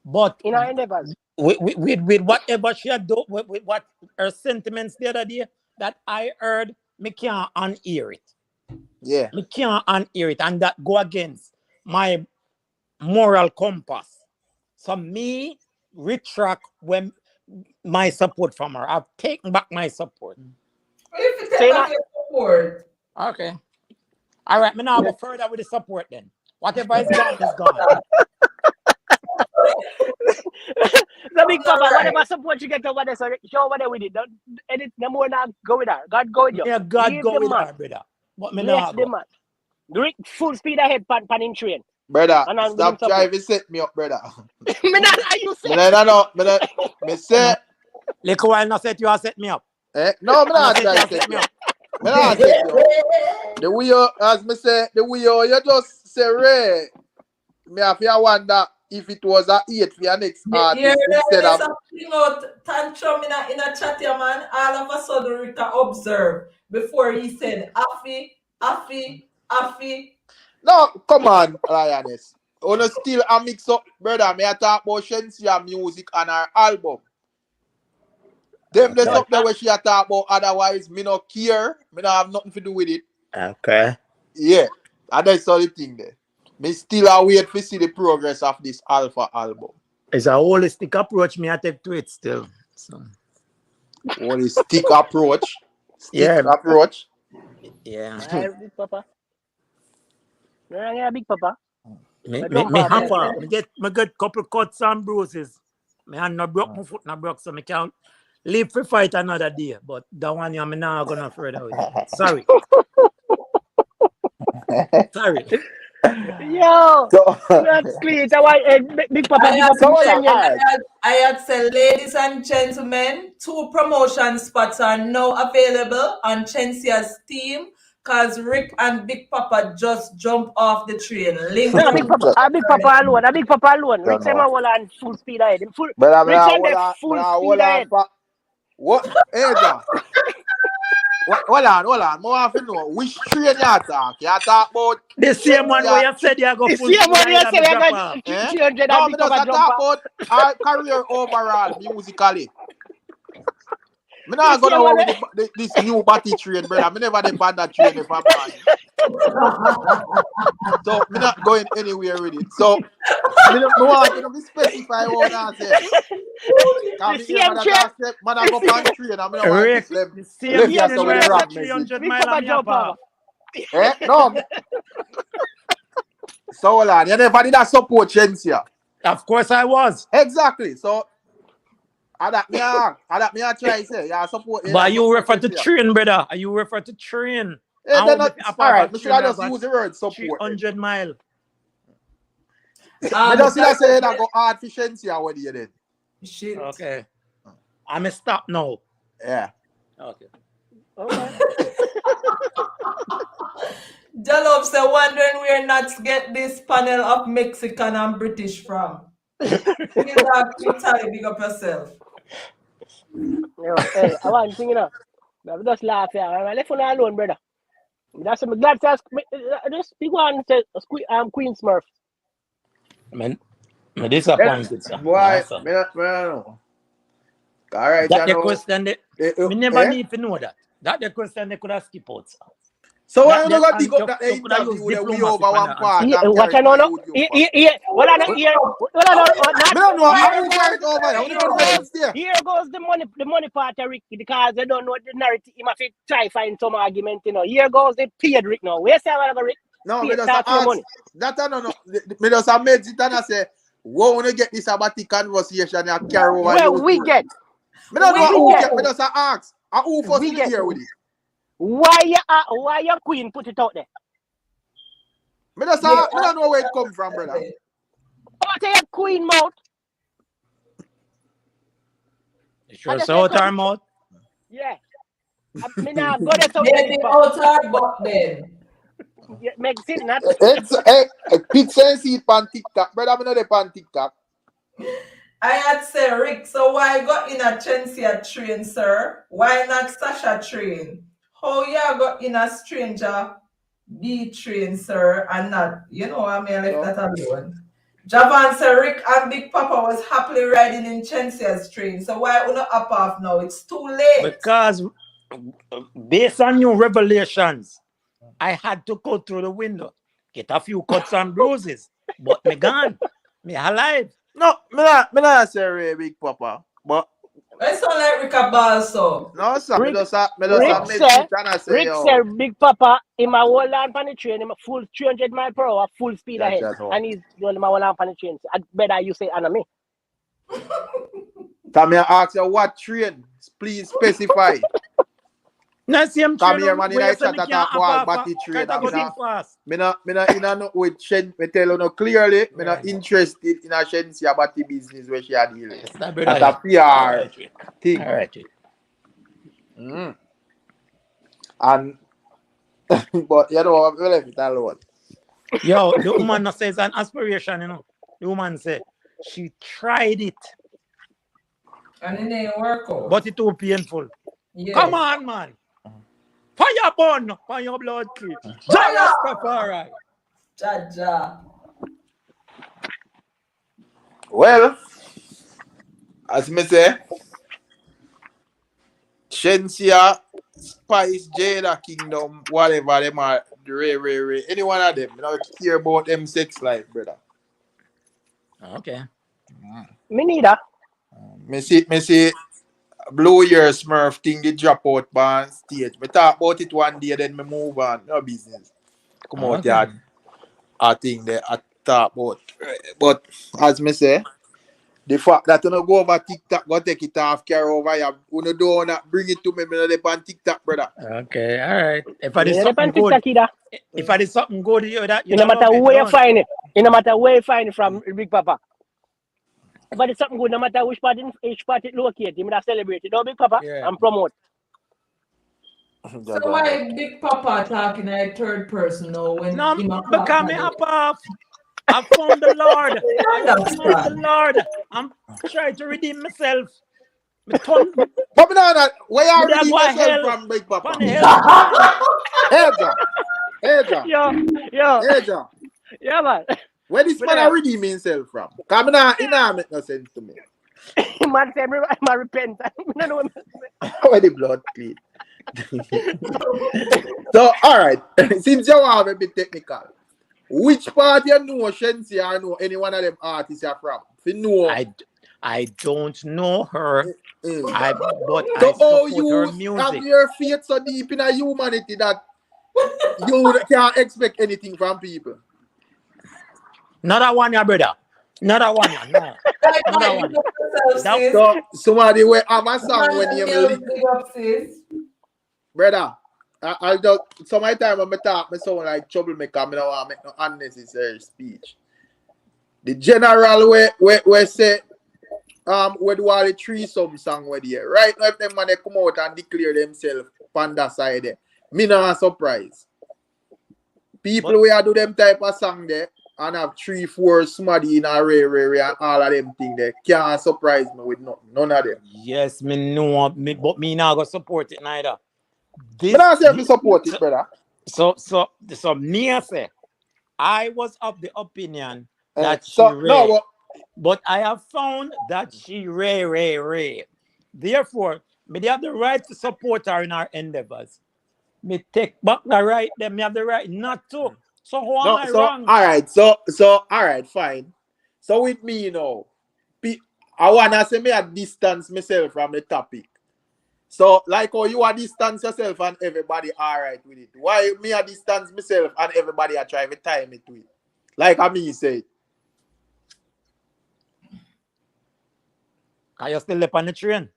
But In our endeavors. with whatever she had done, with what her sentiments the other day that I heard, me can't unhear it. yeah. Me can't unhear it, and that go against my moral compass. So me retract when my support from her. I've taken back my support. If you Say take that. back your support. Okay. All right, me now go further with the support then. Whatever is gone is gone. The big papa, Alright. whatever support you get over there, so show over there with it. Don't edit no more now. Go with her. God go with you. Yeah, God Leave go the with man. her, brother. But me Bless now the go. man. Full speed ahead, panning train. Brother, And I'm stop giving trying to set me up, brother. me not how you say. Me say Little while not set you are set me up. no, me not Not try to set set me you up. up. Me not set you up. The way you, as me say, the way you just say Ray. Me have to wonder if it was a 8 for your next artist instead of Something out tantrum in a chat, yeah, man. All of a sudden, Rita observed before he said, Afi. no. Come on, Lioness. Wanna still a mix up, brother. Me I talk about Shenseea music and her album. Them there's Okay. something where she a talk about. Otherwise, me no care. Me no have nothing to do with it. Okay. Yeah, and that's all the thing there. Me still a wait to see the progress of this Alpha album. It's a holistic approach me I take to it still. So Only stick approach. yeah. Approach. Yeah. Big papa. Yeah, big papa. me Don't have pass me get couple cuts and bruises. Me hand no broke, my foot no broke, so me can't live for fight another day. But that one yeah, me now gonna further with it. Sorry. Sorry. Yo, So, that's clean. So why big papa give up so him I had said, ladies and gentlemen, 2 promotion spots are now available on Shenseea's team because Rick and Big Papa just jumped off the train. Link No, them. big papa alone. A big papa alone. Rick say man on full speed ahead. Rick say full speed ahead. What? Hey, John. Hold on. More have to know which train you talk. You talk about The same one where you said you go You full see speed what you ahead and say? me I drop got off. 300 no, and me big just papa jump talk up. about our career overall musically. Me not You see gonna what worry with this new batty train, brother. Me never depend that train if I'm on. So me not going anywhere with it. So me want to be specify what I say. Can The me hear same train. man I go on train and me not want Rick, to them the left same here train so with where the I wrong said message. 300 Big miles papa and me jump up. up. No. So hold on, you never did that support Shenseea. Of course I was. Exactly. So I that me try say yeah support. But you refer to Shenseea. train, brother. You refer to train. Then all right, me should I just use the word support. 300 miles. Me just see that say that go hard for Shenseea what you then. Shit. Okay. I'm stop now. Yeah. Okay. Jalop say wondering where not get this panel of Mexican and British from. You tell big up yourself. Hey, I want to sing, you know. I just laugh here. I left one alone, brother. That's I'm glad to ask. Just big one said Queen Smurf. Man, I'm disappointed, sir. Why? Yes, sir. Me not know. Alright, That you the know. question, me never need to know that. That the question they could have skipped out, sir. So why you not gonna and dig up you that coulda interview use that we diplomacy over for one that part answer. and What carry I it on know? YouTube? For? Well, I don't hear. Well, I don't Me not. don't know how you carry it over here. We don't know where it's there. Here goes the money part of Ricky because they don't know the narrative. He must try find some argument, you know. Here goes the paid Rick now. Where's the Rick? No, me Paid, just talk to your ask. money. That I don't know. Me just made it and I say, we want to get this about the conversation and carry over Well, we YouTube. get. Me don't know We who get. get. Me just ask. And who first We in get. here with it? Why your queen put it out there? Me just ask. Me don't know where it come from, brother. What your queen mouth? You sure it's out our mouth? Yeah. Me now go there so Maybe out our butt then. make it not. Pit Shenseea on TikTok. Brother, me know they on TikTok. I had say, Rick, so why got in a Shenseea train, sir? Why not Sasha train? How you got in a stranger B train, sir, and not, you know, I mean, I left that alone. Javan said, Rick and Big Papa was happily riding in Shensea's train, so why you not up off now? It's too late. Because based on new revelations, I had to go through the window, get a few cuts and bruises, but me gone, me alive. No, me not say Ray Big Papa, but It sound like Rick a ball, so. no, sir. Me just make said, it and I say, Rick yo. said, Big Papa, in my whole land on the train, in my full 300 mile per hour, full speed Yeah, ahead. that's all. And he's doing my whole land on the train. I better you say, Anna me. Come here, ask you what train? Please specify. No, same Come train here, man. In where a you say chat me that can't talk about up off, batty train. can't go too fast. Me not no with Shen. Me tell you no clearly. Me not interested in a Shenseea batty business where she are dealing. That's a PR thing. All right. And but you know, we left it alone. Yo, the woman says an aspiration, you know. The woman said she tried it, And it ain't work out. but it's too painful. Yeah. Come on, man. Fire burn on your blood clean. Rastafari. Jaja. Well, as me say, Shenseea, Spice, Jada Kingdom, whatever them are, Ray. Any one of them, you don't care about them sex life, brother. Okay. Me neither. Me see Blue Year Smurf thing they drop out on stage. Me talk about it one day, then me move on. No business. Come out here, I think that I talk about. But as me say, the fact that you don't go over TikTok, go take it off, carry over here. You don't bring it to me, me not on TikTok, brother. Okay, all right. If I Me did neither something on TikTok good, either. if I did something good, you that you It no don't matter love it, where you don't. find it. It no matter where you find it from Big Papa. If I did something good, no matter which part it located, you may celebrate it. No, Big Papa, Yeah. and promote. So why Big Papa talking in third person now when No, him a because talk me on it? up off. I found the Lord. I have found the Understand. Lord. I'm trying to redeem myself. Me turn, But me know where you Me redeem go yourself hell. from, Big Papa? Pan the hell. Edja. Yo, yeah, man. Where this man a redeem himself from? Because it not make no sense to me. Man say, I'm repent. I don't know what Where the blood clean. So, alright. Since you are a bit technical, which part you know Shenseea or know any one of them artists are from? If you know. I don't know her. So I how support you her have music. your faith so deep in a humanity that you can't expect anything from people? Not that one, yeah, brother. Not that one, yeah. No. Not that one. So somebody will have a song when you brother. I just some of the time when I talk, I sound like troublemaker. I don't want to make no unnecessary speech. The general way say we do all the threesome song with you. Right now, if them man they come out and declare themselves on that side there, me not surprised. People we do them type of song there and have 3-4 somebody in a Ray and all of them thing there can't surprise me with nothing. None of them. Yes, me know, but me not gonna support it neither. But I say me support it, brother. So me I say, I was of the opinion that but I have found that she Ray. Therefore, me have the right to support her in her endeavors. Me take back the right, them me have the right not to. So who am No, I so wrong? all right, all right, fine. So with me, you know, I wanna say me a distance myself from the topic. So like how you are distance yourself and everybody all right with it. Why me a distance myself and everybody are trying to time it to it? Like I mean say. Are you still up on the train?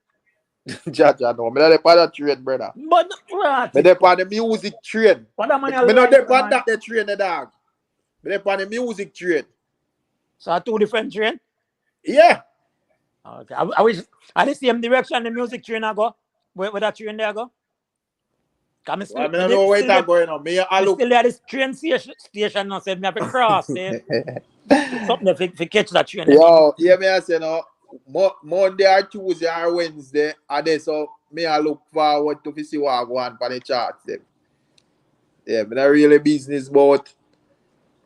Jaja, no, me not dey on the train, brother. But right. Me dey on the music train. What am I Me not dey on man? that the train, the dog. Me dey on the music train. So are two different train? Yeah. Okay. I wish I the same direction the music train I go. Where that train there go? Come Well, I don't know where it's going on. Me, I look. Still at this train station now said me have to cross. Something to catch that train. Yo, yeah, me I say no. Monday or Tuesday or Wednesday, and then so me I look forward to see what I go on for the charts. Them. Yeah, me not really business about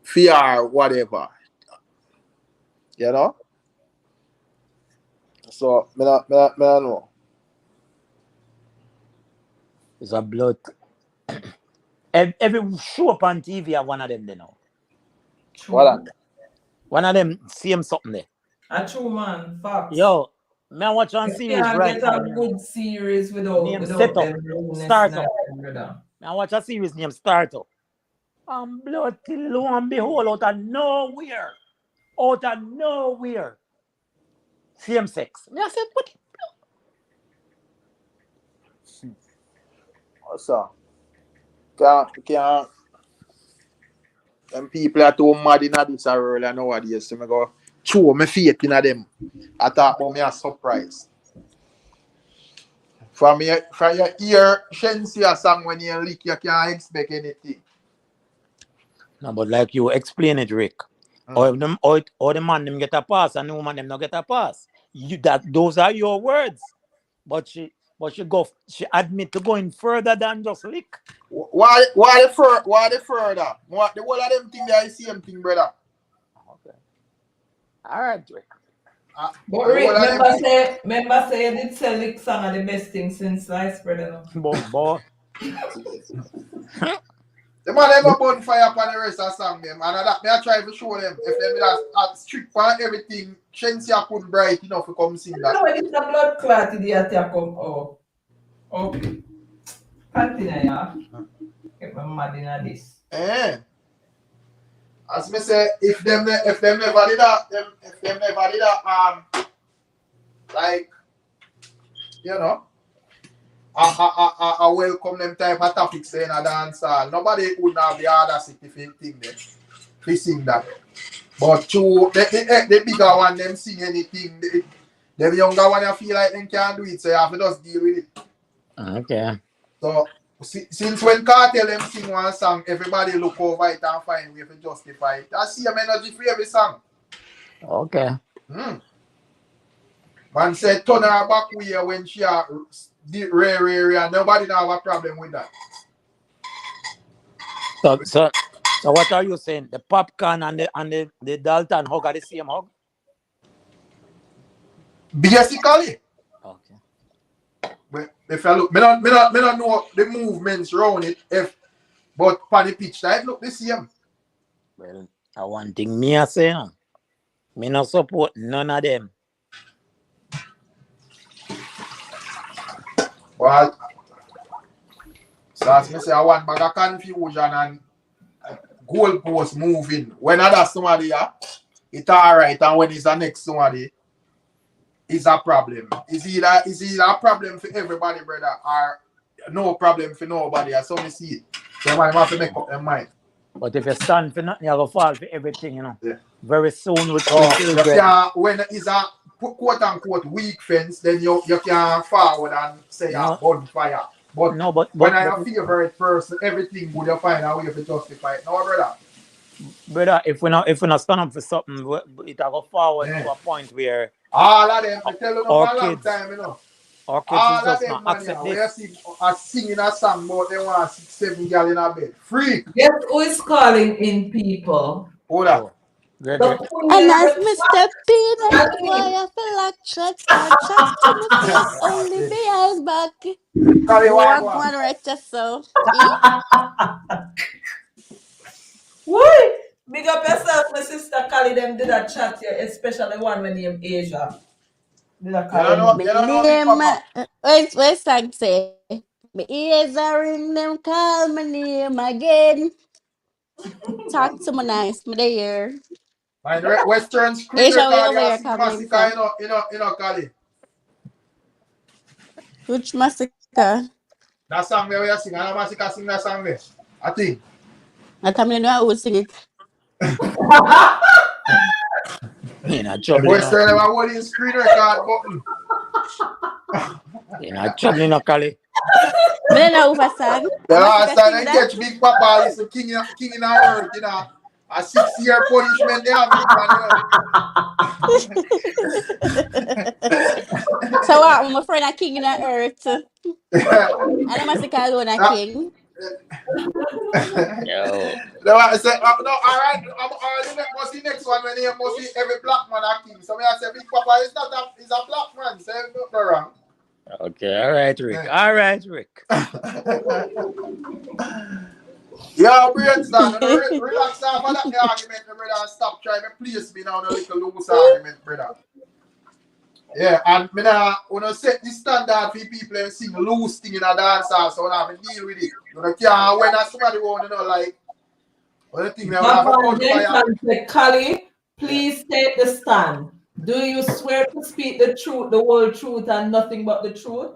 fear, whatever. You know? So me not know. It's a blood. Every show up on TV are one of them, they know. What? One of them same something there. A true man, facts. Yo, me I watch on You series can't right get now. a good series without Name them Setup. Startup. brother. Me I watch a series named Startup. Blood till lo and behold out of nowhere. Out of nowhere. Same sex. Me I said, what? What's up? Can't. Them people are too mad in this world nowadays. So I go, show me faith in them. I thought about me a surprise. From your ear, Shenseea song when you lick, you can't expect anything. No, but like you explain it, Rick. Or the man them get a pass and the woman them not get a pass. Those are your words. But she admit to going further than just lick. Why the further? The whole of them think they are the same thing, brother. Okay. All right, Rick. But Rick, remember say you did sell lick song are the best thing since sliced bread. Boy. The man they go bonfire upon the rest of the song them, and that me I try to show them if them that strict for everything. Shenseea put bright enough to come sing that. No, it's a blood clot idiot come. Oh. Okay. Continue, yeah. Get my mad in this. As me say, if them never did that, like, you know, I welcome them type of topics in a dance hall. Nobody would have the audacity thing there. They sing that. But the bigger one, them sing anything. The younger one, I feel like they can't do it, so you have to just deal with it. Okay. So, since when Cartel them sing one song, everybody look over it and find a way to justify it. That's the same energy for every song. Okay. Man said, turn her back way when she are rare, nobody have a problem with that. So what are you saying? The popcorn and the Dalton hug are the same hug? Basically. Okay. But if I look, me not know the movements around it, but on the pitch that look the same. Well, one thing me I say, me not support none of them. Well, so as me say, I want bag of confusion and goalpost moving. When other somebody it's alright, and when it's the next somebody, it's a problem. Is either a problem for everybody, brother, or no problem for nobody? I saw me see it. So man have to make up their mind. But if you stand for nothing, you're gonna fall for everything, you know. Yeah. Very soon with when it's a quote unquote weak fence, then you can forward and say bonfire. But when I'm a favorite person, everything would you find a way to justify it. No, brother. Brother, if we not stand up for something, it will go forward to a point where all of them, I tell you for a long time, you know. Our kids all just of them, not accept this. We singing a song about they want 6-7 girls in a bed. Freak. Guess who is calling in people? Hold on. And as me step in, boy, I feel like shots to my face, only me eyes back. Kali, why go One on? right just so. Why? Big up yourself, my sister Kali. Them did a chat here, especially one when name Asia. Did a You call don't him. My know Big name, Papa. where's song say? My ears are ring them, call my name again. Talk to me nice, me there. And Western screen Asia, we record, over you here see coming massacre, from? Kali. Which massacre? That song where you sing, and massacre sing that song there. I think. I tell me know who sing it. In a If trouble, Western ever hold in screen record button. in a trouble, Kali. Me don't know who for song. The A last massacre time sing they that. catch Big Papa is the king in our earth, A 6-year punishment they have him So what? My friend a king in the earth. And a massacre alone a king. Yo. No, I said, no, all right, must the next one when he must see every black man a king. So I said, Big Papa is not he's a black man, so it's not wrong. Okay, all right, Rick. All right, Rick. Yeah, brainstorm, relax off of that argument, brother, and stop trying to place me now on a little loose argument, brother. Yeah, and me now, when I set the standard for people and sing loose thing in a dance hall, so I have to deal with it. You can't when somebody want like, what the thing now, I have a Jensen, Kali, please take the stand. Do you swear to speak the truth, the whole truth, and nothing but the truth?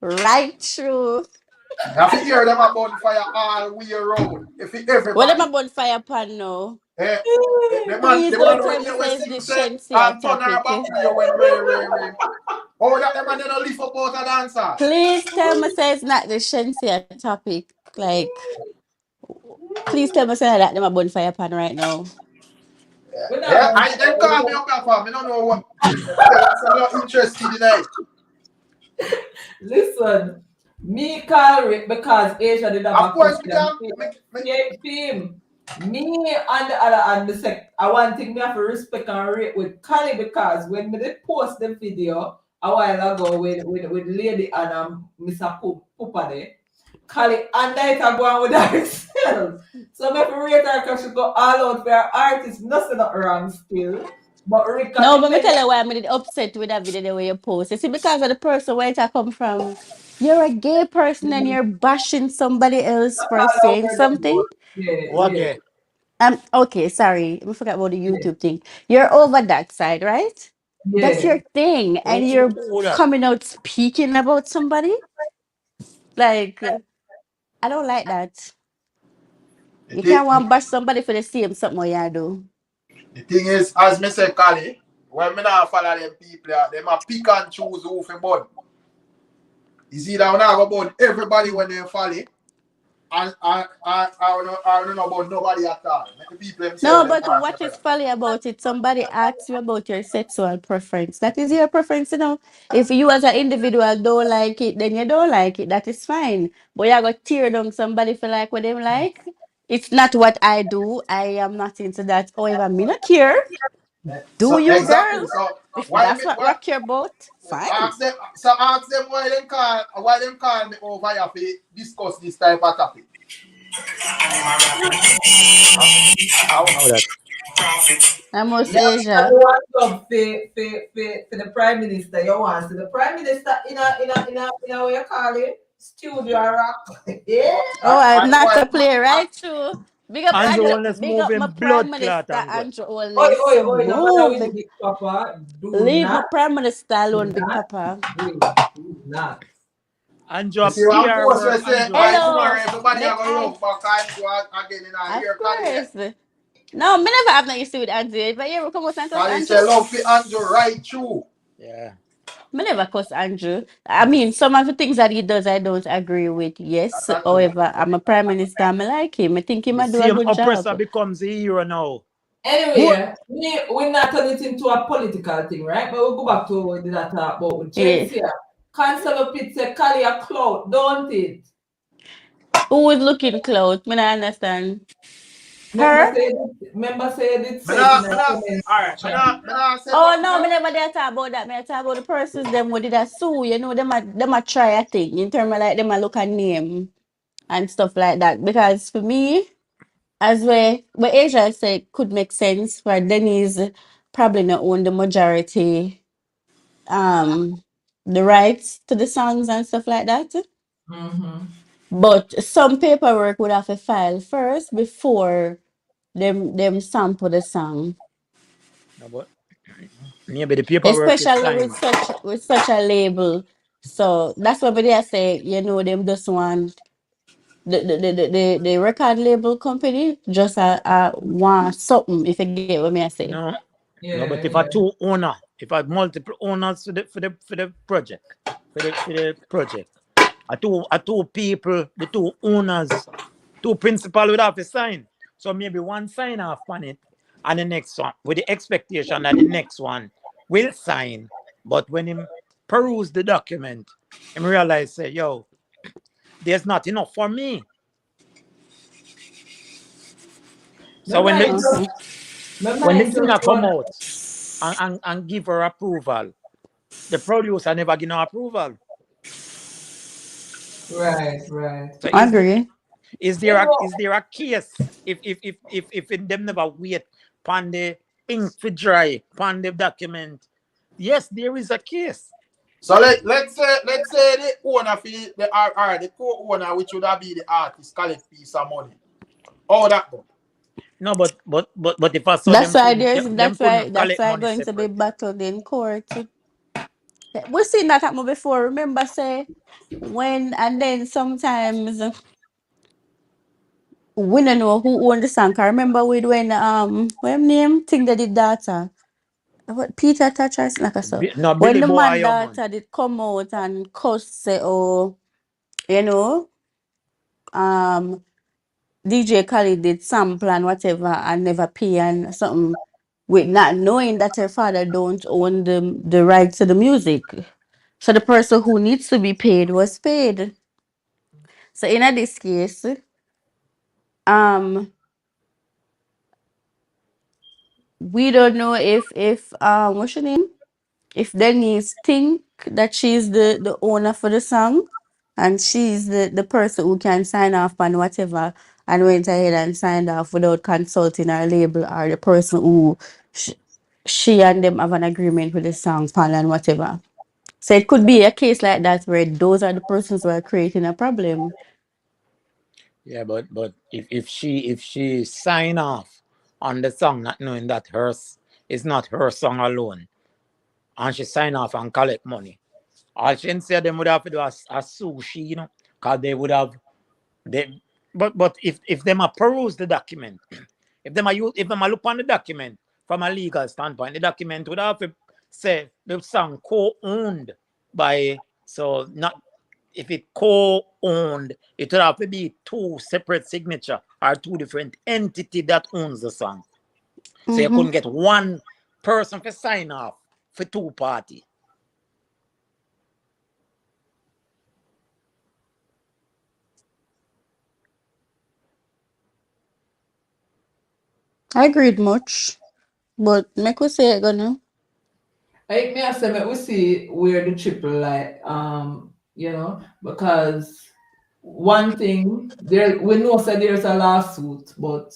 Right true. You have to hear them a bonfire all way around. If everybody. What am I bonfire pan now? The Please man don't tell when me you says sing the say, Shenseea and turn her topic. back to you when rain. Oh, that the man don't lift up out a dancer. Please tell me say it's not the Shenseea topic. Like, please tell me say that them a bonfire pan right now. Yeah, I them call me up here for me. I don't know what. I'm not interested in it. Listen, me call Rick because Asia did have Of a course, question. Him. Me and the other and the sec. I want thing me have to respect and rate with Kali because when me did post the video a while ago with Lady and Mr. Pupa there, Kali and it go on with herself. So me have to rate her because she go all out for her artist. Nothing not wrong still. But Rick No, but me tell you why I'm upset with that video the way you post. You see, because of the person where it come from. You're a gay person and you're bashing somebody else for saying something. Yeah. Okay, sorry. I forgot about the YouTube thing. You're over that side, right? That's Yeah. your thing. And you're coming out speaking about somebody. Like, I don't like that. You can't want to bash somebody for the same something what you do. The thing is, as me say, Kali, when me not follow them people, them a pick and choose who for bun. You see that when I go bun everybody when they follow, and I don't know about nobody at all. Make the people No, themselves them but what answer is that. funny about it? Somebody asks you about your sexual preference. That is your preference, you know. If you as an individual don't like it, then you don't like it. That is fine. But you got tear down somebody for like what they like. It's not what I do. I am not into that. However, me not care. Do So you, girl? exactly. So If why that's me what why rock your boat, fine. ask them why them call me over here to discuss this type of topic. How that? I'm most Yeah, because Asia. you want job for the prime minister. You want to the prime minister in a way you call it studio rock. Yeah. Oh, I'm not Why a player, right? True. Big up Andrew Andrew. Holness Big up moving my Prime blood clot Minister and go. Andrew Oi, Holness. oi, oi, no matter Move. with Big Papa, do Leave my not, Prime Minister do alone, Big not, Papa. do not. Andrew you a see what PR post we work, say Andrew. by Hello. tomorrow everybody Make are gonna I love back and go again in a of year Kali. course. No, me never have nothing to do with Andrew. But you ever come out and cuss Kali Andrew? say love for Andrew right through. Yeah. Me never cuss Andrew. I mean, some of the things that he does, I don't agree with. Yes. That's true. However, I'm a Prime Minister. I like him. I think he The might do a same good oppressor job. becomes a hero now. Anyway, we're not turning it into a political thing, right? But we'll go back to what we did talk about with James here. Cancel Pit say Kali a clout, don't it? Who is looking close? Me not understand. Her? Remember say it Me say it in not, a me not, comment alright, me section. not say Oh nothing, no, sir. me never did talk about that. Me talk about the persons them who did a sue. You know, them a try a thing in terms of like them a look at name and stuff like that. Because for me, as what Asia said could make sense, where Denise probably not own the majority the rights to the songs and stuff like that. Mm-hmm. But some paperwork would have to file first before them sample the song. No, but maybe the paperwork is Especially signed. with such a label. So that's what they say, you know, them just want the record label company just want something, if you get what me I say. No, no, but Yeah, if I yeah. two owner, if I multiple owners for the project, for the project, I two people, the two owners, two principal would have to sign. So maybe one sign off on it, and the next one with the expectation that the next one will sign. But when him peruse the document, him realize say, yo, there's not enough for me. So Remember when I the just Okay. when the just singer come one. out and give her approval, the producer never give no approval. Right, right. So I agree. You know, is there a case if them never wait upon the ink to dry upon the document? Yes, there is a case. So let's say the owner fee the co-owner, which would have be the artist, collect piece of money. How that go? No, but if I saw them couldn't them couldn't That's collect why money going to be separately. battled in court. We've seen that happen before. Remember, say when and then sometimes we don't know who owned the song. I remember with when what him name thing that did data. What Peter Touchers like I saw. No, When Billy the Boy, man yo, man. data did come out and cuss say, oh, you know, um DJ Khaled did sample and whatever and never pay and something with not knowing that her father don't own the rights to the music. So the person who needs to be paid was paid. So in this case, um, we don't know if what's your name? If Denise think that she's the owner for the song and she's the person who can sign off on whatever and went ahead and signed off without consulting our label or the person who sh- she and them have an agreement with the song pan and whatever. So it could be a case like that where those are the persons who are creating a problem. Yeah, but if she sign off on the song not knowing that hers is not her song alone, and she sign off and collect money, all Shenseea them would have to do a sue she, because they would have they. But if them a peruse the document, if them a look on the document from a legal standpoint, the document would have to say the song co-owned by, so not, if it co-owned, it would have to be two separate signature or two different entity that owns the song. So you Mm-hmm. couldn't get one person to sign off for two party. I agreed much, but make we say it gonna. I say we see where the triple like because one thing there we know say there's a lawsuit, but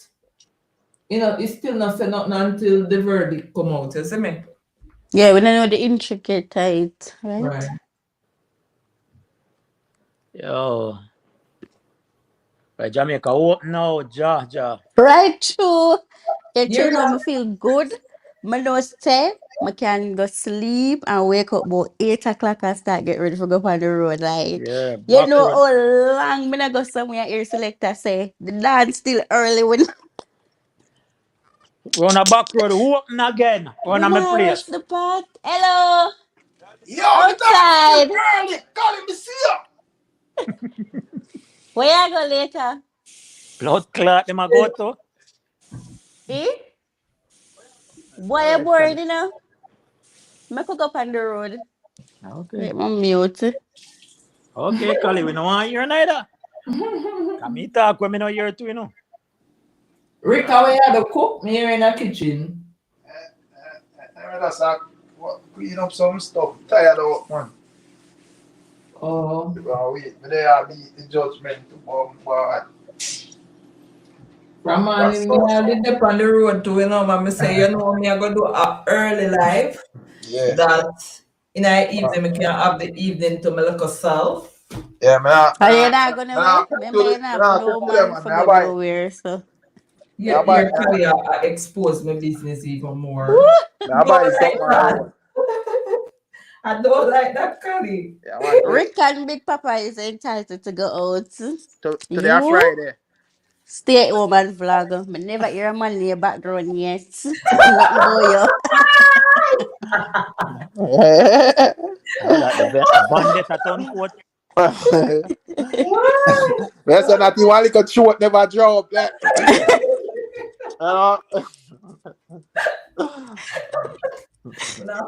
it's still not said nothing until the verdict come out, you see me? Yeah, we don't know the intricate tight, right? Right. Yo, right, Jamaica open now, ja. Right, true. Yeah, You're true. Now not me feel good. Me no stay. I can go sleep and wake up about 8 o'clock and start get ready for go on the road. Like, Yeah, you back know road. how long me not go somewhere here selector say the dance still early when We're on a back road, open again. We're we on my not rush place. the part. Hello, Yo, the dance still outside. early. Call him the seer. Where you go later? Blood clot, them a go to. Eh? Boy, All you right, bored, Kali. you know? Me could go up on the road. Okay. Wait, my mute. Okay, Kali, we don't want to hear neither. Come me talk when me no hear too, Rick, how you have to cook? Me here in the kitchen. I just clean up some stuff. Tired of man. Oh. Wait, but they are beat the judgment to bombard. From morning, me I did up on the road too, you know, man. Me say, you know, me I go do a early life. Yeah. That in the evening, me can have the evening to my little self. Yeah, man. Are you not gonna wait? Remember, you have no man for go nowhere, so. Yeah, your career expose my business even more. I buy something that. I don't like that curry. Yeah, Rick and Big Papa is entitled to go out. Today on Friday. Stay at home and vlog. I never hear a man in your background yet. Nothing about you. Bandit at unquote. That's not the one that short never drop.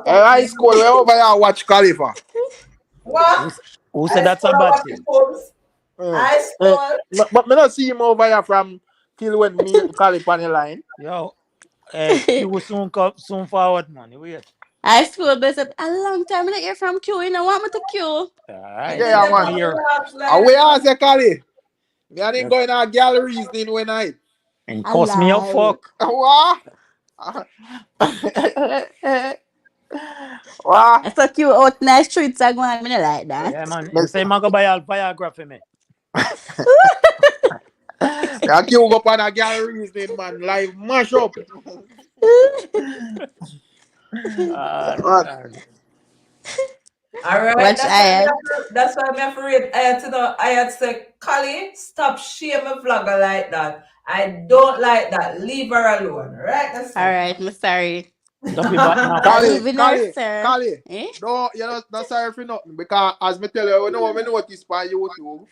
High school, we over here watch Khalifa. What? Who said that's a bad thing? High school. But me not see him over here from till when me Khalifa on the line. Yo, you will soon forward, man. You wait. High school, but a long time I not hear from Q. You know what me to Q? Alright. Yeah, man. And we ask you, Khali. We are not going to galleries in one night. And cost me up, fuck. What? What? I saw Q out in the streets and going, me not like that. Yeah, man. You say, man, go buy a Viagra for me. I keep up on the galleries then, man. Live mash up. All right. Watch That's why I'm afraid I had to say, Kali, stop shaming a vlogger like that. I don't like that. Leave her alone. Right? That's all right, I'm sorry. Don't be bad now. Kali, no, you're not sorry for nothing. Because as me tell you, me notice by YouTube,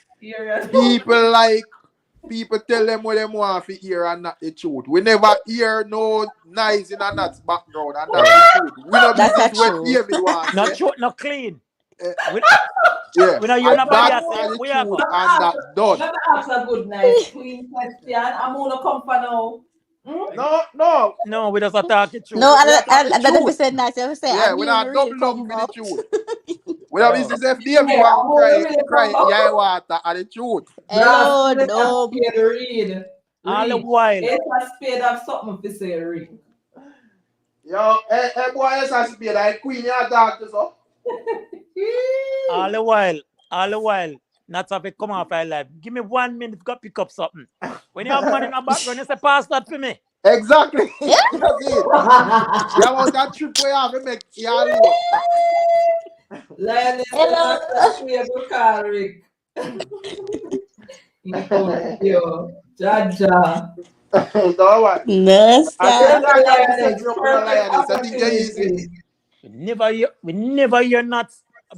people tell them what they want to hear and not the truth. We never hear no noise in a nuts background and not the truth. We not business what David wants. Not short, not clean. Yeah. We know you're not bad. We have and that done. Let me ask a good, nice, clean question. I'm gonna come for now. No, we just attack the truth. No, I don't say nice. I say, yeah, we not double up for the truth. We have business if David want to cry yeah water and the truth. Hello, no. Read. All the while. It's a spade of something to say, read. Yo, boy, it's a spade. I queen your doctor, so. All the while, not have it come off my life. Give me 1 minute to go pick up something. When you have money in the background, you say, pass that for me. Exactly. That's it. You want that trip where you have to make your alone. Lioness, hello. Call Rick. Yo, Jaja. No, We never hear not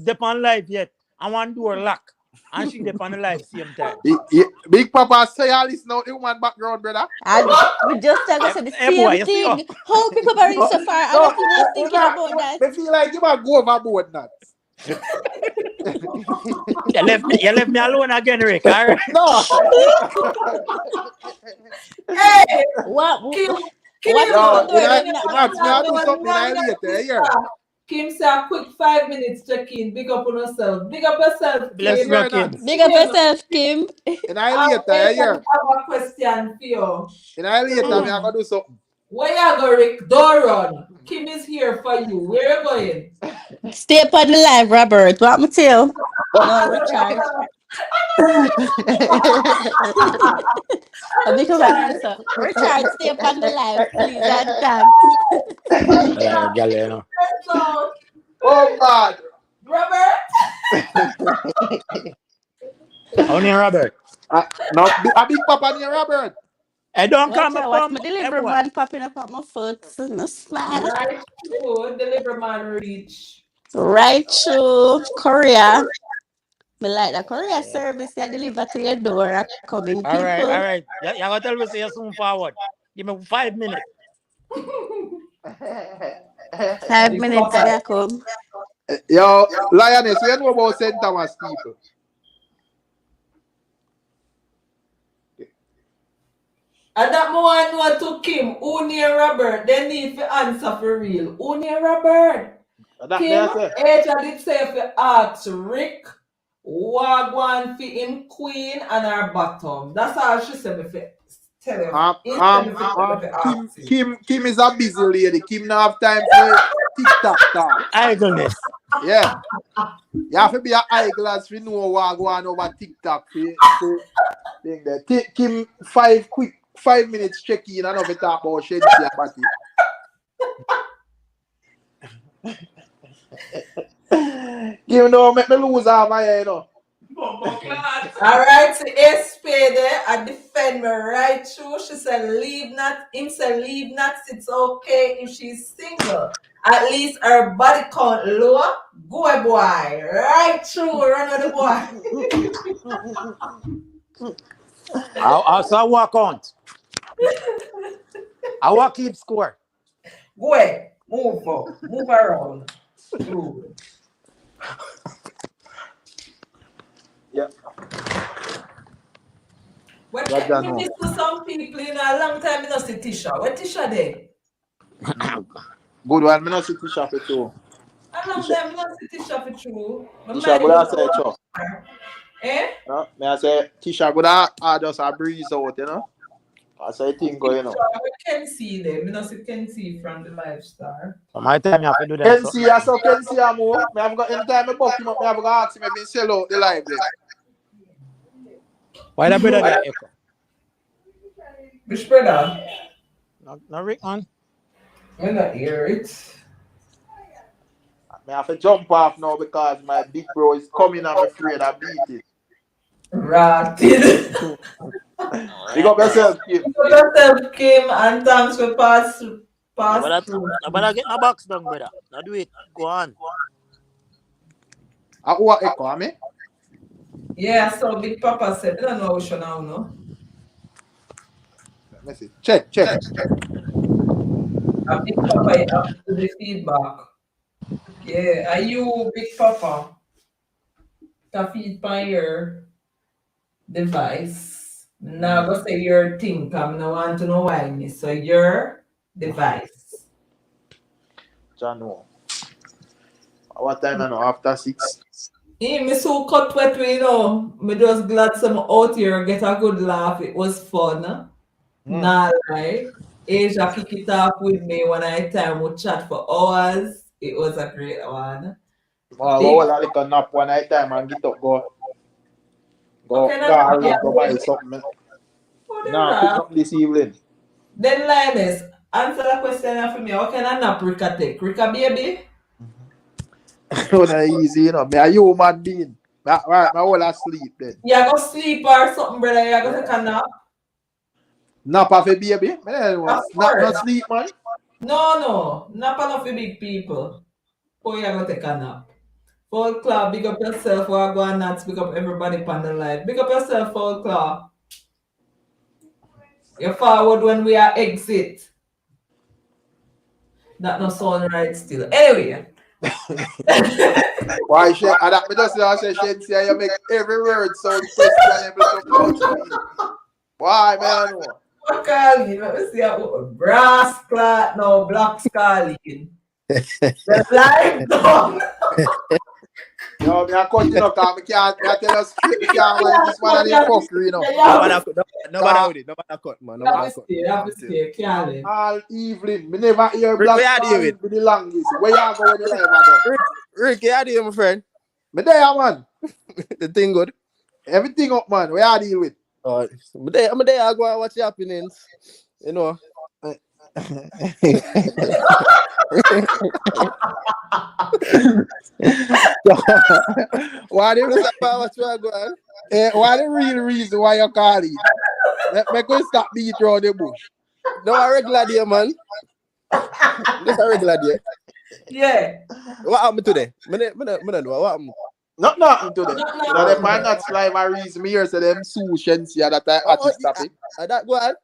dep on live yet. I want to do her lock. And she dep on the live same time. Big Papa say all this now, the woman background, brother. We just said the same thing. How Big Papa reach so far? I was thinking about that. I feel like you might go overboard now. You left me alone again, Rick. All right? No. Hey, what? Kim say a quick 5 minutes check-in. Big up on yourself. Big up yourself. Bless you, Kim. Big up yourself, Kim. And I later, I have a question for you. And I later, I'm going to do something. Where you go, Rick? Don't run. Kim is here for you. Where you going? Stay up on the live, Robert. What me tell? No, Richard. Richard, stay up on the live, please, and thanks. Oh, God. Robert? How near Robert? No, a Big Papa near Robert. I don't come up. My delivery man popping up at my foot. No smile. Right through, delivery man reach. Right through Korea. Me like the Korea service. You deliver to your door. Coming people. All right. You're going to tell me say you soon forward. Give me 5 minutes. 5 minutes, I come. Yo, Lioness, you know about St. Thomas people? And that more know to Kim, who near Robert, they need to answer for real. Who near Robert? That me Kim, I say. Aja did say if you ask Rick, Wagwan for him queen and her bottom. That's all she said if you tell him. Instead of if you ask him. Kim is a busy lady. Kim not have time for TikTok talk. Idleness. Yeah. You have to be an eyeglass if you know what go on over TikTok for thing there. Take Kim 5 minutes check in and have a talk about Shenseea party. Kim no make me lose all my hair, you know. Alright, so SP there, I defend me right through. She said leave not, him said leave not, it's okay if she's single. At least her body count lower. Go boy. Right through, run with the boy. I walk on. I walk keep score. Go ahead. Move around. Through. Yeah. When What you we know? miss to some people in a long time, we don't see Tisha. Where Tisha there? Good one, me not see Tisha for too. A long time, we don't see Tisha for true. Tisha good I say cho. Eh? No, me I say Tisha good I just a breeze out, you know. I say thing go, you know. We can see them. We don't see can see from the lifestyle. So my time you have to do that. Can see a more. Me have got anytime I book him up, me have got ask him if he sell out the live then. Why the brother there echo? Which brother? No Rick on. We not hear it. Me have to jump off now because my big bro is coming and I'm afraid I beat it. Ratted. Big up yourself, Kim. Big up yourself, Kim, and thanks for pass through. But get my box done, brother. Now do it. Go on. Who echo, I mean? Yeah, so Big Papa said, I don't know which one now, no? Let me see. Check. A Big Papa, you have to do the feedback. Yeah, are you Big Papa? To feed by your device. Now go say your thing, come no want to know why me. So your device. Jano. What time I know? After 6? Me so cut wet we me just glad some out here get a good laugh. It was fun. Nah lie. Asia kick it off with me when I time we chat for hours. It was a great one. Well, I like a nap one night time and get up go buy something. Nah, pick up this evening. Then Linus, answer the question for me. How can I nap Rika take? Rika baby? Not easy, you know. Me a human being. My whole asleep then. You go sleep or something, brother. You go take a nap. Nap off a baby? Not sleep, man. No. Nap enough for big people. Or you go take a nap. Full Claw, big up yourself. Or go and nuts, big up everybody on the live. Big up yourself, Full Claw. You forward when we are exit. That no sound right still. Anyway. Why she and that me just say Shenseea, you make every word sound questionable to come to me. Why man? Alkaline, let me see a brass clot now, black scarlet. The live done. Yo, me a cut you know, cause me can't tell us straight, me can't like this man and him fuckery, you know. Nobody cut, man. Have to stay, Callie. All evening, me never hear Rick, black where are you scarlet with the longest. Where you go with the live about? Rick, how do you, my friend? Me there, man. The thing good? Everything up, man. Where you deal with? I'm there, I go and watch the happenings. You know. Why the What's going on? why the real reason why you call it? Let me go stop beat around the bush. No, a regular day, man. Just a regular day. Yeah. What happened today? I don't know. What happened? Nothing today. Now they might not slide my reason. Me here say them sue Shenseea that I had to stop it. That go on.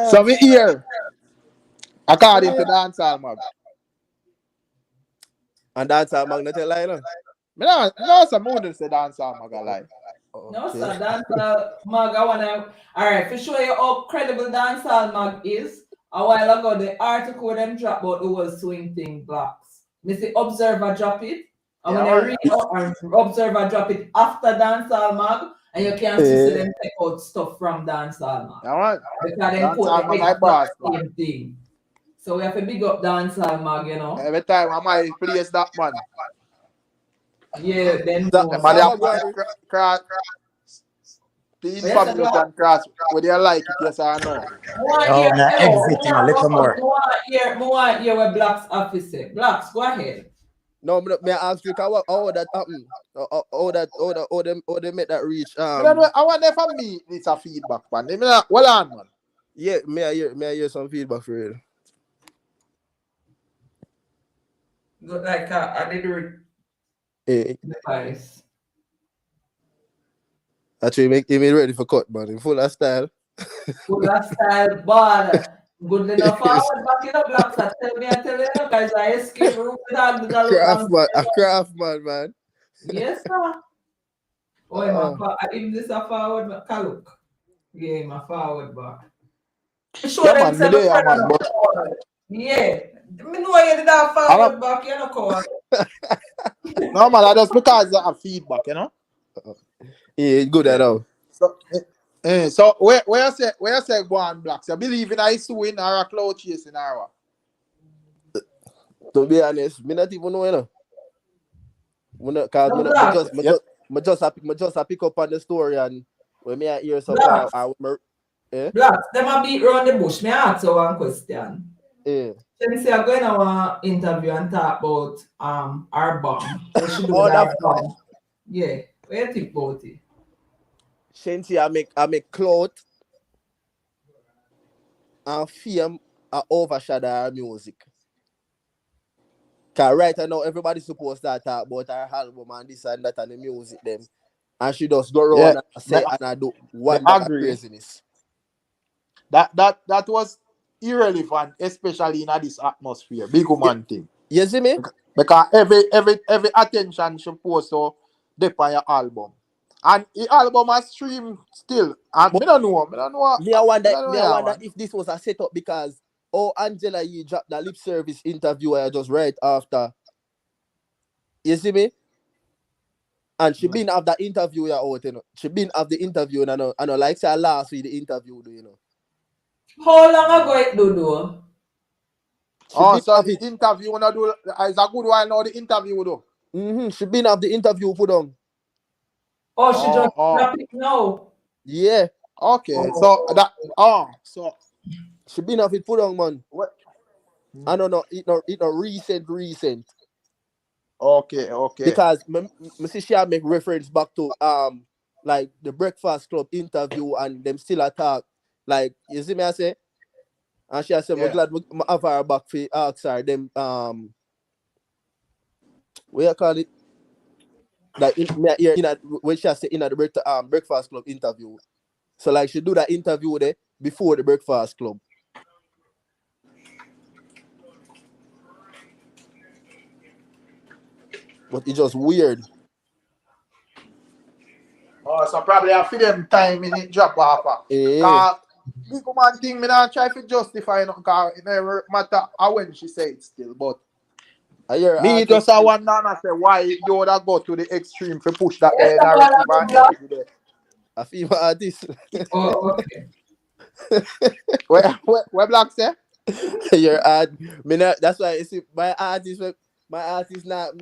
So me here, according to dancehall mag. And dancehall mag not a lie, no? Me no some wouldn't say dancehall mag a lie. No, Okay. sir. Dancehall mag, I wanna. All right, for sure, you how credible dancehall mag is. A while ago, the article them drop about the whole swing thing blocks. Missy Observer drop it. And when Yeah, you man. read out and Observer drop it after dancehall mag, and you can see Eh. them take out stuff from dancehall mag. Yeah, man. Because they quote Dancehall the mag I exact boss, man. same thing. So we have to big up dancehall mag, you know. Every time I might place that man. Yeah, then That, no. Man, they that have one, cross the But yes, information cross whether you like it, yes or no. Oh, now exit, you know, little more. More here where Blacks officer. Blacks, go ahead. no, may I ask you, how that happen? How they make that reach? I want if for me it's a feedback, man. Well on, man. Yeah, may I hear some feedback for real? Like I did read Eh, the advice. actually make him ready for cut, man. In full of style. Full of style, bad. Good enough forward back in the Blacks. I tell you, guys, I escape room without the Craft man, a craft man. Yes, sir. Oh, if this a forward, can look. Yeah, my forward back. Show Yeah, them man, me seven there, friend man, on but- the forward. Yeah. Me know you did that forward back, you know, call. No, man, that's because of feedback, you know. Yeah, good at all. So where you say go on Blacks? You believe in a suing or a cloud chasing or what? To be honest, me not even know, you know. Cause me just pick up on the story and when me I hear some Blacks. Blacks, them a beat around the bush. Me ask you one question. Yeah. Shenseea going to an interview and talk about our bomb. What she do Oh, with our that- bomb. Yeah. What you think about it? Shenseea I make clout and fame overshadow our music. Cause right now everybody's supposed to talk about our album and this and that and the music them. And she just go around Yeah, and say and I do one I bag of agree. craziness. That was irrelevant, especially in this atmosphere. Big woman thing. You see me? Because every attention she post so dep on your album. And the album has streamed still. And me don't know. Me I wonder man. if this was a setup because Angela you dropped the lip service interview I just right after. You see me? And she been have that interview out, you know. She been have the interview and I know like say last week the interview, you know. How long ago it do though? Oh, so the interview wanna do is a good one now the interview though. She been have the interview put on. Oh, she just drop it now. Yeah. Okay. So that so She been have it put on, man. what? I don't know, it no recent. Okay. Because me see she make reference back to like the Breakfast Club interview and them still attack. Like you see me I say? And she said, I'm glad we have her back for ask her them what you call it? Like when she say in the Breakfast Club interview. So like she do that interview there before the Breakfast Club. But it's just weird. Oh, so probably I feel them time in it drop off. Yeah. Big woman thing, me not try to justify it because it never matter how when she say it still. But me just I wonder and say why you would have go to the extreme to push that narrative there. A female artist. Oh, okay. Where Black say? Your art. That's why you see my artist not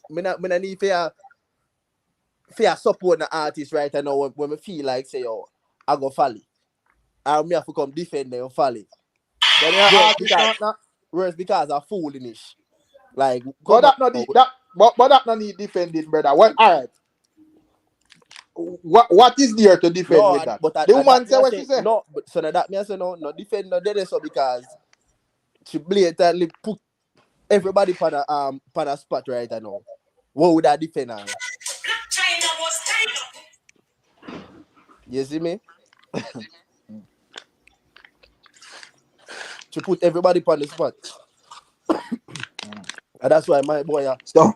me not need fair support the artist right now when me feel like say I go follow. I me have to come defend them follow. Whereas because I'm foolish. Like but that no need defending, brother. Well, all right. What is there to defend with that? But the woman say what she say? No, but so that me I say no defend no dead so because she blatantly put everybody on a spot right now. What would I defend her? You see me? She put everybody on the spot. And that's why my boy So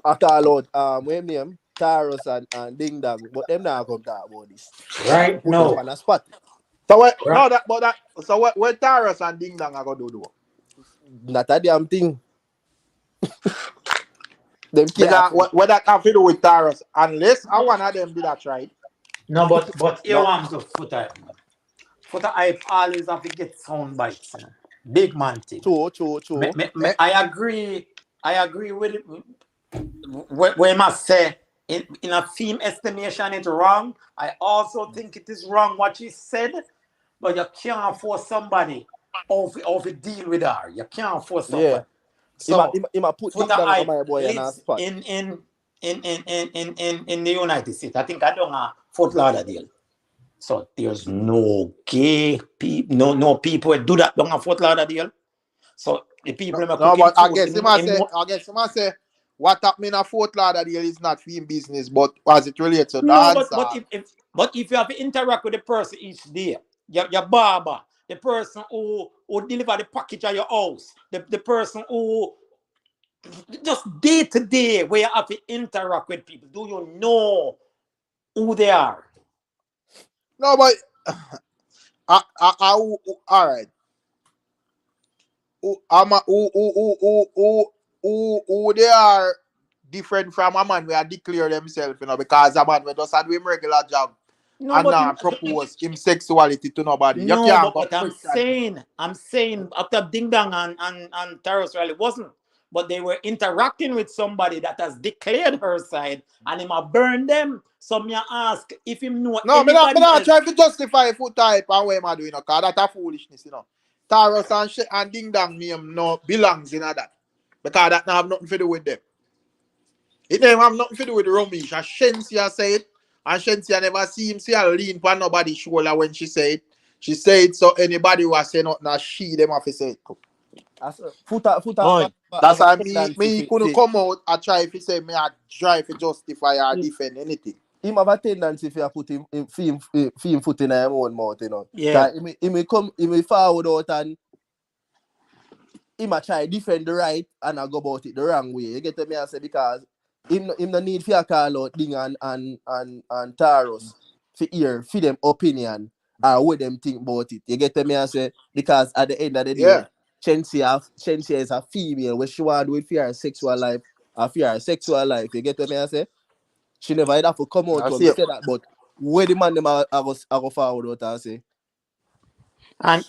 I call out what name? Taros and Ding Dong, but them now come talk about this. Right Put them now. on a spot. So what? Right. No, that. So what Taros and Ding Dong are gonna do? Not a damn thing. Them Because can't. what that have to do with Taros, unless I one of them did that right. No, but you No. want to foot hype. Foot hype always have to get sound bites. You know? Big man thing. True. I agree with it. What you must say in a theme estimation, it's wrong. I also think it is wrong what she said, but you can't force somebody to deal with her. You can't force somebody. Yeah. So He might put Ding Foot Dong on hype my boy on a lives spot. in the United States. I think I don't have Fort Lauderdale. So there's no gay people, no people who do that down at Fort Lauderdale. So the people No, cooking but I food guess he must say what happened in Fort Lauderdale is not film business, but as it relates to No, dance. but if you have to interact with the person each day, your barber, the person who deliver the package at your house, the person who just day to day where you have to interact with people, do you know who they are? No, but all right. Who they are different from a man where declare themselves, because a man will just do him regular job No, and but not propose him sexuality to nobody. You no, can't go but I'm question. saying after Ding Dong and Taros Riley wasn't, but they were interacting with somebody that has declared her side, and him a burn them. So me ask if him know No, me anybody not else. try to justify foot type and what am I doing, because that's a foolishness, Taros and Ding Dong name no belongs in that. Because that not have nothing to do with them. It never have nothing to do with Romish. And Shenseea said, and Shenseea never see him see her lean on nobody's shoulder when she said. She said, so anybody who has said nothing, she them have to say it. That's why me couldn't come out and try to say me I try to justify or defend anything. Him have a tendency if you put him film foot in him own mouth, Yeah. He may forward out and he might try defend the right and I go about it the wrong way. You get me? I say because him no need for call out Ding and Taros for them opinion or what them think about it. You get me? I say because at the end of the day, Shenseea is a female where she want to do it for her sexual life or for her sexual life. You get me? I say she never had to come out to say that, but where the man them I go forward out and say. And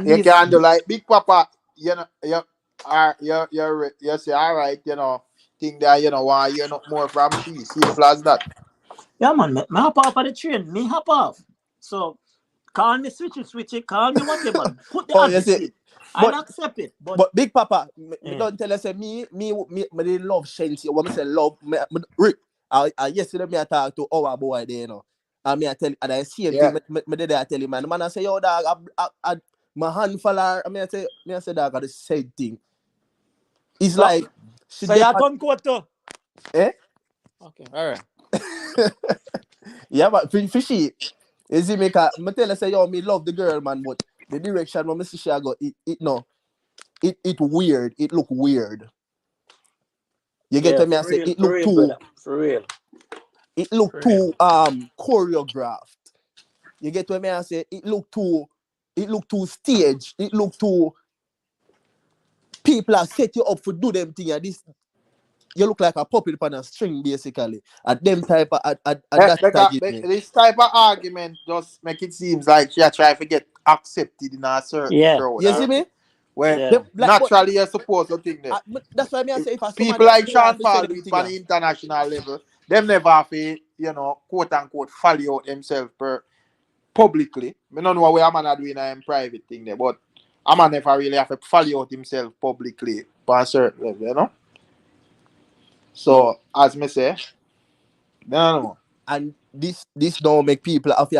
You can't do like Big Papa, you say all right, think that why you're not more from she. Simple as that. yeah, man, me hop off of the train. Me hop off. So call me switch it, call me whatever. Put the attitude. I accept it. But Big Papa, me don't tell us say me didn't love Shenseea. What me say love Rick. Yesterday me I talk to our boy there, and me I tell and I see him thing. Me did I tell him, man. The man I say, yo dog, my hand fall her. I say dog, I the same thing. It's like she so you turn coat too. Eh? Okay, all right. Yeah, but fishy. Is it make me tell her say, yo, me love the girl, man, but the direction when me see she go, it weird. It look weird. You get me? I say it look too for real. It look too choreographed. You get what I say? It look too staged. It look too people are set you up for do them thing. And this you look like a puppet on a string basically. At them type of this type of argument just make it seems like she try to get accepted in a certain crowd. You see me? Where naturally you're supposed to think that. That's why I say if people like Sean Paul do it on the international level, them never have to, quote unquote, follow out themselves publicly. I don't know what a man are doing in private thing there, but a man never really have to follow out himself publicly for a certain level, So as me say, no. And this don't make people have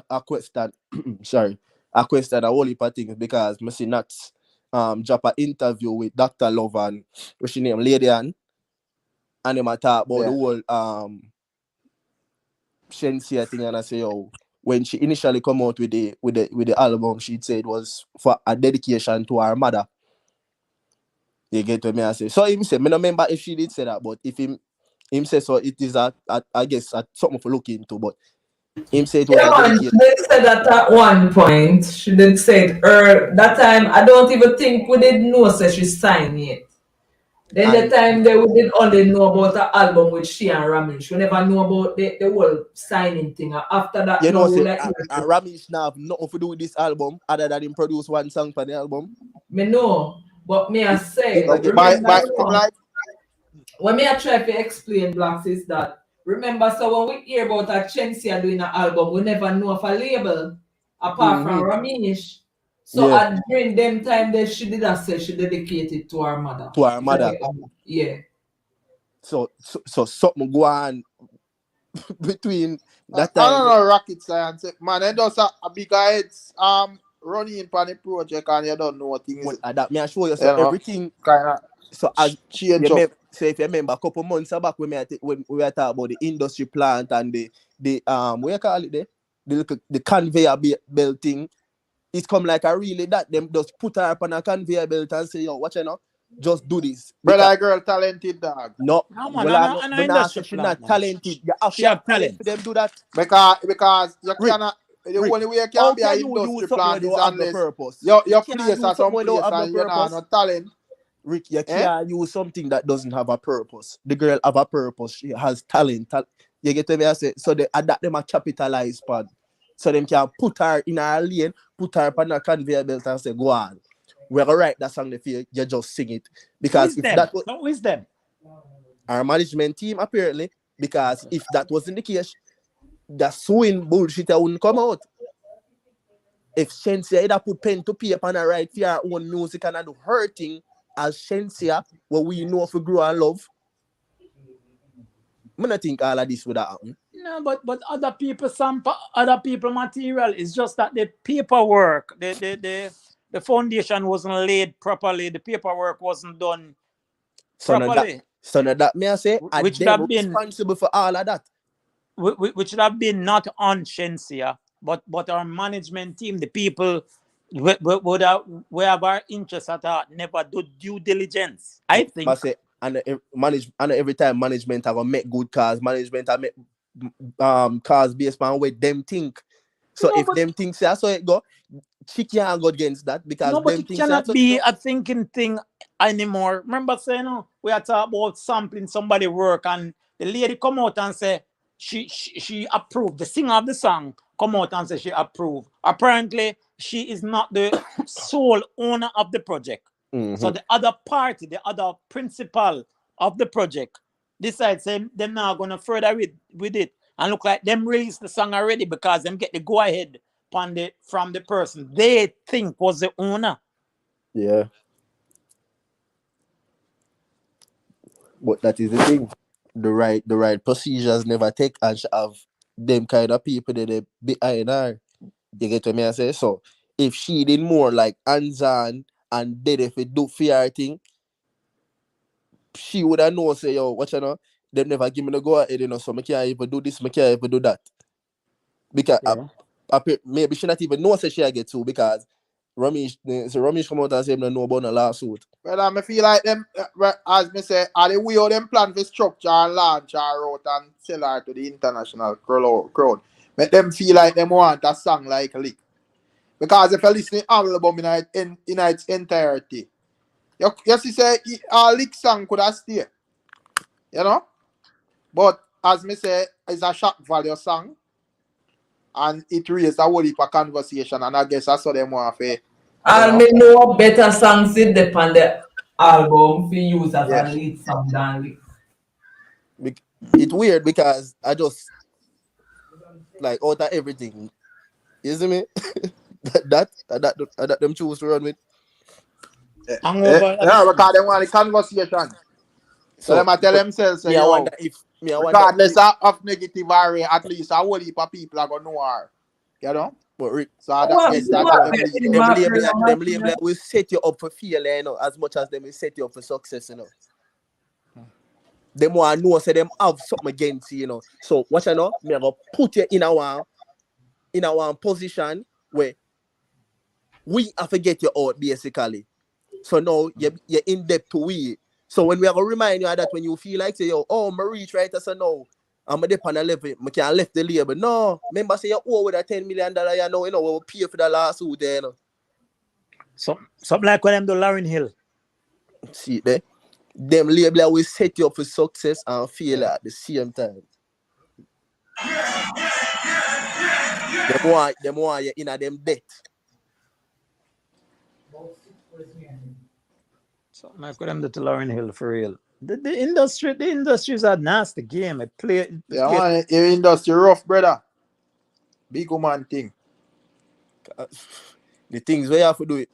a question. Sorry, a question a whole heap of things because I see not drop an interview with Dr. Love and what's she name, Lady Ann, and them talk about the whole Shenseea thing, and I say, when she initially come out with the album, she said it was for a dedication to her mother. You get what me I say? So him say, me no remember if she did say that, but if him Him say so it is I guess something for look into, but him say it was Yeah, a man, she dedication. did say that at one point. She did say it that time. I don't even think we did know so she signed yet. Then the And time they we did only know about the album with she and Ramesh. We never know about the whole signing thing. And after that, you no, know, we say like Ramesh now have nothing to do with this album other than him produce one song for the album. me know. But me I say, It not get My remember, you know, like what me I try to explain, Blacks, is that remember, so when we hear about a Shenseea doing an album, we never know of a label apart from Ramesh. So Yeah, at during them time, that she did say she dedicated to her mother. to our mother. Yeah. So something go on between that I time. don't know rocket science, man. They just a big heads running for the project and you don't know things. Well, that me I show you so You know, everything. kind of So as change you up. so if you remember a couple months back when when we were talking about the industry plant and the what you call it there, the conveyor belt thing, it's come like a really that them just put her up on a conveyor belt and say, yo, watch you know, just do this. Brother girl talented dog. No, No, man, well, I I'm not industry say she's plant, not man. talented. You have She to have have talent talent. for them do that. Because you Rick, cannot the Rick, only way you how can be can an you do industry something plant that is don't have no unless purpose? your You can't place do at some something that don't place have no and you know purpose. no talent. Rick, you Eh? can't use something that doesn't have a purpose. The girl have a purpose. She has talent. You get me? I say so. They adapt them a capitalize pad, so them can put her in her lane, put her on a conveyor belt and say, "Go on." We're gonna write that song. If you just sing it, Who because is if them? that was Who is them? our management team, apparently, because if that wasn't the case, the suing bullshit wouldn't come out. If Shenseea either put pen to paper and write for her own music and do her thing as Shenseea, what we know if we grow and love, I don't think all of this would have happened. No, but other people, other people material. It's just that the paperwork, the foundation wasn't laid properly. The paperwork wasn't done So now properly, that may I say, are which should them have been responsible for all of that? which should have been not on Shenseea, but our management team, the people would have our interest at heart, never do due diligence. I think. I say, and every time management have a make good cars, management have make cars based on where them think. So No, if but them think say that's how it go, she can't go against that because no, but them it think cannot say be a thinking thing anymore. Remember saying, no, we are talking about sampling somebody work, and the lady come out and say she approved. The singer of the song come out and say she approved. Apparently, she is not the sole owner of the project. So the other party, the other principal of the project, decides they're not gonna further with it, and look like them release the song already because them get the go ahead from the person they think was the owner. Yeah. But that is the thing. The right procedures never take and have them kind of people that they behind her. You get what me I say? So if she did more like hands-on and did if it do fear thing, she would have known say, yo, what you know, them never give me the go ahead, you know, so I can't even do this, I can't even do that. Because maybe she not even know say she get to because Ramesh come out and say him know about the lawsuit. Well, I feel like them, as me say, are the way how them plan for structure and launch her out and sell her to the international crowd. Make them feel like them want a song like Lick. Because if you listen to the album in its entirety, you see say a Lick song could have stayed. You know? But as me say, it's a shock value song. And it raised a whole heap of conversation, and I guess that's what them want to. And me know better songs did depend the album for use as Yeah. a lead song than It's weird because I just like out of everything. You see me? that them choose to run with. Hangover. Yeah, because they want the conversation. So they might tell themselves, say, I yo, wonder regardless of negative area, at least a whole heap of people are going to know her. You know? But Rick, So that's them label will set you up for failure, you know, as much as them will set you up for success, you know. Them want to know, say them have something against you, you know. So what you know, me go put you in our position where we have to get you out basically. So now you're in debt to we. So when we are gonna remind you of that when you feel like say, yo, oh, my reach right so now, I'm a dip on a level, I can't left the label. No, remember say you owe with a $10 million, you know, we'll pay for the lawsuit there, you know. Something like when them do Lauryn Hill. See there? Them label will set you up for success and failure at the same time. Them want you in a them debt. Something like when them do to Lauryn Hill for real. The industry is a nasty game. It play. Yeah, man, your industry rough, brother. Big woman thing. The things we have to do,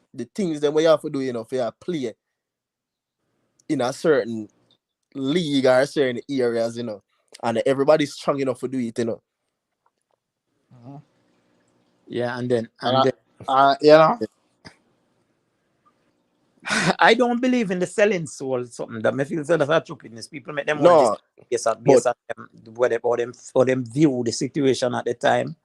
you know, for you play in a certain league or certain areas, you know, and everybody's strong enough to do it, you know. Yeah, and then You know, I don't believe in the selling soul. Something that me feel so that's a stupidness. People make them No, based on them, how them view the situation at the time.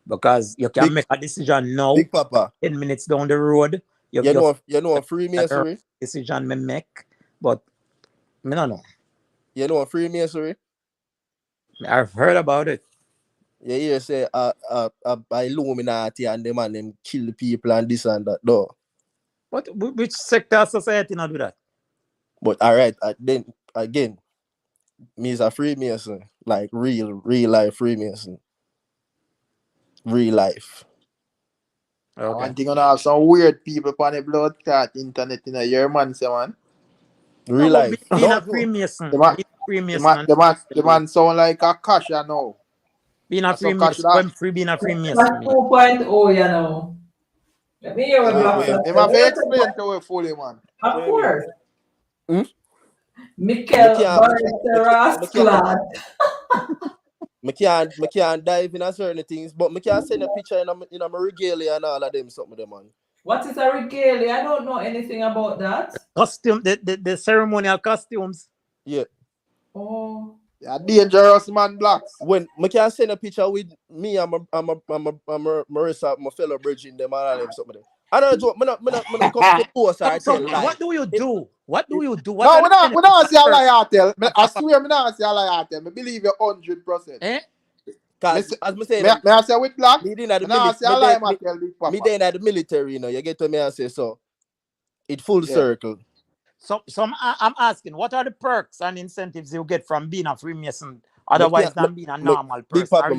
Because you can make a decision now, Big Papa. 10 minutes down the road. You know Freemasonry? Decision me make, but me don't know. You know Freemasonry? I've heard about it. You hear say Illuminati and them and them kill people and this and that, though. Which sector of society not do that? But all right, then again, me is a Freemason, like real life Freemason. Real life. I think you're gonna have some weird people on the blood clot internet in a year, man, say man. Real life. Being a Freemason. The man sound like a Kasha now. Being a Freemason. Being a Freemason. That's 2.0, you know. Let me hear what Black says. Him have to explain to her fully, man. Of course. Mikel Barteras. I can't dive in a certain things, but I can send a picture in my regalia and all of them something them, man. What is a regalia? I don't know anything about that. Costume, the ceremonial costumes. Yeah. Oh. Yeah, dangerous man, Blacks. When I can send a picture with me and Marissa, my fellow bridging them all of them something. I don't know. I'm come to post or tell lie. What do you do? What do you do? No, we don't see a lie tell. I swear, we don't see a lie tell. I believe you 100%. Because as I say, I say with Black, me didn't at the military, you know. You get to me and say so. It full circle. So I'm asking, what are the perks and incentives you get from being a Freemason, otherwise than being a normal person? Big Papa,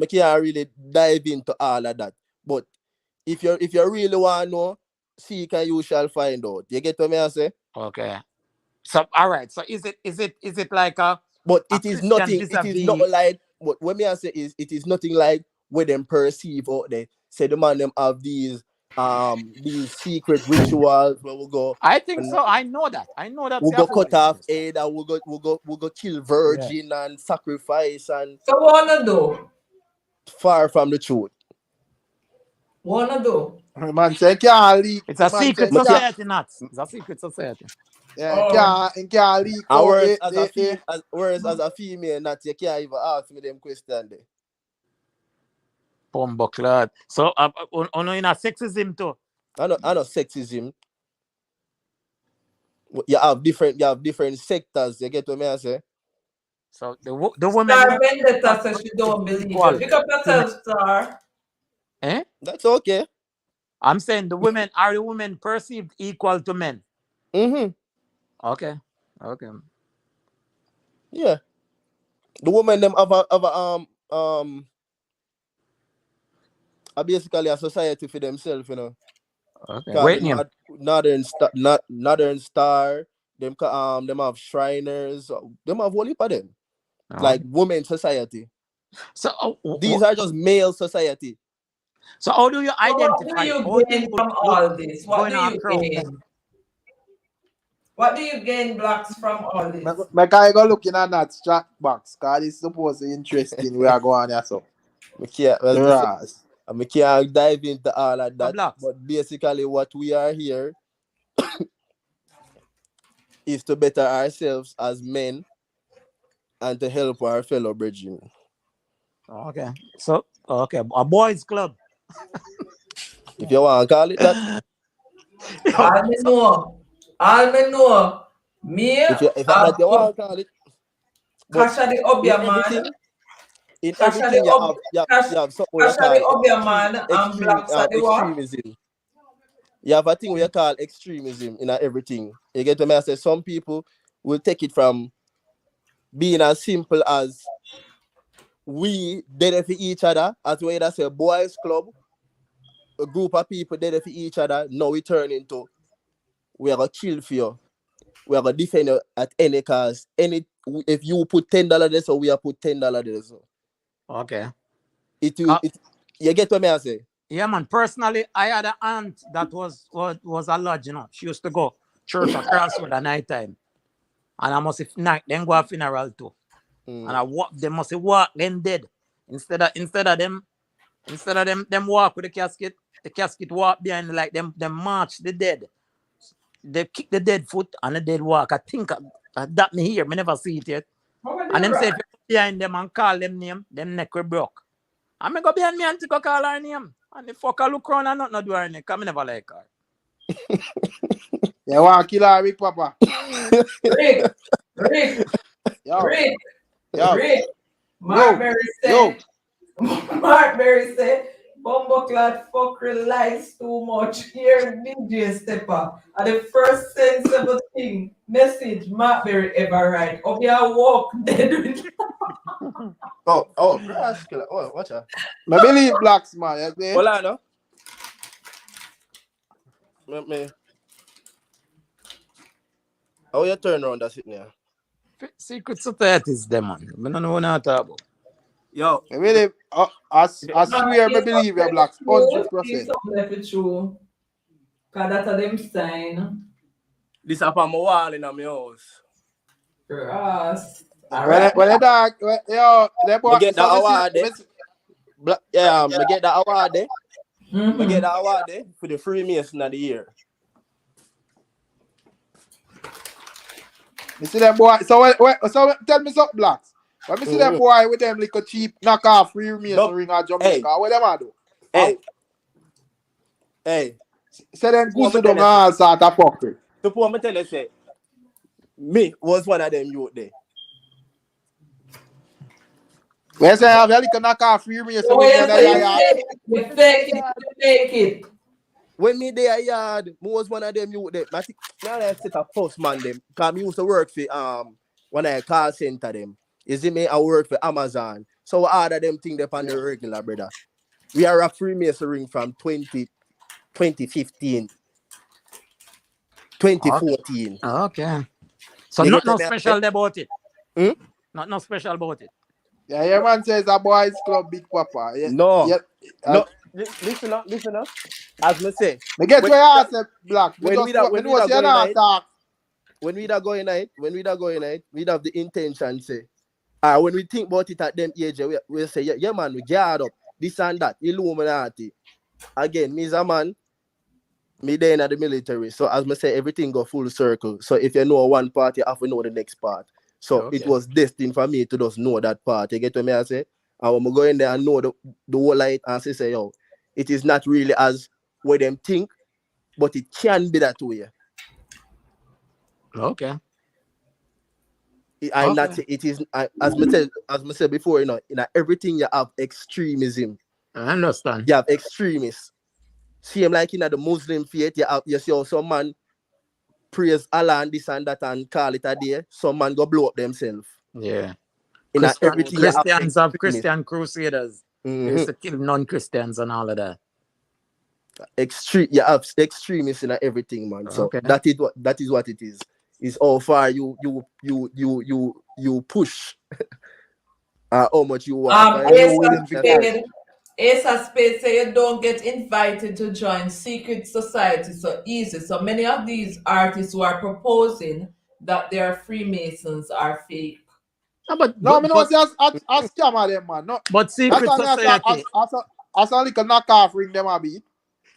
I can't really dive into all of that. But if you really want to know, seek and you shall find out. You get what me I say? Okay. So all right. So is it like a? But it is nothing. It is not like what me I say is it is nothing like what them perceive out there. Say the man them have these secret rituals where we go. I think so. I know that. We'll go cut off head and we'll go kill virgin and sacrifice and. So what wanna do? Far from the truth. Wanna do? Man say can't leak. It's a secret society, not. It's a secret society. Yeah, can't leak. Whereas as a female, not you can't even ask me them questions there. Bomba So, in a sexism too. I know sexism. You have different sectors. You get what me I say? So the woman. Star Vendetta says she don't believe it. Pick up yourself, Star. That's okay. I'm saying the women perceived equal to men. Mm-hmm. Okay. Yeah. The women them have basically a society for themselves, you know. Okay. Wait, Northern Star, them have Shriners, them have whole heap of them. Like women society. So these are just male society. So how do you identify? What do you gain from all this? What do you gain, Blacks, from all this? I go looking at that chat box because it's supposed to be interesting. We are going here, so. I can't dive into all of that, but basically what we are here is to better ourselves as men and to help our fellow brethren. Okay. So, a boys club. If you want to call it that. All me know, Me, If that you want to call it. But Kasha the in Obia everything, man, in Kasha the everything you Ob, have something you Kasha call the Obia man, and Blacks at the what? extremism. You have a thing we call extremism in everything. You get what I say? Some people will take it from being as simple as we dead for each other, as well as a boys club, a group of people dead for each other. Now we turn into we are gonna kill for you. We are gonna defend you at any cost. If you put $10 there, so we are put $10 there. So. Okay. You get what I say? Yeah, man. Personally, I had an aunt that was a lodge, She used to go church across with at night time. And I must have night, then go a funeral too. And I walk, they must have walk, then dead. Instead of them walk with the casket walk behind like them march the dead. They kick the dead foot and the dead walk. I think that me here, me never see it yet. And them say if you go behind them and call them name, them neck will broke. I me go behind me and go call her name. And the fucker look around and not do her name, because I never like her. You want to kill her, Rick Papa? Rick. Yo. Mark Berry said, Bumbleclad fuckery lies too much. Here, DJ Stepper. And the first sensible thing, message Mark Berry ever write. Of your walk, dead with grass killer. Oh, watch out. I believe Blacks, man. Hold on, no? Me. How you turn around that's it now? Secret societies, them, man. I don't know what I'm talking about. Yo. I believe, I swear, I believe you, Blacks. 100%. It's true. Because that's a them sign. This up on my wall in my house. Grass. When the dog, they get that award there. I get that award there. I get that award there for the Freemason of the year. You see them boy. So tell me something, Blacks. When me see them boy with them little cheap knockoff Freemason ring at Jamaica, what them a do? Hey. Say them go to the all sort of fuckery. So what me tell you say, me was one of them youth there. When say have a little knockoff Freemason you fake it. When me there yard, me was one of them youth there. I think now I set a postman them. Because me used to work for one of the call center them. You see me, I work for Amazon. So all of them things on the regular, brother. We are a Freemason ring from 2015. 2014. Okay. So not no special about it. Not no special about it. Yeah, your man says a boys club Big Papa. Yeah, no. Yeah, no. Listen up. As me say. Me get where you say, Black. When we are going night, we have the intention say. When we think about it at them age, we say, yeah man, we geared up. This and that. Illuminati. Again, me is a man. Me there in the military. So as me say, everything go full circle. So if you know one part, you have to know the next part. So It was destined for me to just know that part. You get what I say? And when we go in there and know the whole light and say, yo, it is not really as what them think, but it can be that way. Okay. I'm not. It is as I said before. In everything you have extremism. I understand. You have extremists. Same like in the Muslim faith, you see some man praise Allah and this and that and call it a day. Some man go blow up themselves. Yeah. Christians have Christian crusaders. They used to kill non-Christians and all of that. You have extremists in everything, man. So that is what it is. Is how far you push, how much you want. Ace of Spades say you don't get invited to join secret society so easy. So many of these artists who are proposing that they are Freemasons are fake. No, but just scam of them, man. No, but secret society. As a little knockoff ring them a bit.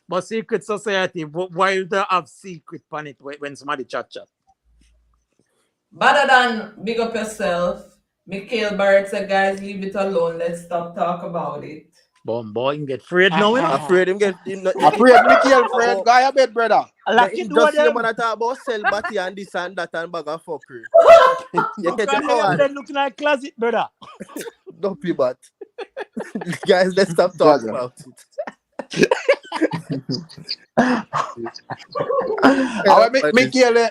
But secret society, why do they have secret on it when somebody chat? Better than big up yourself, Mikhail Barrett said, guys, leave it alone. Let's stop talk about it. Boy, you get afraid now, you know? Afraid him get him not. Afraid Michael friend, guy a bed, brother. Lock He it door just see them them. when I talk about sell batty and this and that and bag of fuckery. You Look get at your your coward. bed looking like closet, brother. Don't be bad. Guys, let's stop talking about it.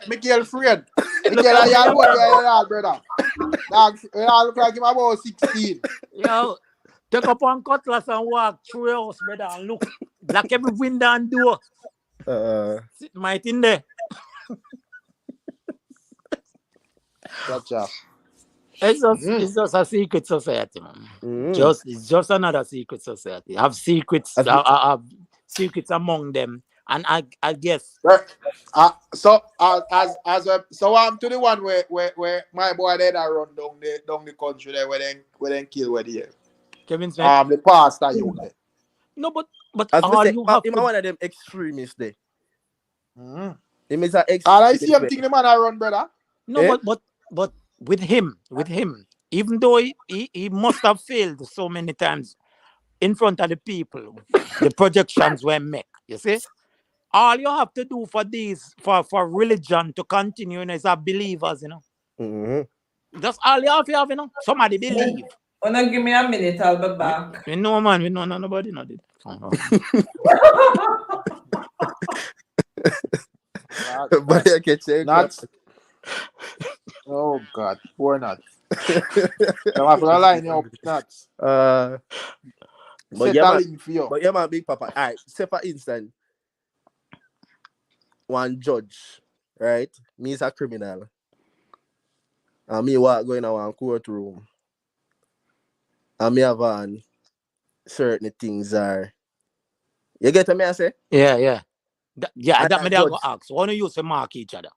Michael friend. Michael, I am what you are, brother. Dog, you all look like him about 16. Yo, take up one cutlass and walk through your house, brother, and look. Lock every window and door. Sit might in there. Gotcha. It's just a secret society, man. It's just another secret society. Have secrets. Have secrets among them, and I guess. So I'm to the one where my boy they that run down the country there where they kill where they Kevin Smith. the pastor you there. No, but As all say, you have him to. one of them extremists there. Him is an extremist. I see him think the man I run, brother. No, Eh? but with him, even though he must have failed so many times in front of the people, the projections were made. You see, all you have to do for religion to continue is have believers, you know. That's all you have to have, you know. Somebody believe. Wanna give me a minute, I'll be back. We know, man. We know nobody know it. But I can check Nuts. Oh God, poor nuts. I'm have to line you up, nuts. But Set yeah, a man, link for you. but yeah, man, big papa. Alright, say for instance, one judge, right? Me is a criminal. And me walk going to one courtroom. And me have on certain things are. You get what me I say? Yeah. And That me they judge. go ask. Why don't you say mark each other?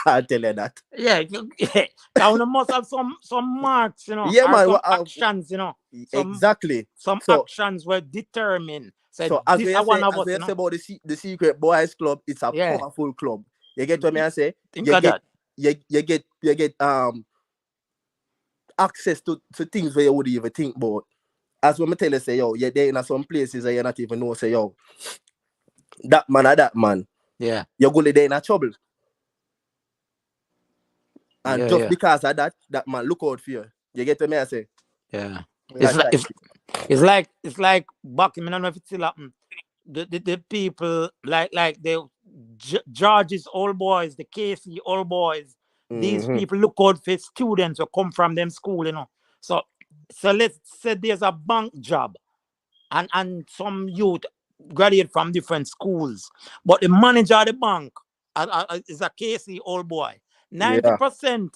Can't tell you that. Yeah. You must have some marks, you know. Yeah, or man, some what- actions, you know. Exactly. Some So- actions were determined. So as we this is one say, of us, you say know. about the secret boys club, it's a Yeah. powerful club. You get what me I say? Think You of get that. you get access to things where you wouldn't even think about. As when I tell you say, yo, you're there in some places that you not even know, say, yo, that man or that man, Yeah. you're going there in a trouble. And Yeah, just yeah. because of that man look out for you. You get what me I say? Yeah. That's It's like back. I don't know if it still happen. The people like the George's old boys, the Casey old boys. These people look out for students who come from them school, you know. So let's say there's a bank job, and some youth graduate from different schools, but the manager of the bank is a Casey old boy. 90%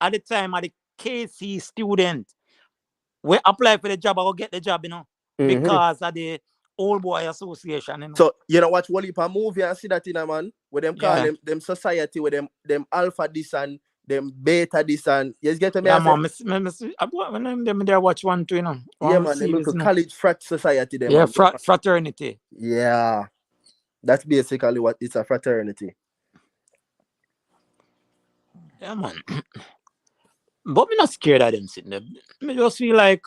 at the time of the KC student we apply for the job or get the job, you know, because of the old boy association. You know? So you know watch one heap of movie and see that in a man where them call them society with them alpha this and them beta this and you get what me? Yeah, man, when them there watch one too, you know. Yeah, man, them look college frat society them. Yeah, fraternity. Yeah. That's basically what it's a fraternity. Yeah, man. But I'm not scared of them sitting there. I just feel like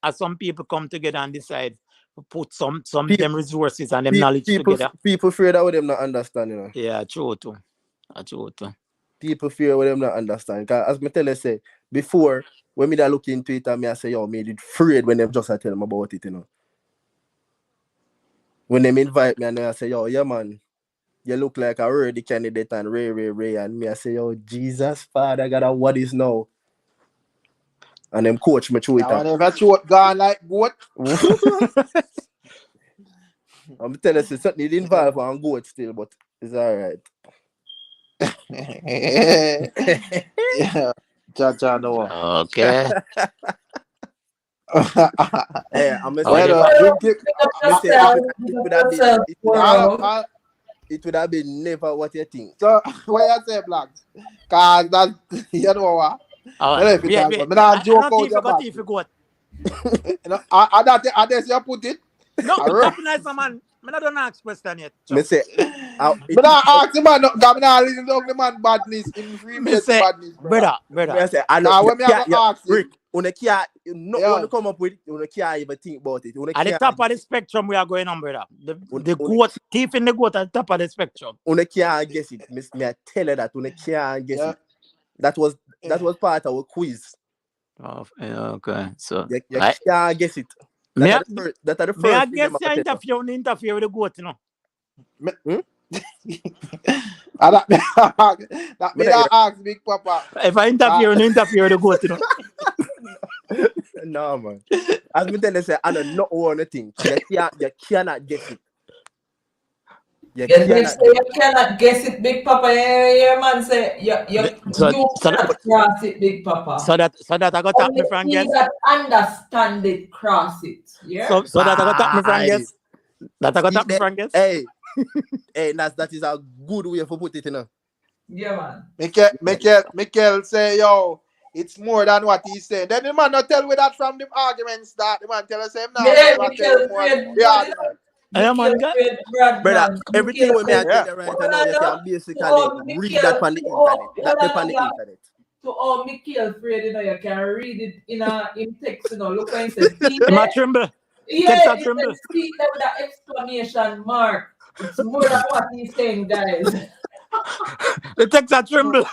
as some people come together and decide to put some them resources and them knowledge together. People fear that with them not understand, you know. Yeah, true too. People fear with them not understand. Cause as me tell you say, before when me da look into it and me I say, yo, me did afraid when them just tell them about it, you know. When them invite me and I say, yo, yeah man, you look like a worthy candidate and Ray. And me, I say, yo, Jesus, Father, God, what is now? And them coach me through it. I never throat gone like goat. I'm telling you, something involved on goat still, but it's all right. Yeah. Cha no. Okay. Yeah, I'm It would have been never what you think. So what you say, Black? Cause that you know what? I don't think you got I you put it. No, it's nice, man. I don't ask question yet. Me say, But I ask the man, I'm not listening to the man badness, in free Me base say, badness, brother. brother. I say, I Now, know, when me have to ask Rick, him, you can't, not yeah. want to come up with it, you can't even think about it. You At the can't, top of the spectrum, we are going on, brother. The you goat, thief in the goat at the top of the spectrum. can't guess it. Me I tell you that, you can't guess Yeah. it. That was part of our quiz. Oh, okay. So, You can't guess it. may I That are the may I first thing guess them you have to tell interfere with the goat, you know? That me that ask Big Papa. If I interfere, you interfere with the goat, you know? you. No, man. As me tell you, say, I don't know one thing. You cannot guess it. You You cannot guess it, Big Papa. Yeah, man say you cannot cross it, Big Papa. So that I got tap me from guess. That understand it, cross it. Yeah. So that I got tap me from guess. That I got tap me from guess. Hey, that is a good way for put it, you know. Yeah, man. Mikel say, yo, it's more than what he said. Then the man not tell me that from the argument start. The man tell us him now. Yeah, Mikel Brother, everything we may tell you right now, you can basically read that on the internet. That's on the internet. To all Mikel afraid, you know, you can read it in text, you know. Look when he says, My tremble. yeah, he says, speak them with an exclamation mark. It's more than what he's saying, guys. The text are tremble.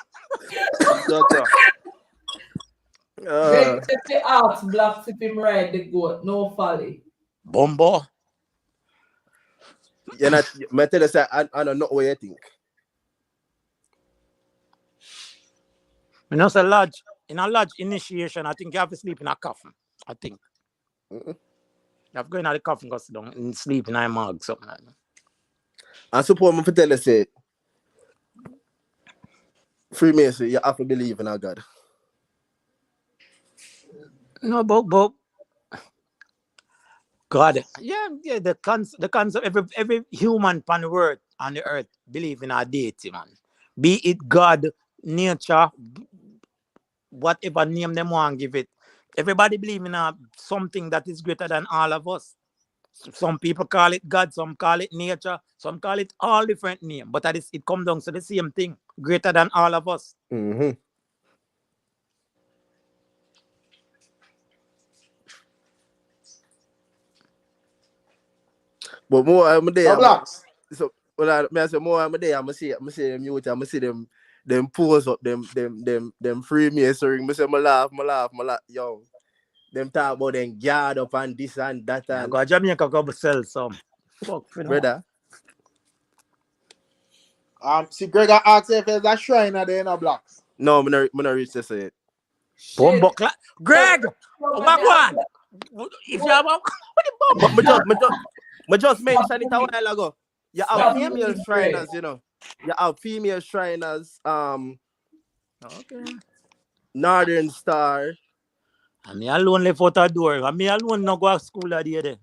They ask blacks if him ride the goat, no folly. Bombo. You're not, I tell you, say, I don't know what you think. You know, so large, in a large initiation, I think you have to sleep in a coffin. I think. You have to go in the coffin, go sit down and sleep in a mug, something like that. I suppose I'm to tell you, say, Freemason, you have to believe in our God. No, but God, yeah, the concept, every human on the earth believe in our deity, man. Be it God, nature, whatever name them want give it. Everybody believe in something that is greater than all of us. Some people call it God, some call it nature, some call it all different names. But it comes down to the same thing, greater than all of us. Mm-hmm. But more I'm there. So when I say more I'm there, I'm see them youth, I'm see them pose up, them Freemason. I say I laugh. Yo. Them talk about them guard up and this and that and go to Jamaica go sell some. Fuck, brother. See Greg asked if there's a shrine at the end of blocks. No, I'm not reach to say it. Bombo Greg! Oh my God! If you have I just mentioned it a while ago. You have female shriners, you know. You have female shriners, okay. Northern Star. And me alone left out a door. And me alone not go to school that day.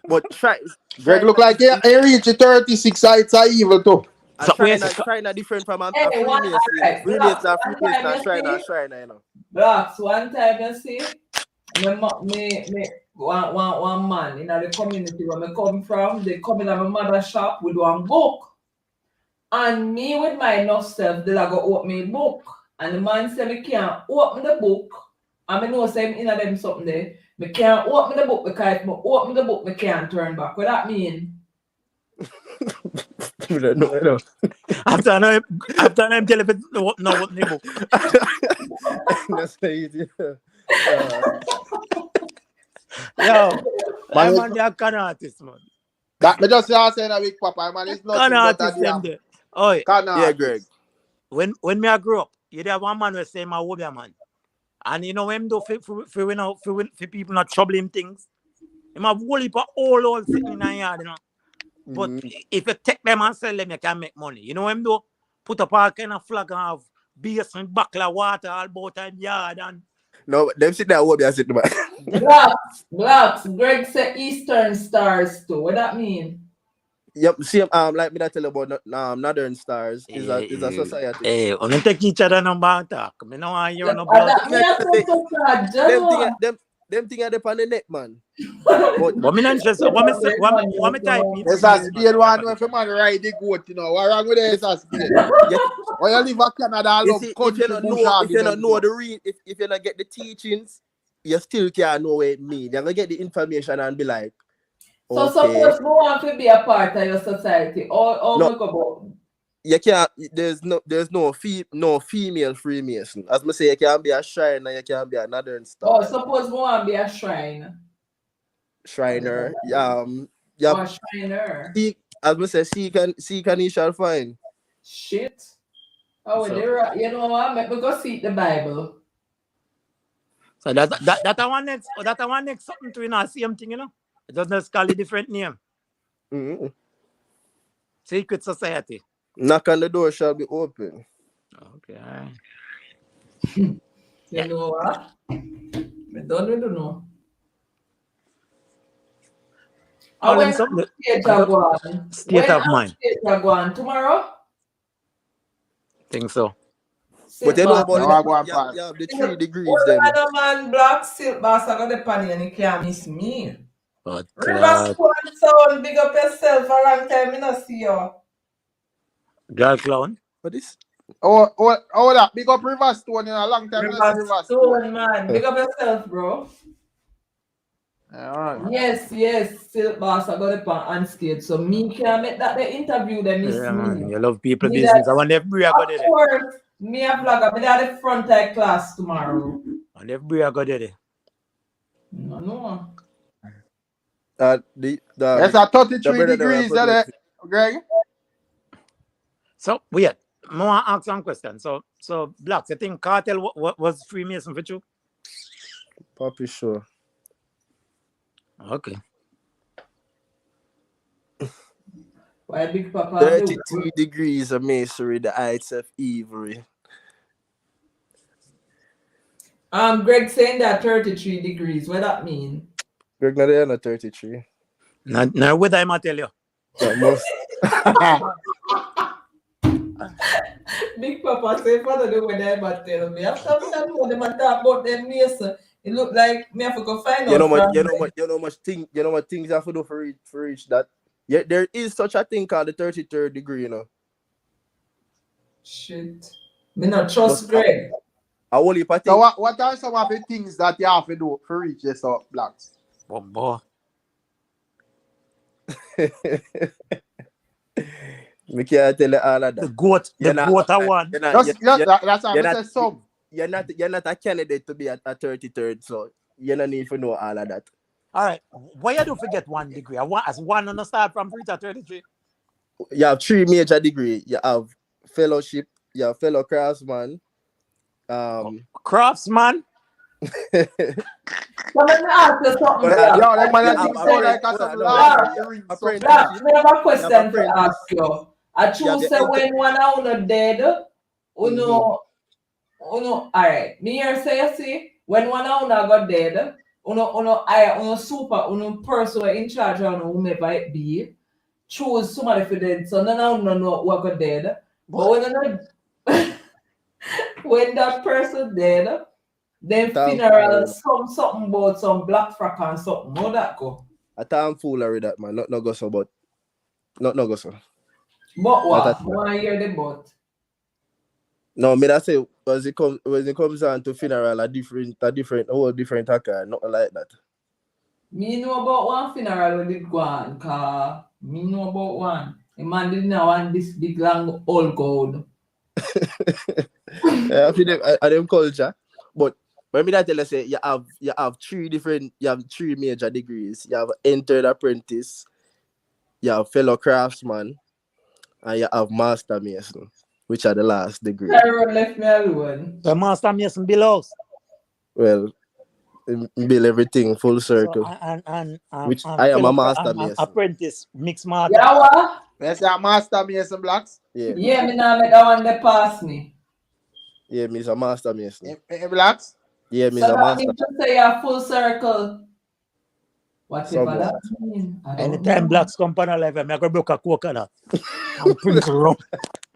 But Greg look like he reached 36 sides are evil too. Shriner different from a Freemason. Freemason are Shriner, you know. Blacks, one time you see, me one man in the community where I come from, they come in my mother's shop with one book. And me with my enough self, they go open me book. And the man said, I can't open the book. And I know say in them something there. I can't open the book because if I open the book, I can't turn back. What that mean? No. After I'm telling you no open the book. That's easy. Yo, man, they are con artists, man. That me just say that Big Papa, man, it's nothing Con but artists a them there. Oi. Yeah, Greg. When me I grew up, you have one man who say my wobia man. And you know him do for people not troubling things. Him have whole heap of all sitting in a yard, you know. But if you take them and sell them, you can make money. You know him do? Put up all kind of flag and have beers and buckle of water all about time yard and no, them sit there, wobia sit there. Blacks. Greg said Eastern Stars too. What that mean? Yep, see, like me that tell you about Northern Stars is a society. Hey, only take each other number talk. Me no want hear no them them thing are up on the neck, man. What me not interested? What me type in? Yes, a spade one if a man ride the goat, you know. What wrong with this a spade? Yeah. Or you live in Canada, I You love see, if country you don't bush know, if you don't argument, know the real, if you don't get the teachings, you still can't know what it means. You're gonna get the information and be like, So okay. suppose you want to be a part of your society, or No. make about. You can't. There's no female Freemason. As I say, you can be a shrine and you can be another and stuff. Oh, suppose you want to be a shrine. Shriner. Or a shriner. As I say, seek and ye shall find. Shit. Oh, So- you know what? Make me go see the Bible. So that one next something to the same thing, you know. It doesn't call a different name. Mm-hmm. Secret society. Knock on the door shall be open. Okay. You know what? I don't know. All them When something. state are going? State of mind. State are going tomorrow? Think so. But you know about No, I go and pass. you have the 3 degrees Well, then. the man black silk boss I got the panny and he can't miss me. But River Stone Sound, big up yourself. A long time I not see you. girl clown. What this? Oh, that big up River Stone in a long time. River Stone, man. Big up yourself, bro. Alright. Yes, silk boss I got the pan on stage. So me can make that the interview them miss Yeah, me. man. You love people Me business. that- I want every I got Of there. course, me a vlogger. Me at the front of class tomorrow. And every I got there. No. It's a 33 brother degrees, that that it, Greg? So weird. I want to ask one question. So Blacks, you think cartel what was Freemason for you? Poppy sure. Okay. Why Big Papa? 33 degrees of masonry, the heights of Ivory. Greg saying that 33 degrees. What that mean? Greg, not there, not 33. Now what I might tell you. That must. Big Papa say for the way they but tell me. After that when them talk about them mason, it look like me have to go find You know out. what things you have to do for reach that. Yeah, there is such a thing called the 33rd degree, you know. Shit. Me not trust Greg. I only think. So what are some of the things that you have to do for reach this up, Blacks? Boy. Me can't tell you all of The that. goat are one. That's how I say some. You're not a candidate to be at a 33rd, so you don't need to know all of that. All right. Why you don't forget 1 degree? As one on the start from 3 to 33. You have 3 major degrees. You have fellowship, you have fellow craftsman. Craftsman. So let me ask you something. But, Yo, that man Yeah, think I'm so afraid- like a some no, large afraid- Black, me have a question Yeah, to ask you. I choose Yeah, say the- when one are dead, alright. Me here say you see, when one are got dead, super, person in charge of whomever it be, choose somebody for dead, so none of them know what got dead. But when that person dead, then Thank funeral, you. something about some black frack and something. How that go? I can't fool her with that, man. Not go so, but not go so. But what? That's- Why hear the but? No, me that say when it comes on to funeral, a different hacker, nothing like that. Me know about one funeral when it go on, cause me know about one. A man didn't want this big long old gold. I feel them culture, but when me that tell you say you have 3 major degrees. You have entered apprentice, you have fellow craftsman, and you have master mason, which are the last degree. Tyrone left me alone. The master mason below. Well, build everything full circle. Which I am a master mason. Apprentice, mixed master. Yeah, what? That's a master Mason Blacks. Yeah, Yeah, me now make that one they pass me. yeah, me's a master mason. Blacks. Yeah, me's So a that master. means to say a full circle. Whatever Somewhat. that mean. I don't Anytime know. blacks come on live, I'm going to broke a coconut. I'm Prince Rum.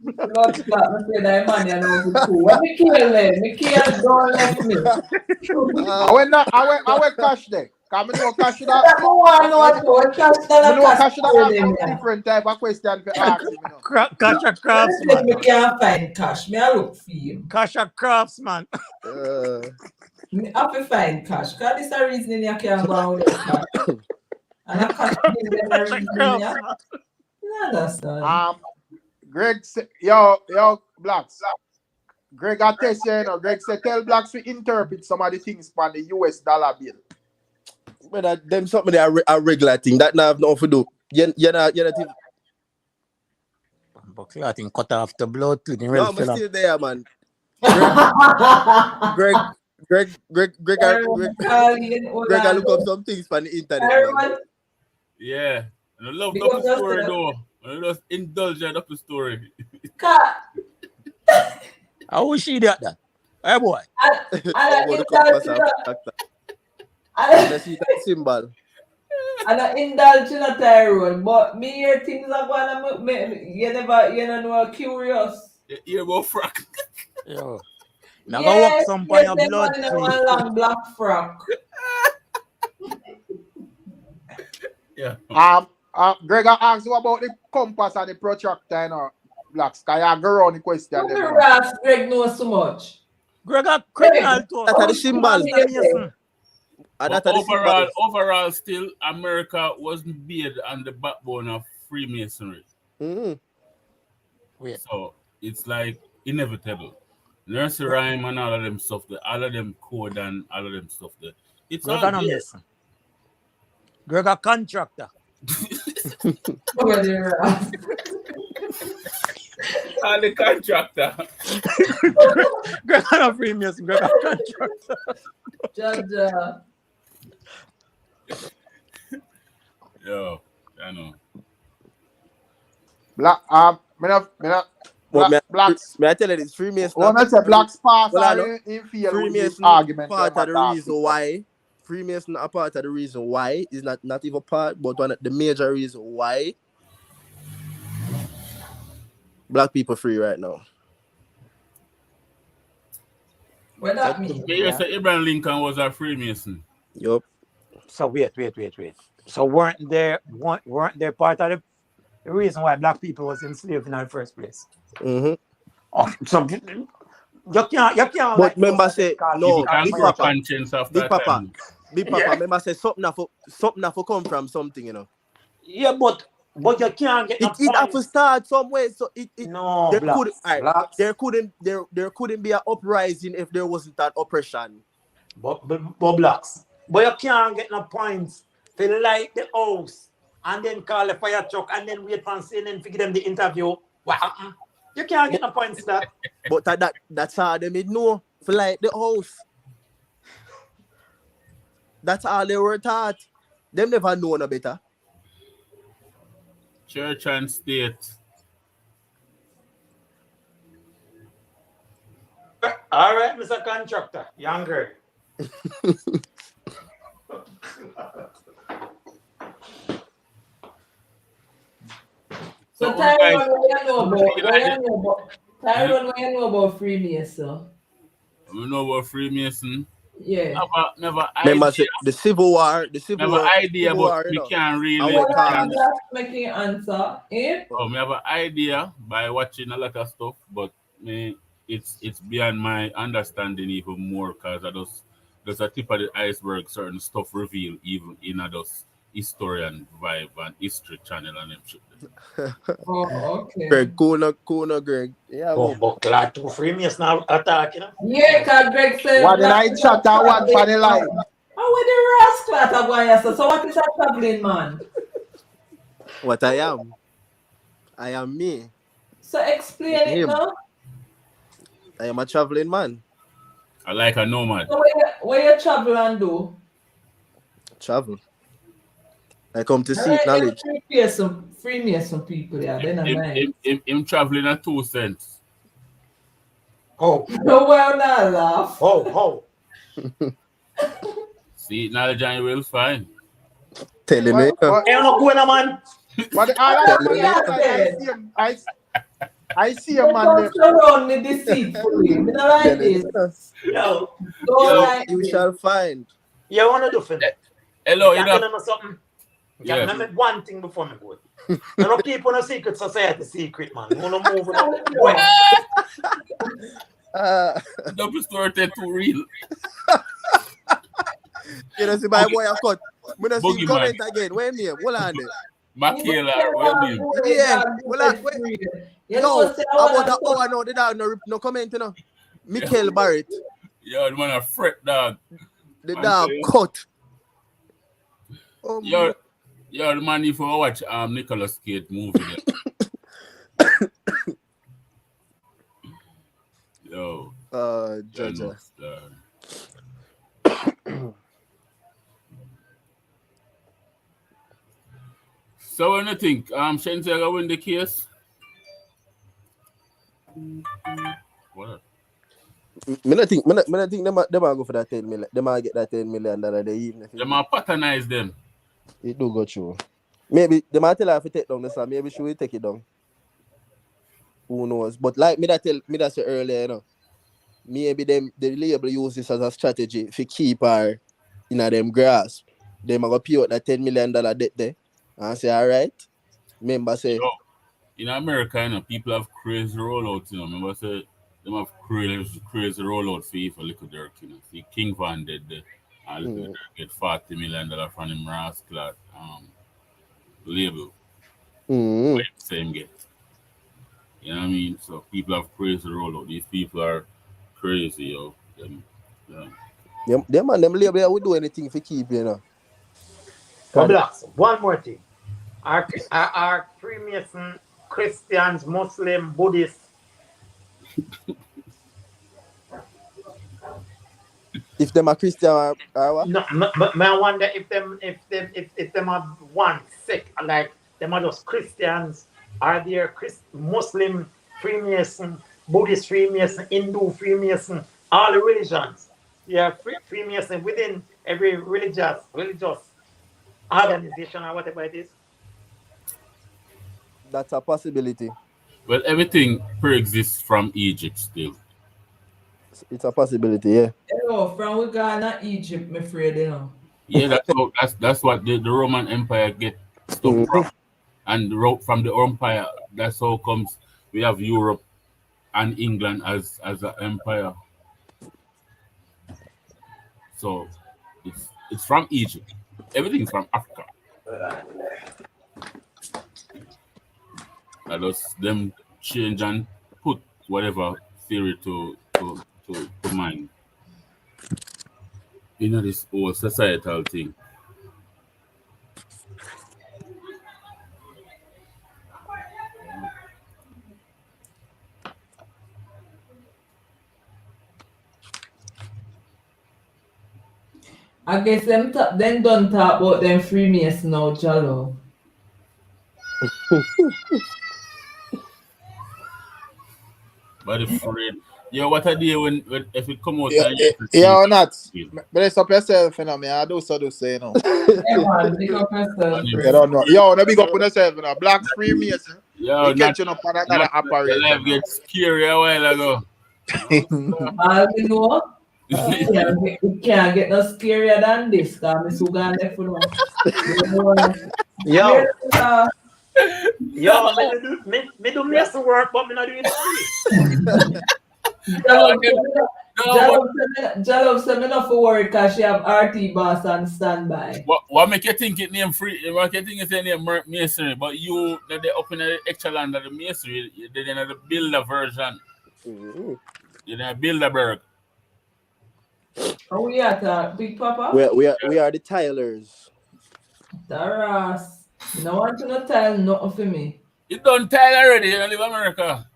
Blood clot, me say that man, you know, good too. When me kill them, me kill don't left me. I went cash there. Cause me know cash that. That me want know what cash Me that know cash cash that for have them. some different type of question for ask him, you know. Cash a Me craftsman. can't find cash. Me I look for him. Cash a craftsman. Me have to find cash. Cause this a reason you can't go out with cash. And I cash give them a Cash a reason. craftsman. You understand? Greg say, yo, Blacks. Greg I test you, you know. Greg say tell Blacks to interpret some of the things from the US dollar bill. But them something they are regular thing that now have nothing to do. You not But I think cut off the blood to the no, real I'm fella. still there, man. Greg, I look up some things from the internet, man. Yeah. And I love Because the story though. I just indulge in the story. How was she that? Hey boy. Let's see that symbol. And I indulge in a Tyrone, but me hear things are going to you don't know curious. You hear about frack. Yo. Now go walk some by your blood. Yes, one long black frock. Yeah. Greg I asked you about the compass and the protractor, you know, Blacks. Can you go around the question? Look at Ross, Greg knows so much. Greg a criminal too. That's the symbol. Overall, still, America wasn't based on the backbone of Freemasonry. Wait. So it's like inevitable. Nursery rhyme and all of them stuff, all of them code and all of them stuff. It's Greg all a there. Mason. Greg a contractor. And the contractor. Greg a Freemason. Greg a contractor. Judge. Yo, I know. Blacks. May I tell you this? Freemason. Well, that's a Blacks pass in field Freemason argument. part of the reason why. Freemason are part of the reason why is not even part, but one of the major reason why black people free right now. What that mean? You say Abraham Lincoln was a Freemason. Yup. So wait. So weren't they part of the reason why black people was enslaved in the first place? Mm-hmm. Oh, so you can't. But remember say no. Big Papa. Remember say something have to come from something, you know. Yeah, but you can't get. It have to start somewhere. So no, there couldn't be an uprising if there wasn't that oppression. But blacks. But you can't get no points to light the house and then call the fire truck and then wait for CNN to give them the interview. What happened? You can't get no points to that. But that's how they made know for light the house. That's all they were taught. Them never know no better. Church and state. All right, Mr. Contractor, younger. So Tyrone, what you know about Freemason? We know about Freemason. Yeah. Never Remember idea. the Civil War. Idea, but we can't really. Making answer. Eh? Oh, we have an idea by watching a lot of stuff, but it's beyond my understanding even more because there's a tip of the iceberg. Certain stuff revealed even in a historian vibe and history channel and them shit. Oh, okay. Greg, cool, Greg. Yeah. But glad to Freemason now attack, you know. Yeah, because Greg said. What did I chat that one for the line? How would the rascal are going? So what is a traveling man? What I am? I am me. So explain it now. I am a traveling man. I like a nomad. So what you travel and do? Travel. I come to seek knowledge. Freemason people, yeah. Him traveling at 2 cents. Oh. No, well, not laugh. Oh. See, knowledge and you will find. Telling me. Ain't no going on, man. But I see a Don't man there. surround me deceitfully. Me not like this. Yo, Don't like You this. shall find. you wanna do for me? Hello, you Can know. tell them something? Yes. Can I make one thing before me go? No people no secret society secret, man. You wanna move on? Double story too real. You know, see my boy a cut. Me not see Boogie comment again. When name? Hold on there. Michaela, what do you? Yeah. Well, You no, know, say I about wanna the hour now. They don't no comment, you know. Michael Barrett, Yo, the man a fret dog. the Man, dog say- cut. Yo, the man if you watch Nicolas Cage movie there. Yo, Jaja. So what do you think? Shenseea gonna win the case? What? Me not think them go for that 10 million. Them might get that $10 million they even if They might patronize them. it do go through. Maybe they might tell her to take down the song. Maybe she will take it down. Who knows? But like me that say earlier, you know, maybe the label use this as a strategy to keep her in a them grasp. They might go pay out that $10 million debt there and say, all right. Remember say, Yo, in America, you know, people have crazy rollouts, you know. Remember say them have crazy rollout fee for Little Dirk, you know. See King Van did the Little Dirk get $40 million from him rascal label. Same get. You know what I mean? So people have crazy rollout. These people are crazy, yo. Them them label will do anything for keep, you know. Blacks. One more thing. Are Freemason, Christians, Muslim, Buddhists? If them are Christian or what? No, I wonder if them are one sect, like them are just Christians. Are there Muslim Freemason, Buddhist Freemason, Hindu Freemason, all the religions? Yeah, Freemason within every religious organization or whatever it is. That's a possibility. Well, everything pre-exists from Egypt still. It's a possibility, yeah. Hello, from we Ghana, Egypt, me afraid, you know. Yeah, that's what the Roman Empire get stuff from. And from the empire, that's how comes we have Europe and England as an empire. So it's from Egypt. Everything's from Africa. That was them change and put whatever theory to mind. You know, this whole societal thing. I guess them don't talk about them Freemason now, Jalo. But afraid. Yeah, what I do when if it come out Yeah or not? Bless up yourself, you know, me. I do so, you know. Yeah, man, pick up yourself. You don't know. Yo, no big up on yourself, you know. Black Freemason. Yo, You catching up on another the apparatus. life gets scary a while ago. All we know, we can't get no scarier than this, because I'm so gonna left for now. Yo, me do mess work, but me not doing it. Jalov said me not for worry because she have RT boss on standby. What make you think it name free? What you think it's name masonry? But you that they open the extra land of the masonry, they didn't the builder version. You didn't build a berg. Are we at Big Papa? We are the tilers. Taras. You don't want to not tile nothing for me. You don't tile already, you don't live in America.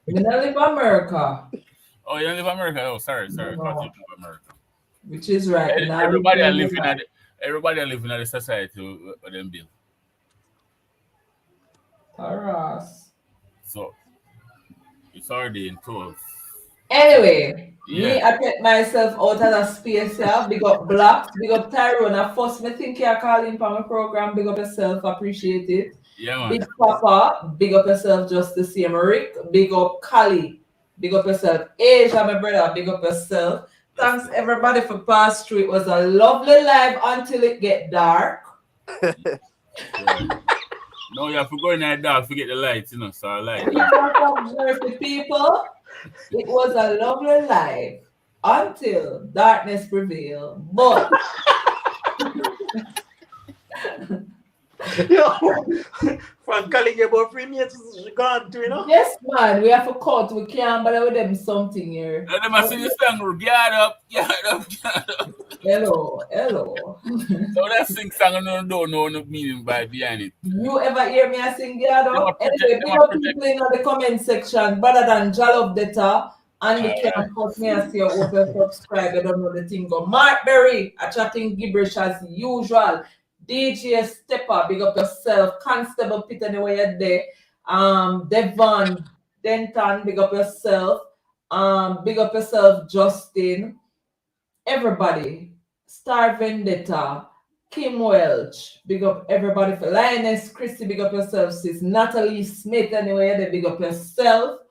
You don't live in America. Oh, you don't live in America? Oh, sorry. No. I thought you live in America. Which is right. Everybody are living at the society with them bill. Taras. So it's already in tools. Anyway, Yeah. me, I take myself out of the space here. Big up Black, big up Tyrone. At first, me think you're calling for my program. Big up yourself, appreciate it. Yeah, man. Big Papa, big up yourself just the same. Rick, big up Kali, big up yourself. Asia, my brother, big up yourself. Thanks everybody for pass through. It was a lovely live until it get dark. Sure. No, you have to go in that dark, forget the lights, you know, so I like People from Jersey, people, it was a lovely life until darkness prevailed. But Frank calling about free mates is gone too, you know. yes, man, we have to cut. We can't bother with them something here. and them I see this song, guard up, guard up, guard up. Hello, hello. So that sing song, I don't know the meaning by behind it. You ever hear me sing Gado? Them a project, Anyway, them big a up project. people in the comment section, better than Jalop Data. And you can put me and say open subscribe. I don't know the thing go. Mark Berry, a chatting gibberish as usual. DJ Stepper, big up yourself. Constable Peter, anyway you're there. Devon Denton, big up yourself. Big up yourself, Justin. Everybody. Star Vendetta. Kim Welch, big up everybody for Lioness, Christy, big up yourself, sis. Natalie Smith, anyway, they big up yourself.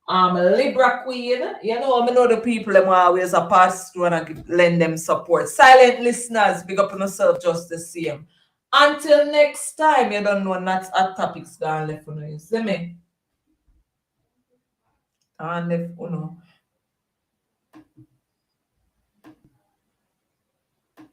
Libra Queen, you know, I know the people them always a pass through and I lend them support. Silent listeners, big up on yourself just the same. Until next time, you don't know that's our topics gone left for you. See me? And if you know.